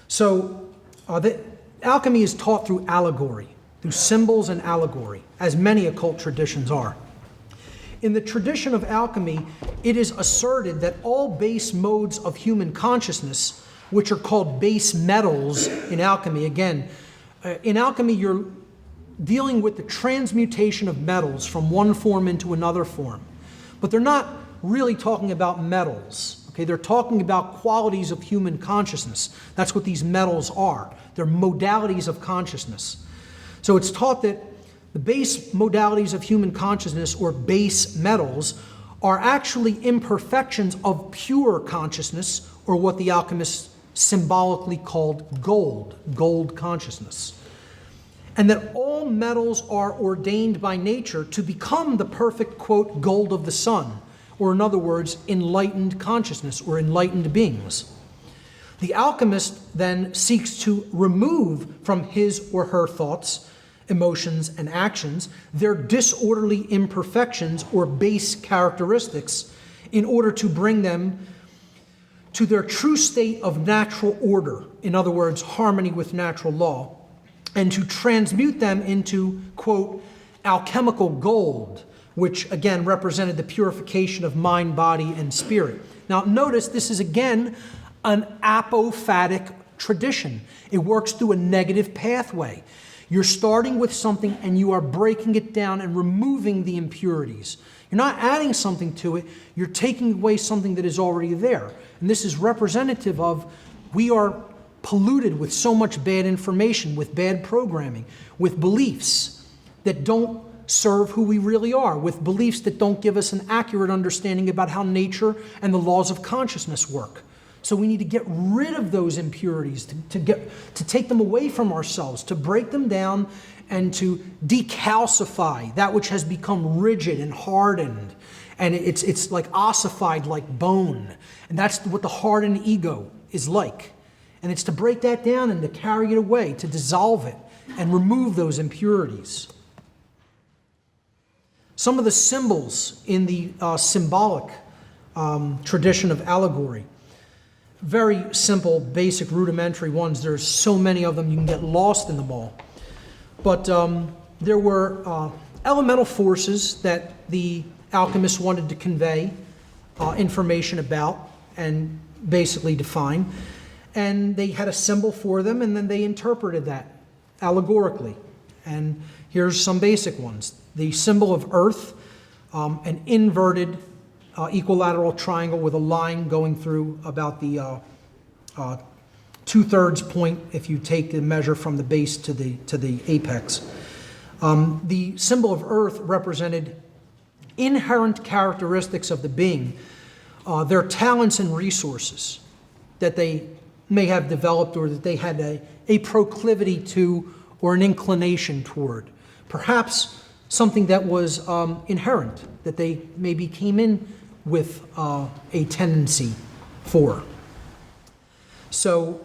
So the alchemy is taught through allegory, through symbols and allegory, as many occult traditions are. In the tradition of alchemy, it is asserted that all base modes of human consciousness, which are called base metals in alchemy, again, in alchemy you're dealing with the transmutation of metals from one form into another form. But they're not really talking about metals. Okay, they're talking about qualities of human consciousness. That's what these metals are. They're modalities of consciousness. So it's taught that the base modalities of human consciousness, or base metals, are actually imperfections of pure consciousness, or what the alchemists symbolically called gold consciousness. And that all metals are ordained by nature to become the perfect, quote, gold of the sun, or in other words, enlightened consciousness or enlightened beings. The alchemist then seeks to remove from his or her thoughts, emotions, and actions their disorderly imperfections or base characteristics in order to bring them to their true state of natural order, in other words, harmony with natural law, and to transmute them into, quote, alchemical gold, which again represented the purification of mind, body, and spirit. Now notice this is again an apophatic tradition. It works through a negative pathway. You're starting with something and you are breaking it down and removing the impurities. You're not adding something to it, you're taking away something that is already there. And this is representative of we are polluted with so much bad information, with bad programming, with beliefs that don't serve who we really are, with beliefs that don't give us an accurate understanding about how nature and the laws of consciousness work. So we need to get rid of those impurities, to take them away from ourselves, to break them down and to decalcify that which has become rigid and hardened. And it's like ossified like bone. And that's what the hardened ego is like. And it's to break that down and to carry it away, to dissolve it and remove those impurities. Some of the symbols in the symbolic tradition of allegory, very simple, basic, rudimentary ones. There's so many of them, you can get lost in them all. But there were elemental forces that the alchemists wanted to convey information about and basically define. And they had a symbol for them, and then they interpreted that allegorically. And here's some basic ones. The symbol of earth, an inverted equilateral triangle with a line going through about the 2/3 point if you take the measure from the base to the apex. The symbol of earth represented inherent characteristics of the being, their talents and resources that they may have developed or that they had a proclivity to or an inclination toward. Perhaps something that was inherent, that they maybe came in with a tendency for. So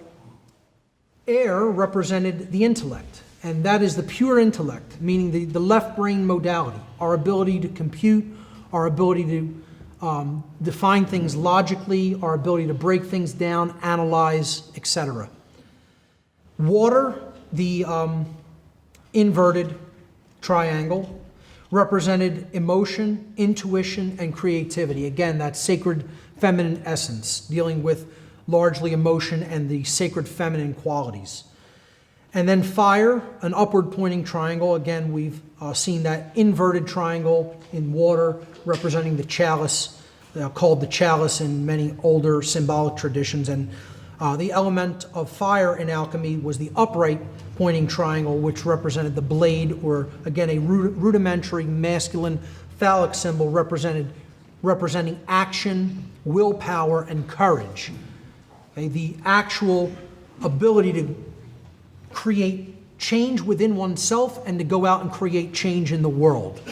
air represented the intellect, and that is the pure intellect, meaning the left brain modality, our ability to compute, our ability to define things logically, our ability to break things down, analyze, etc. Water, the inverted triangle, represented emotion, intuition, and creativity. Again, that sacred feminine essence, dealing with largely emotion and the sacred feminine qualities. And then fire, an upward pointing triangle. Again, we've seen that inverted triangle in water representing the chalice, called the chalice in many older symbolic traditions. And the element of fire in alchemy was the upright pointing triangle, which represented the blade, or again, a rudimentary masculine phallic symbol representing action, willpower, and courage. Okay, the actual ability to create change within oneself and to go out and create change in the world.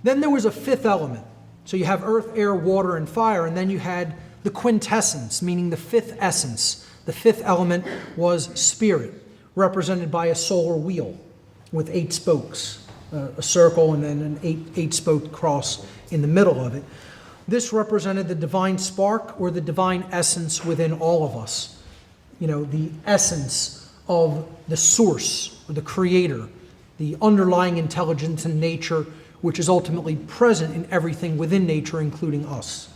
Then there was a fifth element. So you have earth, air, water, and fire, and then you had the quintessence, meaning the fifth essence. The fifth element was spirit, represented by a solar wheel with 8 spokes, a circle and then an eight-spoked cross in the middle of it. This represented the divine spark or the divine essence within all of us. You know, the essence of the source, or the creator, the underlying intelligence in nature, which is ultimately present in everything within nature, including us.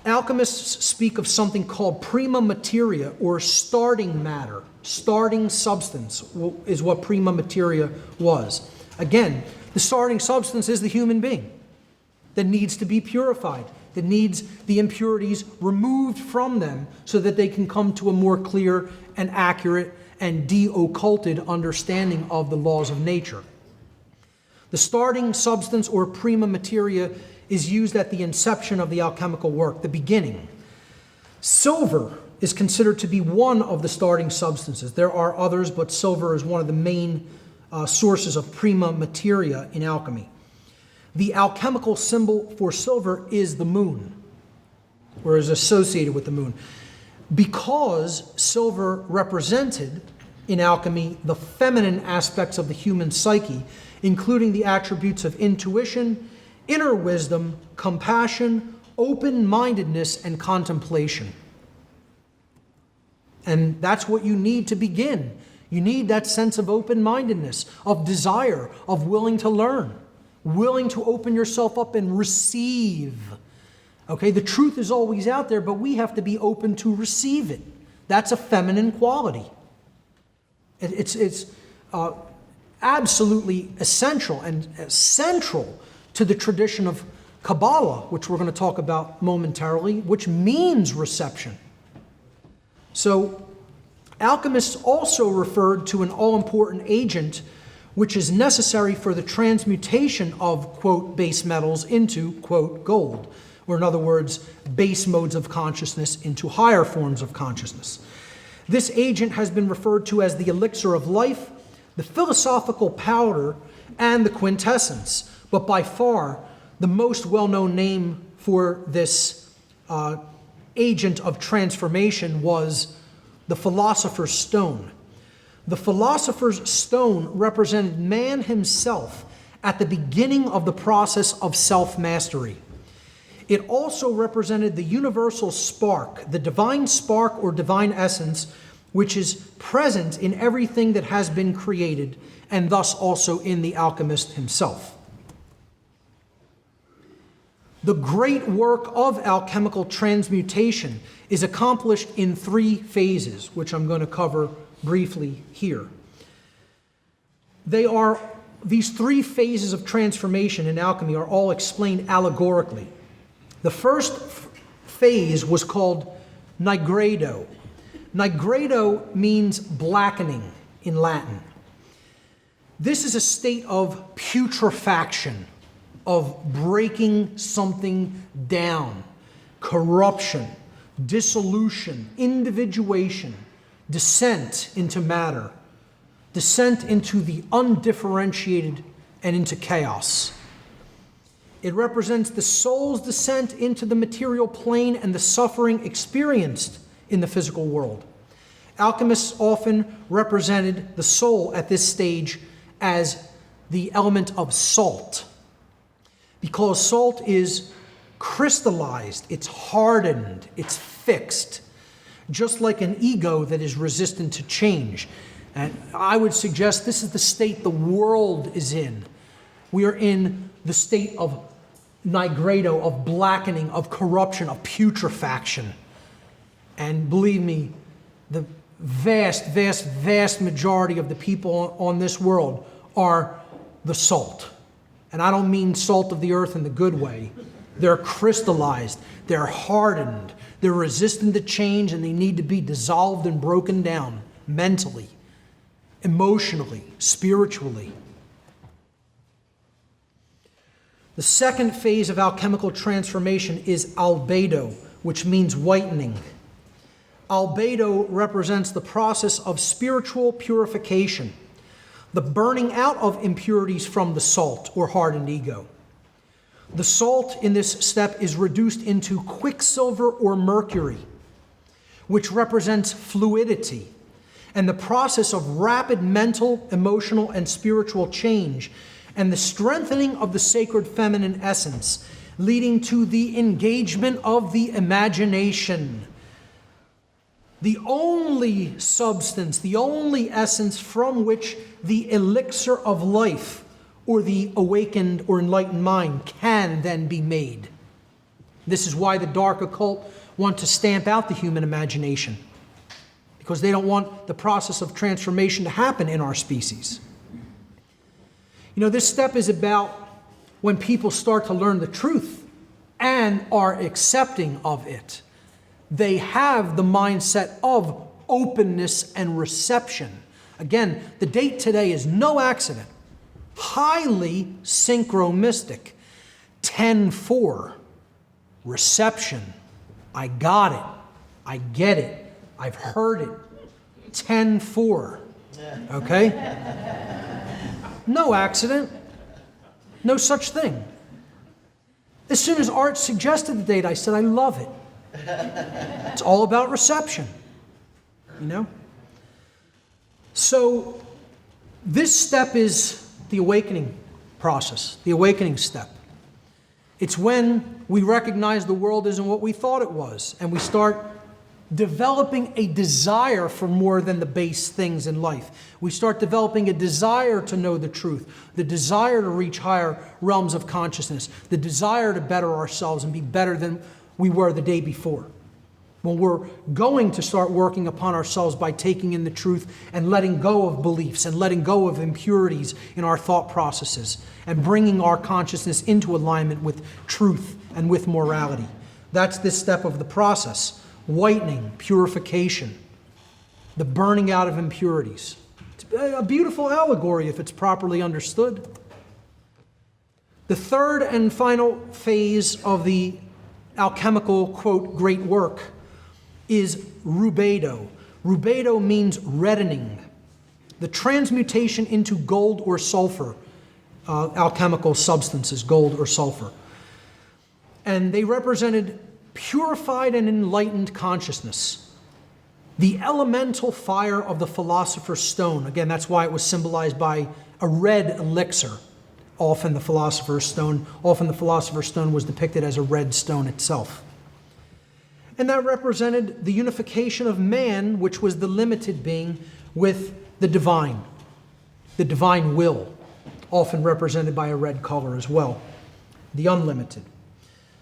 Alchemists speak of something called prima materia, or starting matter. Starting substance is what prima materia was. Again, the starting substance is the human being that needs to be purified, that needs the impurities removed from them so that they can come to a more clear and accurate and de-occulted understanding of the laws of nature. The starting substance, or prima materia, is used at the inception of the alchemical work, the beginning. Silver is considered to be one of the starting substances. There are others, but silver is one of the main sources of prima materia in alchemy. The alchemical symbol for silver is the moon, or is associated with the moon. Because silver represented, in alchemy, the feminine aspects of the human psyche, including the attributes of intuition, inner wisdom, compassion, open-mindedness, and contemplation. And that's what you need to begin. You need that sense of open-mindedness, of desire, of willing to learn, willing to open yourself up and receive. Okay, the truth is always out there, but we have to be open to receive it. That's a feminine quality. It's absolutely essential and central to the tradition of Kabbalah, which we're going to talk about momentarily, which means reception. So alchemists also referred to an all-important agent which is necessary for the transmutation of, quote, base metals into, quote, gold, or in other words, base modes of consciousness into higher forms of consciousness. This agent has been referred to as the elixir of life, the philosophical powder, and the quintessence, but by far the most well-known name for this agent of transformation was the philosopher's stone. The philosopher's stone represented man himself at the beginning of the process of self-mastery. It also represented the universal spark, the divine spark or divine essence, which is present in everything that has been created, and thus also in the alchemist himself. The great work of alchemical transmutation is accomplished in 3 phases, which I'm going to cover briefly here. These 3 phases of transformation in alchemy are all explained allegorically. The first phase was called nigredo. Nigredo means blackening in Latin. This is a state of putrefaction, of breaking something down, corruption, dissolution, individuation, descent into matter, descent into the undifferentiated and into chaos. It represents the soul's descent into the material plane and the suffering experienced in the physical world. Alchemists often represented the soul at this stage as the element of salt, because salt is crystallized, it's hardened, it's fixed, just like an ego that is resistant to change. And I would suggest this is the state the world is in. We are in the state of nigredo, of blackening, of corruption, of putrefaction. And believe me, the vast majority of the people on this world are the salt. And I don't mean salt of the earth in the good way. They're crystallized, they're hardened, they're resistant to change, and they need to be dissolved and broken down mentally, emotionally, spiritually. The second phase of alchemical transformation is albedo, which means whitening. Albedo represents the process of spiritual purification, the burning out of impurities from the salt or hardened ego. The salt in this step is reduced into quicksilver or mercury, which represents fluidity, and the process of rapid mental, emotional, and spiritual change, and the strengthening of the sacred feminine essence, leading to the engagement of the imagination. The only substance, the only essence from which the elixir of life or the awakened or enlightened mind can then be made. This is why the dark occult want to stamp out the human imagination, because they don't want the process of transformation to happen in our species. You know, this step is about when people start to learn the truth and are accepting of it. They have the mindset of openness and reception. Again, the date today is no accident. Highly synchromistic. 10-4. Reception. I got it. I get it. I've heard it. 10-4. Okay? No accident. No such thing. As soon as Art suggested the date, I said, I love it. It's all about reception, you know? So this step is the awakening process, the awakening step. It's when we recognize the world isn't what we thought it was, and we start developing a desire for more than the base things in life. We start developing a desire to know the truth, the desire to reach higher realms of consciousness, the desire to better ourselves and be better than we were the day before. when we're going to start working upon ourselves by taking in the truth and letting go of beliefs and letting go of impurities in our thought processes and bringing our consciousness into alignment with truth and with morality. That's this step of the process: whitening, purification, the burning out of impurities. It's a beautiful allegory if it's properly understood. The third and final phase of the alchemical, quote, great work is rubedo. Rubedo means reddening, the transmutation into gold or sulfur, alchemical substances, gold or sulfur. And they represented purified and enlightened consciousness. The elemental fire of the philosopher's stone. Again, that's why it was symbolized by a red elixir. Often the philosopher's stone was depicted as a red stone itself. And that represented the unification of man, which was the limited being, with the divine will, often represented by a red color as well, the unlimited.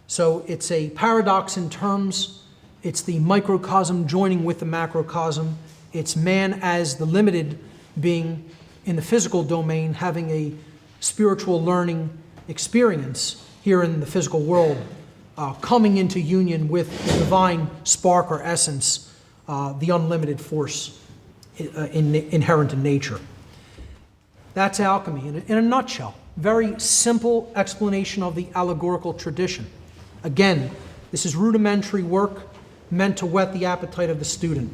So it's a paradox in terms. It's the microcosm joining with the macrocosm. It's man as the limited being in the physical domain having a spiritual learning experience here in the physical world, coming into union with the divine spark or essence, the unlimited force inherent in nature. That's alchemy in a nutshell. Very simple explanation of the allegorical tradition. Again, this is rudimentary work meant to whet the appetite of the student.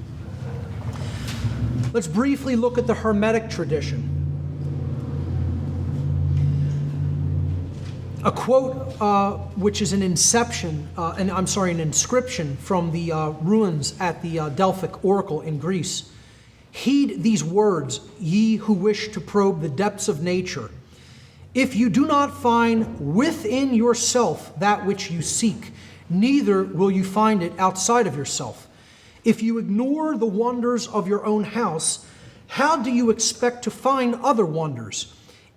Let's briefly look at the Hermetic tradition. A quote, which is an inscription from the ruins at the Delphic Oracle in Greece. Heed these words, ye who wish to probe the depths of nature. If you do not find within yourself that which you seek, neither will you find it outside of yourself. If you ignore the wonders of your own house, how do you expect to find other wonders?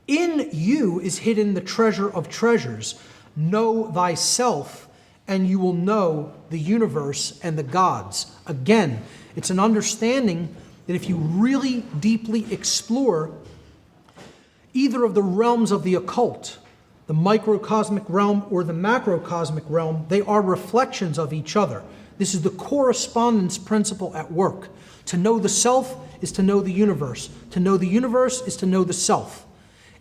In you is hidden the treasure of treasures. Know thyself, and you will know the universe and the gods. Again, it's an understanding that if you really deeply explore either of the realms of the occult, the microcosmic realm or the macrocosmic realm, they are reflections of each other. This is the correspondence principle at work. To know the self is to know the universe. To know the universe is to know the self.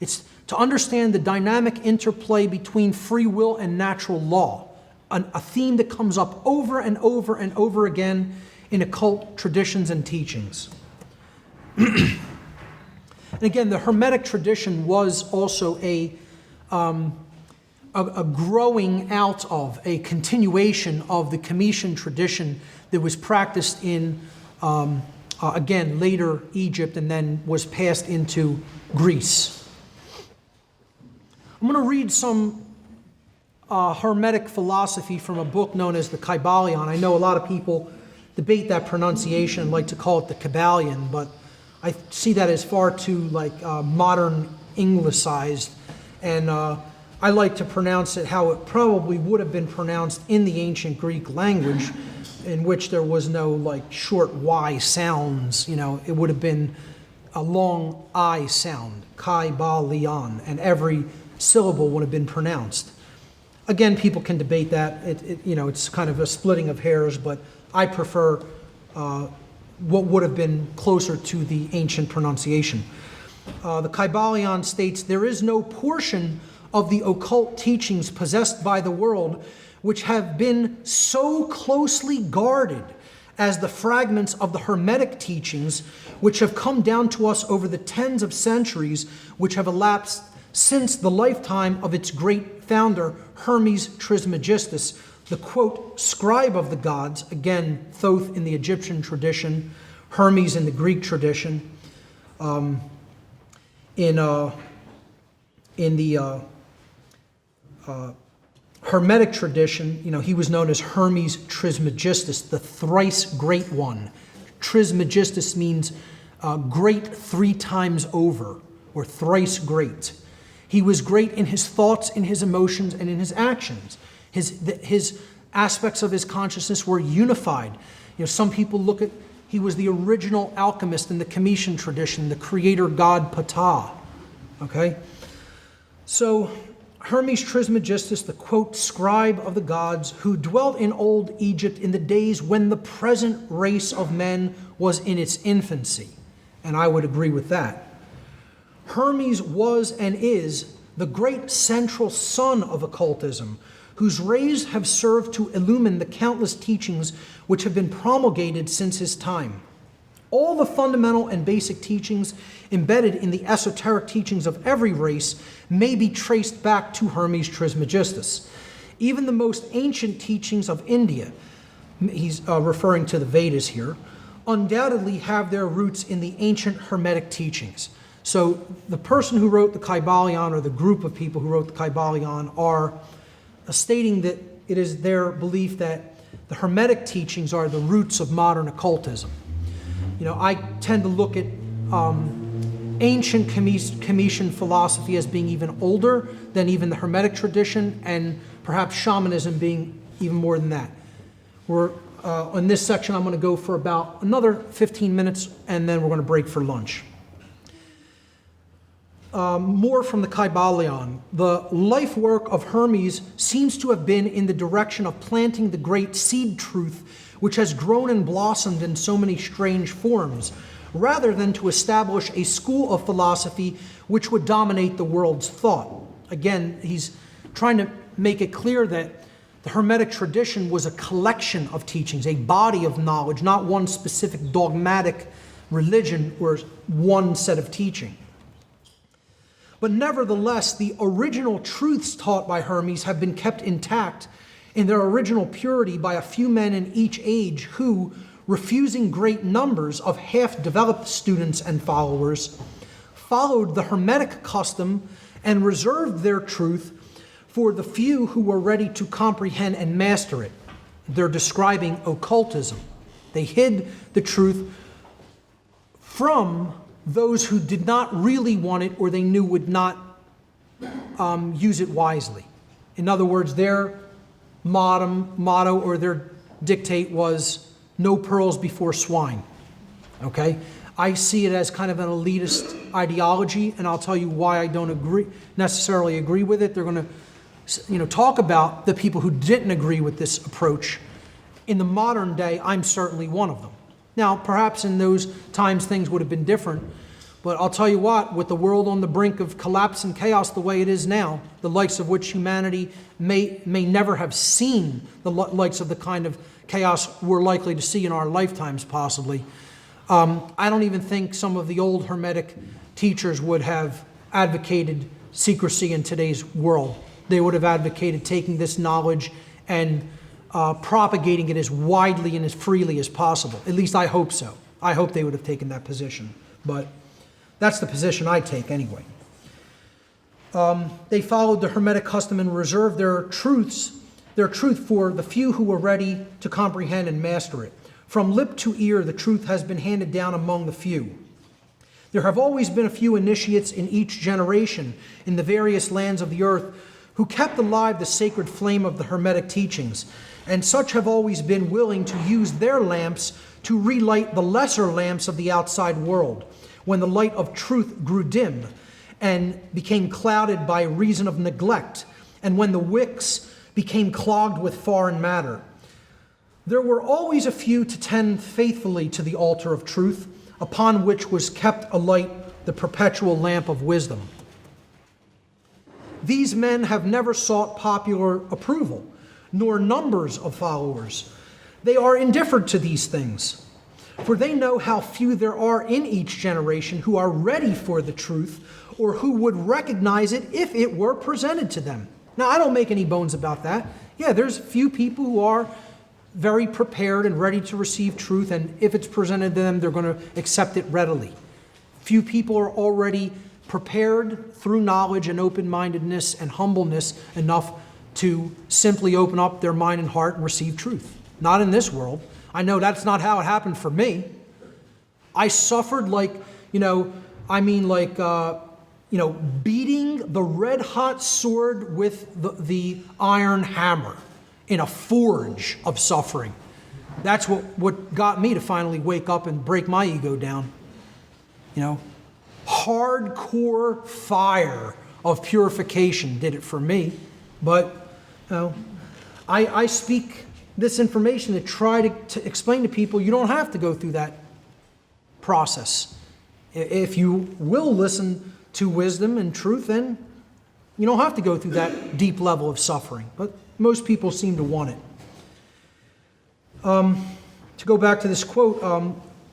It's to understand the dynamic interplay between free will and natural law, a theme that comes up over and over and over again in occult traditions and teachings. And again, the Hermetic tradition was also a growing out of, a continuation of the Cometian tradition that was practiced in, again, later Egypt and then was passed into Greece. I'm going to read some Hermetic philosophy from a book known as the Kybalion. I know a lot of people debate that pronunciation and like to call it the Kybalion, but I see that as far too modern Anglicized, and I like to pronounce it how it probably would have been pronounced in the ancient Greek language, in which there was no short Y sounds. It would have been a long I sound, Kybalion, and every syllable would have been pronounced. Again, people can debate that. It's kind of a splitting of hairs, but I prefer what would have been closer to the ancient pronunciation. The Kybalion states, there is no portion of the occult teachings possessed by the world which have been so closely guarded as the fragments of the Hermetic teachings which have come down to us over the tens of centuries which have elapsed since the lifetime of its great founder, Hermes Trismegistus, the, quote, scribe of the gods, again, Thoth in the Egyptian tradition, Hermes in the Greek tradition. In the Hermetic tradition, he was known as Hermes Trismegistus, the thrice great one. Trismegistus means great 3 times over, or thrice great. He was great in his thoughts, in his emotions, and in his actions. aspects of his consciousness were unified. Some people look at, he was the original alchemist in the Cometian tradition, the creator god Ptah. Okay? So, Hermes Trismegistus, the quote, scribe of the gods, who dwelt in old Egypt in the days when the present race of men was in its infancy. And I would agree with that. Hermes was and is the great central sun of occultism, whose rays have served to illumine the countless teachings which have been promulgated since his time. All the fundamental and basic teachings embedded in the esoteric teachings of every race may be traced back to Hermes Trismegistus. Even the most ancient teachings of India, he's referring to the Vedas here, undoubtedly have their roots in the ancient Hermetic teachings. So the person who wrote the Kybalion, or the group of people who wrote the Kybalion, are stating that it is their belief that the Hermetic teachings are the roots of modern occultism. I tend to look at ancient Cometian philosophy as being even older than even the Hermetic tradition, and perhaps shamanism being even more than that. In this section, I'm going to go for about another 15 minutes, and then we're going to break for lunch. More from the Kybalion. The life work of Hermes seems to have been in the direction of planting the great seed truth which has grown and blossomed in so many strange forms, rather than to establish a school of philosophy which would dominate the world's thought. Again, he's trying to make it clear that the Hermetic tradition was a collection of teachings, a body of knowledge, not one specific dogmatic religion or one set of teaching. But nevertheless, the original truths taught by Hermes have been kept intact in their original purity by a few men in each age who, refusing great numbers of half-developed students and followers, followed the Hermetic custom and reserved their truth for the few who were ready to comprehend and master it. They're describing occultism. They hid the truth from those who did not really want it, or they knew would not use it wisely. In other words, their motto or their dictate was no pearls before swine. Okay? I see it as kind of an elitist ideology, and I'll tell you why I don't necessarily agree with it. They're going to talk about the people who didn't agree with this approach. In the modern day, I'm certainly one of them. Now, perhaps in those times things would have been different, but I'll tell you what, with the world on the brink of collapse and chaos the way it is now, the likes of which humanity may never have seen, the likes of the kind of chaos we're likely to see in our lifetimes possibly, I don't even think some of the old Hermetic teachers would have advocated secrecy in today's world. They would have advocated taking this knowledge and propagating it as widely and as freely as possible. At least I hope so. I hope they would have taken that position. But that's the position I take anyway. They followed the Hermetic custom and reserved their truth for the few who were ready to comprehend and master it. From lip to ear, the truth has been handed down among the few. There have always been a few initiates in each generation in the various lands of the earth who kept alive the sacred flame of the Hermetic teachings, and such have always been willing to use their lamps to relight the lesser lamps of the outside world, when the light of truth grew dim and became clouded by reason of neglect, and when the wicks became clogged with foreign matter. There were always a few to tend faithfully to the altar of truth, upon which was kept alight the perpetual lamp of wisdom. These men have never sought popular approval, nor numbers of followers. They are indifferent to these things, for they know how few there are in each generation who are ready for the truth, or who would recognize it if it were presented to them. Now, I don't make any bones about that. Yeah, there's few people who are very prepared and ready to receive truth, and if it's presented to them, they're going to accept it readily. Few people are already prepared through knowledge and open-mindedness and humbleness enough to simply open up their mind and heart and receive truth. Not in this world. I know that's not how it happened for me. I suffered beating the red-hot sword with the iron hammer. in a forge of suffering. That's what got me to finally wake up and break my ego down. You know, hardcore fire of purification did it for me. But, you know, I speak this information to try to explain to people you don't have to go through that process. If you will listen to wisdom and truth, then you don't have to go through that deep level of suffering. But most people seem to want it. To go back to this quote,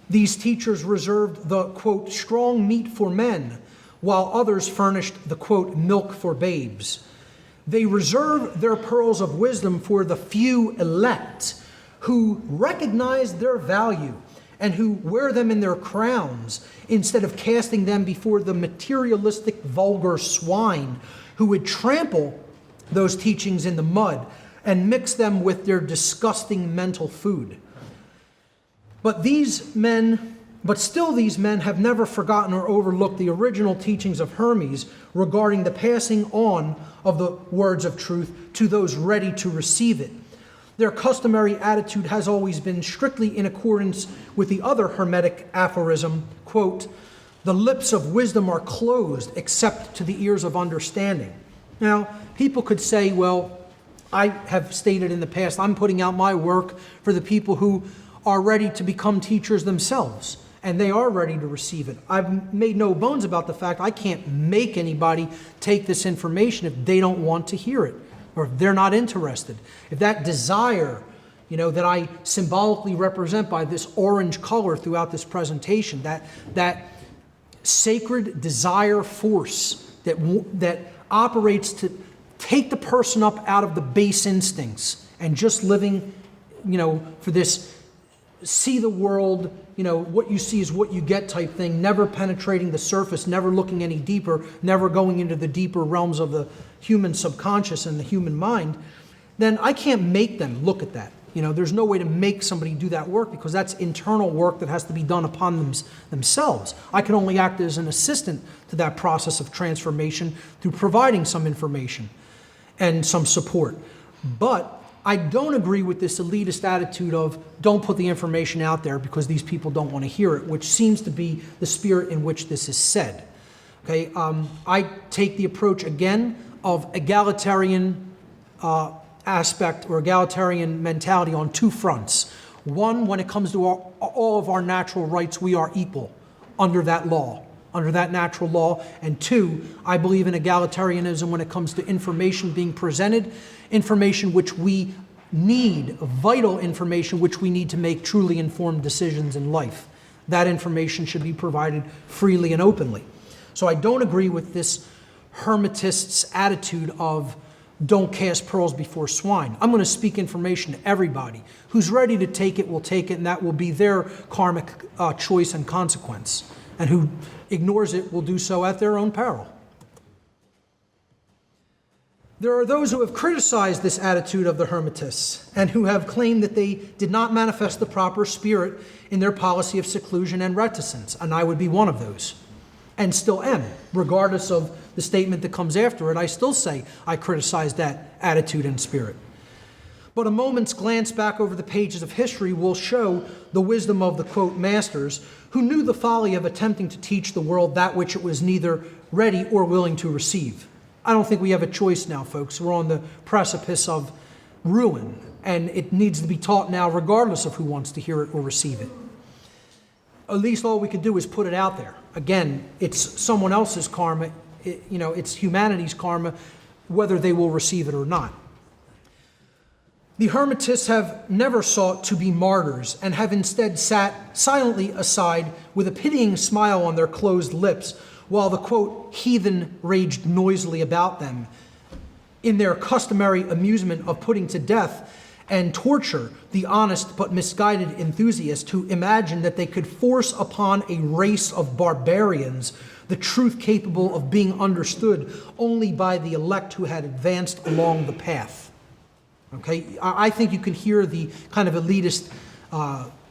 these teachers reserved the, quote, strong meat for men, while others furnished the, quote, milk for babes. They reserve their pearls of wisdom for the few elect who recognize their value and who wear them in their crowns instead of casting them before the materialistic, vulgar swine who would trample those teachings in the mud and mix them with their disgusting mental food. But still these men have never forgotten or overlooked the original teachings of Hermes regarding the passing on of the words of truth to those ready to receive it. Their customary attitude has always been strictly in accordance with the other Hermetic aphorism, quote, the lips of wisdom are closed except to the ears of understanding. Now, people could say, well, I have stated in the past, I'm putting out my work for the people who are ready to become teachers themselves, and they are ready to receive it. I've made no bones about the fact I can't make anybody take this information if they don't want to hear it, or if they're not interested. If that desire, that I symbolically represent by this orange color throughout this presentation, that sacred desire force that operates to take the person up out of the base instincts and just living, for this see the world, what you see is what you get type thing, never penetrating the surface, never looking any deeper, never going into the deeper realms of the human subconscious and the human mind, then I can't make them look at that. There's no way to make somebody do that work because that's internal work that has to be done upon themselves. I can only act as an assistant to that process of transformation through providing some information and some support. But I don't agree with this elitist attitude of don't put the information out there because these people don't want to hear it, which seems to be the spirit in which this is said. Okay, I take the approach again of egalitarian aspect or egalitarian mentality on two fronts. One, when it comes to all of our natural rights, we are equal under that law, under that natural law. And two, I believe in egalitarianism when it comes to information being presented, information which we need, vital information which we need to make truly informed decisions in life. That information should be provided freely and openly. So I don't agree with this Hermetist's attitude of don't cast pearls before swine. I'm going to speak information to everybody. Who's ready to take it will take it, and that will be their karmic choice and consequence. And who ignores it will do so at their own peril. There are those who have criticized this attitude of the Hermetists and who have claimed that they did not manifest the proper spirit in their policy of seclusion and reticence, and I would be one of those, and still am. Regardless of the statement that comes after it, I still say I criticize that attitude and spirit. But a moment's glance back over the pages of history will show the wisdom of the, quote, masters who knew the folly of attempting to teach the world that which it was neither ready or willing to receive. I don't think we have a choice now, folks. We're on the precipice of ruin, and it needs to be taught now regardless of who wants to hear it or receive it. At least all we can do is put it out there. Again, it's someone else's karma, it's humanity's karma, whether they will receive it or not. The Hermetists have never sought to be martyrs and have instead sat silently aside with a pitying smile on their closed lips while the, quote, heathen raged noisily about them in their customary amusement of putting to death and torture the honest but misguided enthusiast who imagined that they could force upon a race of barbarians the truth capable of being understood only by the elect who had advanced along the path. Okay, I think you can hear the kind of elitist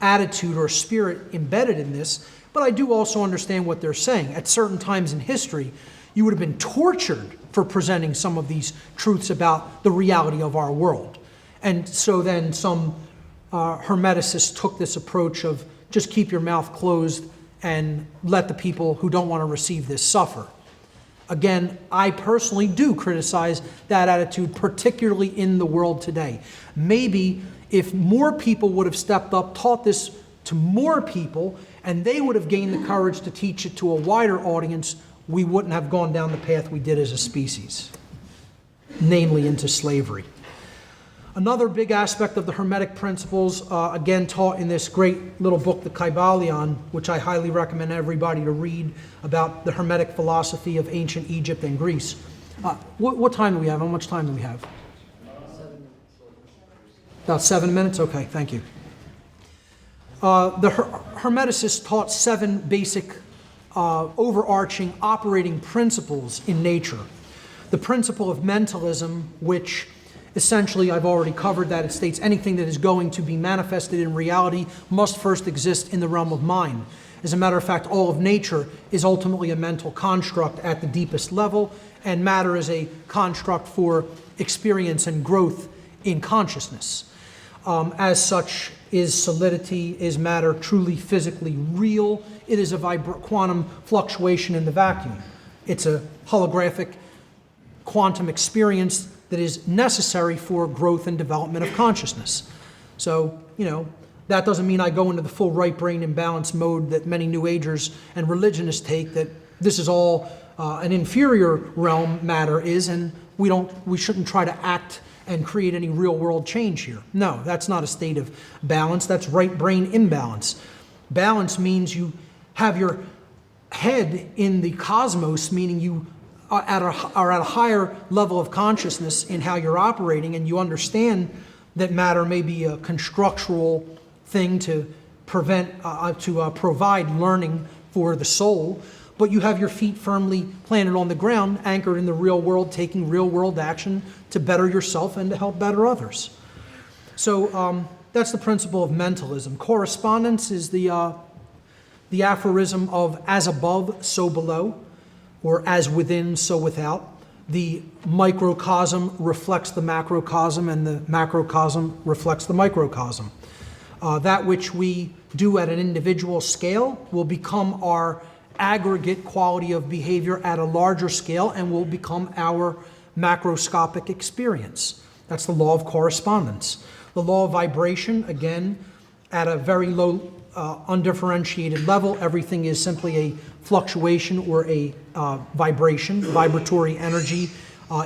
attitude or spirit embedded in this, but I do also understand what they're saying. At certain times in history, you would have been tortured for presenting some of these truths about the reality of our world. And so then some Hermeticists took this approach of just keep your mouth closed and let the people who don't want to receive this suffer. Again, I personally do criticize that attitude, particularly in the world today. Maybe if more people would have stepped up, taught this to more people, and they would have gained the courage to teach it to a wider audience, we wouldn't have gone down the path we did as a species, namely into slavery. Another big aspect of the Hermetic principles, again taught in this great little book, the Kybalion, which I highly recommend everybody to read, about the Hermetic philosophy of ancient Egypt and Greece. What time do we have? How much time do we have? 7 minutes. About 7 minutes? Okay, thank you. The Hermeticists taught 7 basic overarching operating principles in nature. The principle of mentalism, which essentially I've already covered, that it states anything that is going to be manifested in reality must first exist in the realm of mind. As a matter of fact, all of nature is ultimately a mental construct at the deepest level, and matter is a construct for experience and growth in consciousness. As such, is solidity, is matter truly physically real? It is a quantum fluctuation in the vacuum. It's a holographic quantum experience that is necessary for growth and development of consciousness. So, that doesn't mean I go into the full right brain imbalance mode that many New Agers and religionists take, that this is all an inferior realm matter is, and we shouldn't try to act and create any real world change here. No, that's not a state of balance, that's right brain imbalance. Balance means you have your head in the cosmos, meaning you are at a higher level of consciousness in how you're operating, and you understand that matter may be a constructural thing to provide learning for the soul, but you have your feet firmly planted on the ground, anchored in the real world, taking real world action to better yourself and to help better others. So that's the principle of mentalism. Correspondence is the aphorism of as above, so below, or as within, so without. The microcosm reflects the macrocosm, and the macrocosm reflects the microcosm. That which we do at an individual scale will become our aggregate quality of behavior at a larger scale and will become our macroscopic experience. That's the law of correspondence. The law of vibration, again, at a very low, undifferentiated level, everything is simply a fluctuation or a vibration, vibratory energy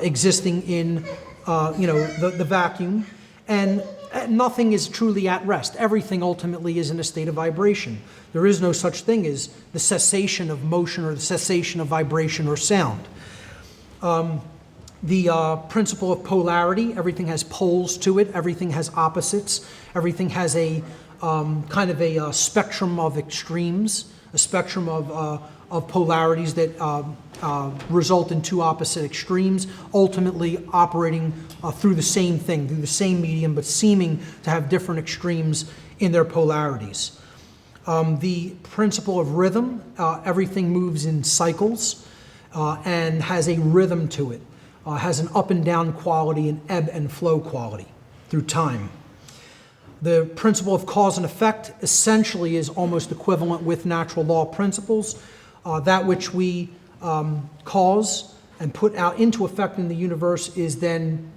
existing in the vacuum, and nothing is truly at rest. Everything ultimately is in a state of vibration. There is no such thing as the cessation of motion or the cessation of vibration or sound. The principle of polarity, everything has poles to it, everything has opposites, everything has a kind of a spectrum of extremes, a spectrum of polarities that result in two opposite extremes, ultimately operating through the same thing, through the same medium, but seeming to have different extremes in their polarities. The principle of rhythm, everything moves in cycles and has a rhythm to it, has an up and down quality, an ebb and flow quality through time. The principle of cause and effect essentially is almost equivalent with natural law principles. That which we cause and put out into effect in the universe is then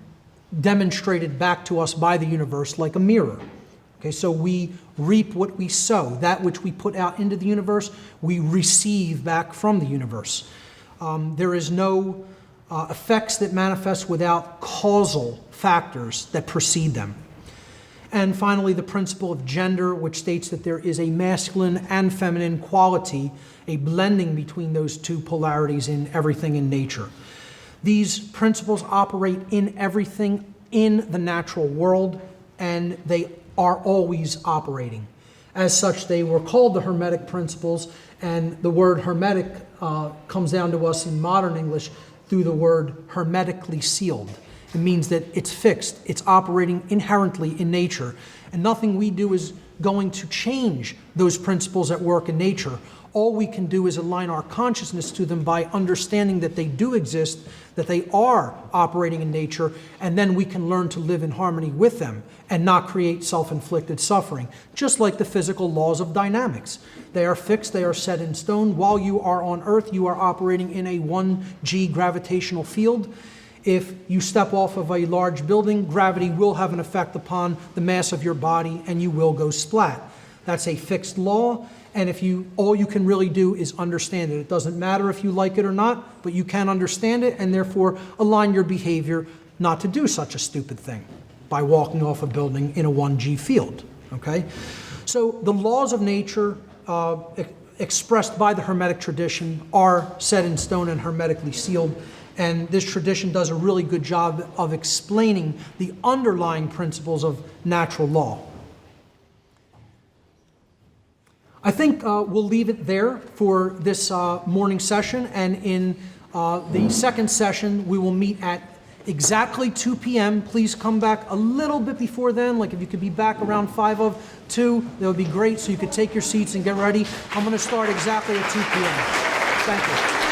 demonstrated back to us by the universe like a mirror. Okay, so we reap what we sow. That which we put out into the universe, we receive back from the universe. There is no effects that manifest without causal factors that precede them. And finally, the principle of gender, which states that there is a masculine and feminine quality, a blending between those two polarities in everything in nature. These principles operate in everything in the natural world, and they are always operating. As such, they were called the Hermetic principles, and the word Hermetic comes down to us in modern English through the word hermetically sealed. It means that it's fixed, it's operating inherently in nature, and nothing we do is going to change those principles at work in nature. All we can do is align our consciousness to them by understanding that they do exist, that they are operating in nature, and then we can learn to live in harmony with them and not create self-inflicted suffering, just like the physical laws of dynamics. They are fixed, they are set in stone. While you are on Earth, you are operating in a 1G gravitational field. If you step off of a large building, gravity will have an effect upon the mass of your body and you will go splat. That's a fixed law, and all you can really do is understand it. It doesn't matter if you like it or not, but you can understand it and therefore align your behavior not to do such a stupid thing by walking off a building in a 1G field, okay? So the laws of nature expressed by the Hermetic tradition are set in stone and hermetically sealed, and this tradition does a really good job of explaining the underlying principles of natural law. I think we'll leave it there for this morning session, and in the second session we will meet at exactly 2 p.m. Please come back a little bit before then, like if you could be back around 5:02, that would be great, so you could take your seats and get ready. I'm going to start exactly at 2 p.m. Thank you.